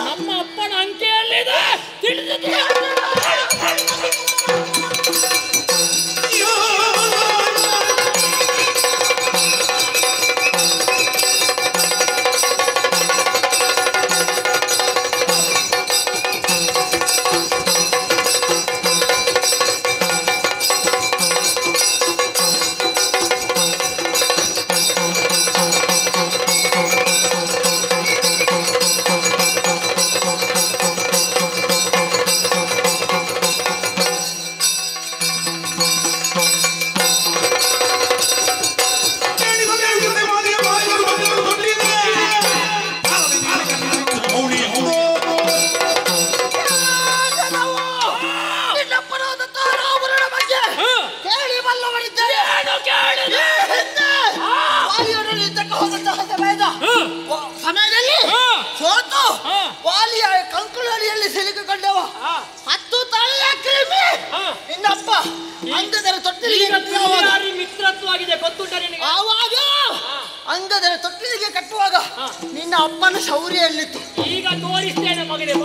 ನಮ್ಮ ಅಪ್ಪನ ಅಂಕೆಯಲ್ಲಿದೆ, ತಿಳಿದಿದೆ. ಸಮಯದಲ್ಲಿ ಸೋತು ವಾಲಿಯ ಕಂಕುಳಡಿಯಲ್ಲಿ ಸಿಲುಕಿಕೊಂಡವ 10 ತಲೆಯ ಕ್ರಿಮಿ ನಿನ್ನಪ್ಪ ಅಂಗದರ ತೊಟ್ಟಿಲಿಗೆ ಕಟ್ಟುವಾಗ ಮಿತ್ರತ್ವ ಆಗಿದೆ ಗೊತ್ತುಂಟ ನಿನಗೆ? ಆವಾಗ ಅಂಗದರ ತೊಟ್ಟಿಲಿಗೆ ಕಟ್ಟುವಾಗ ನಿನ್ನ ಅಪ್ಪನ ಶೌರ್ಯ ಎಲ್ಲಿತ್ತು? ಈಗ ತೋರಿಸ್ತೇನೆ ಮಗನೇ.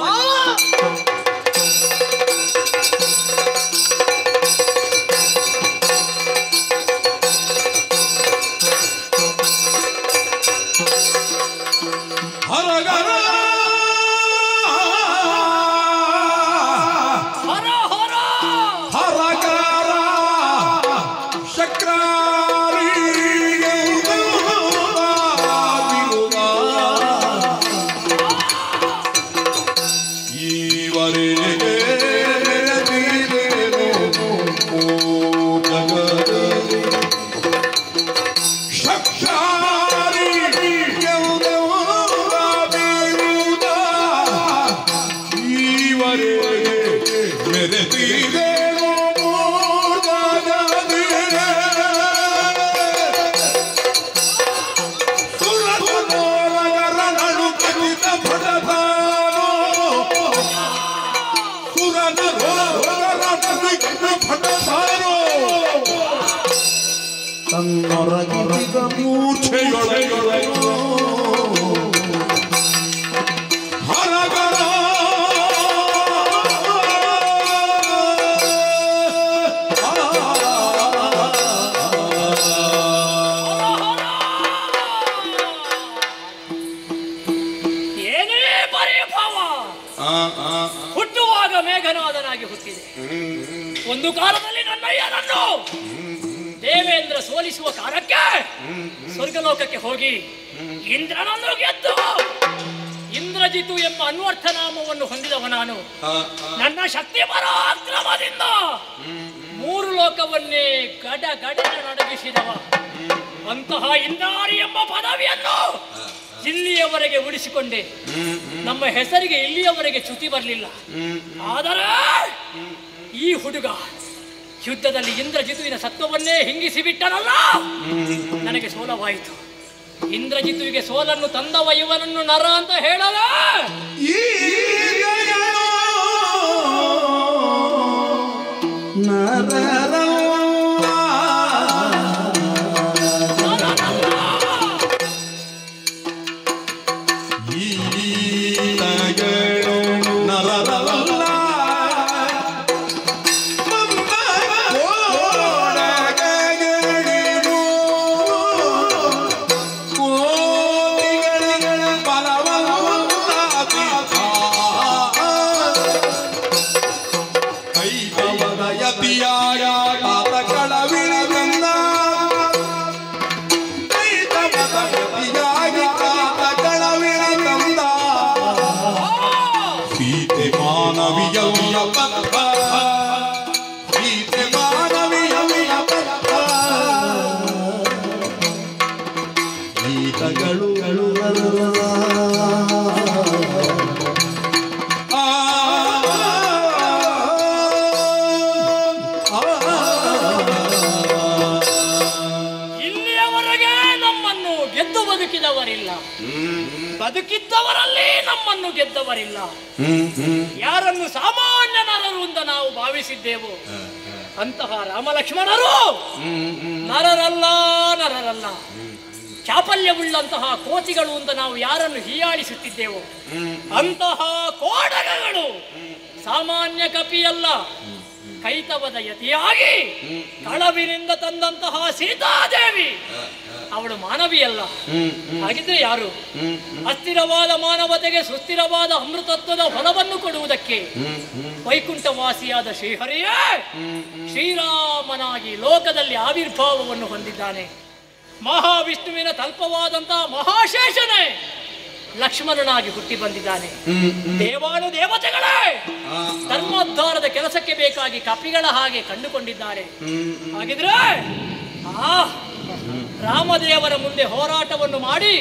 ಹುಟ್ಟುವಾಗ ಮೇಘನಾದನಾಗಿ ಹುಟ್ಟಿದೆ. ಒಂದು ಕಾಲದಲ್ಲಿ ನನ್ನಯ್ಯನನ್ನು ದೇವೇಂದ್ರ ಸೋಲಿಸುವ ಕಾಲಕ್ಕೆ ಸ್ವರ್ಗಲೋಕಕ್ಕೆ ಹೋಗಿ ಇಂದ್ರನನ್ನು ಗೆದ್ದು ಇಂದ್ರಜಿತು ಎಂಬ ಅನ್ವರ್ಥ ನಾಮವನ್ನು ಹೊಂದಿದವ ನಾನು. ನನ್ನ ಶಕ್ತಿ ಪರಾಕ್ರಮದಿಂದ 3 ಲೋಕವನ್ನೇ ಗಡ ಗಡನೆ ನಡಗಿಸಿದವ. ಅಂತಹ ಇಂದ್ರಾರಿ ಎಂಬ ಪದವಿಯನ್ನು ಇಲ್ಲಿಯವರೆಗೆ ಉಳಿಸಿಕೊಂಡೆ. ನಮ್ಮ ಹೆಸರಿಗೆ ಇಲ್ಲಿಯವರೆಗೆ ಚ್ಯುತಿ ಬರಲಿಲ್ಲ. ಆದರೆ ಈ ಹುಡುಗ ಯುದ್ಧದಲ್ಲಿ ಇಂದ್ರಜಿತುವಿನ ಸತ್ವವನ್ನೇ ಹಿಂಗಿಸಿ ಬಿಟ್ಟನಲ್ಲ, ನನಗೆ ಸೋಲವಾಯಿತು. ಇಂದ್ರಜಿತುವಿಗೆ ಸೋಲನ್ನು ತಂದವ ಇವನನ್ನು ನರ ಅಂತ ಹೇಳಲ. ಬದುಕಿದ್ದವರಲ್ಲಿ ನಮ್ಮನ್ನು ಗೆದ್ದವರಿಲ್ಲ. ಯಾರನ್ನು ಸಾಮಾನ್ಯ ನರರು ಅಂತ ನಾವು ಭಾವಿಸಿದ್ದೆವು ಅಂತಹ ರಾಮಲಕ್ಷ್ಮಣರು ನರರಲ್ಲ. ಚಾಪಲ್ಯವುಳ್ಳಂತಹ ಕೋತಿಗಳು ಅಂತ ನಾವು ಯಾರನ್ನು ಹೀಯಾಳಿಸುತ್ತಿದ್ದೆವು ಅಂತಹ ಕೋಡಗಗಳು ಸಾಮಾನ್ಯ ಕಪಿಯಲ್ಲ. ಕೈತವದ ಯತಿಯಾಗಿ ಕಳವಿನಿಂದ ತಂದಂತಹ ಸೀತಾದೇವಿ ಅವಳು ಮಾನವಿಯಲ್ಲ. ಹಾಗಿದ್ರೆ ಯಾರು? ಅಸ್ಥಿರವಾದ ಮಾನವತೆಗೆ ಸುಸ್ಥಿರವಾದ ಅಮೃತತ್ವದ ಫಲವನ್ನು ಕೊಡುವುದಕ್ಕೆ ವೈಕುಂಠವಾಸಿಯಾದ ಶ್ರೀಹರಿಯೇ ಶ್ರೀರಾಮನಾಗಿ ಲೋಕದಲ್ಲಿ ಆವಿರ್ಭಾವವನ್ನು ಹೊಂದಿದ್ದಾನೆ. ಮಹಾವಿಷ್ಣುವಿನ ತಲ್ಪವಾದಂತಹ ಮಹಾಶೇಷನೇ ಲಕ್ಷ್ಮಣನಾಗಿ ಹುಟ್ಟಿ ಬಂದಿದ್ದಾನೆ. ದೇವಾನು ದೇವತೆಗಳೇ ಧರ್ಮೋದ್ಧಾರದ ಕೆಲಸಕ್ಕೆ ಬೇಕಾಗಿ ಕಪಿಗಳ ಹಾಗೆ ಕಂಡುಕೊಂಡಿದ್ದಾರೆ. ಹಾಗಿದ್ರೆ ರಾಮದೇವರ ಮುಂದೆ ಹೋರಾಟವನ್ನು ಮಾಡಿ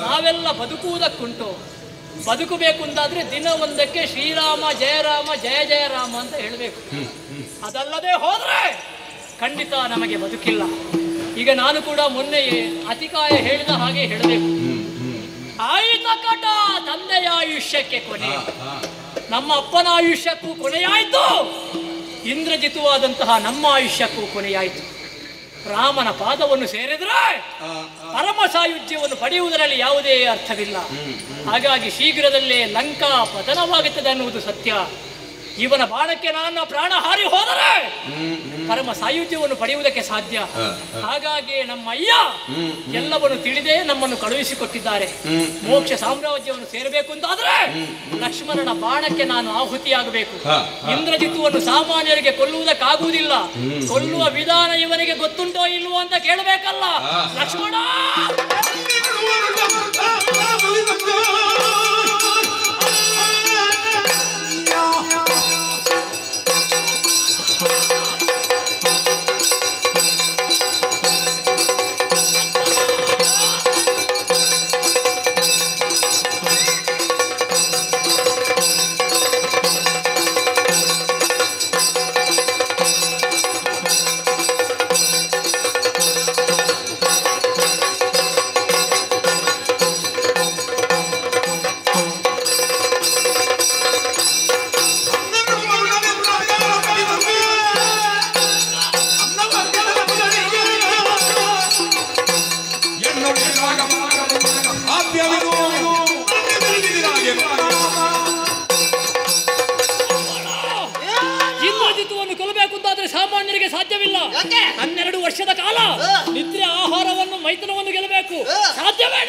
ನಾವೆಲ್ಲ ಬದುಕುವುದಕ್ಕುಂಟು. ಬದುಕಬೇಕು ಅಂತಾದ್ರೆ ದಿನ ಒಂದಕ್ಕೆ ಶ್ರೀರಾಮ ಜಯರಾಮ ಜಯ ಜಯ ರಾಮ ಅಂತ ಹೇಳಬೇಕು. ಅದಲ್ಲದೆ ಹೋದ್ರೆ ಖಂಡಿತ ನಮಗೆ ಬದುಕಿಲ್ಲ. ಈಗ ನಾನು ಕೂಡ ಮೊನ್ನೆ ಅತಿಕಾಯ ಹೇಳಿದ ಹಾಗೆ ಹೇಳಬೇಕು. ಆಯಿತ ಕಟ ತಂದೆಯ ಆಯುಷ್ಯಕ್ಕೆ ಕೊನೆ, ನಮ್ಮ ಅಪ್ಪನ ಆಯುಷ್ಯಕ್ಕೂ ಕೊನೆಯಾಯಿತು. ಇಂದ್ರಜಿತುವಾದಂತಹ ನಮ್ಮ ಆಯುಷ್ಯಕ್ಕೂ ಕೊನೆಯಾಯಿತು. ರಾಮನ ಪಾದವನ್ನು ಸೇರಿದರೆ ಪರಮ ಸಾಯುಜ್ಯವನ್ನು ಪಡೆಯುವುದರಲ್ಲಿ ಯಾವುದೇ ಅರ್ಥವಿಲ್ಲ. ಹಾಗಾಗಿ ಶೀಘ್ರದಲ್ಲೇ ಲಂಕಾ ಪತನವಾಗುತ್ತದೆ ಅನ್ನುವುದು ಸತ್ಯ. ಇವನ ಬಾಣಕ್ಕೆ ನನ್ನ ಪ್ರಾಣ ಹಾರಿ ಹೋದರೆ ಪರಮ ಸಾಯುಜ್ಯವನ್ನು ಪಡೆಯುವುದಕ್ಕೆ ಸಾಧ್ಯ. ಹಾಗಾಗಿ ನಮ್ಮ ಅಯ್ಯ ಎಲ್ಲವನ್ನು ತಿಳಿದೇ ನಮ್ಮನ್ನು ಕಳುಹಿಸಿಕೊಟ್ಟಿದ್ದಾರೆ. ಮೋಕ್ಷ ಸಾಮ್ರಾಜ್ಯವನ್ನು ಸೇರಬೇಕು ಅಂತಾದ್ರೆ ಲಕ್ಷ್ಮಣನ ಬಾಣಕ್ಕೆ ನಾನು ಆಹುತಿಯಾಗಬೇಕು. ಇಂದ್ರಜಿತುವನ್ನು ಸಾಮಾನ್ಯರಿಗೆ ಕೊಲ್ಲುವುದಕ್ಕಾಗುವುದಿಲ್ಲ. ಕೊಲ್ಲುವ ವಿಧಾನ ಇವನಿಗೆ ಗೊತ್ತುಂಟೋ ಇಲ್ವೋ ಅಂತ ಕೇಳಬೇಕಲ್ಲ. ಲಕ್ಷ್ಮಣ ಇಂದ್ರಜಿತುವನ್ನು ಕೊಲ್ಲಬೇಕು ಅಂತಾದ್ರೆ ಸಾಮಾನ್ಯರಿಗೆ ಸಾಧ್ಯವಿಲ್ಲ. 12 ವರ್ಷದ ಕಾಲ ನಿದ್ರೆ ಆಹಾರವನ್ನು ಮೈಥುನವನ್ನು ಗೆಲ್ಲಬೇಕು. ಸಾಧ್ಯವೇ?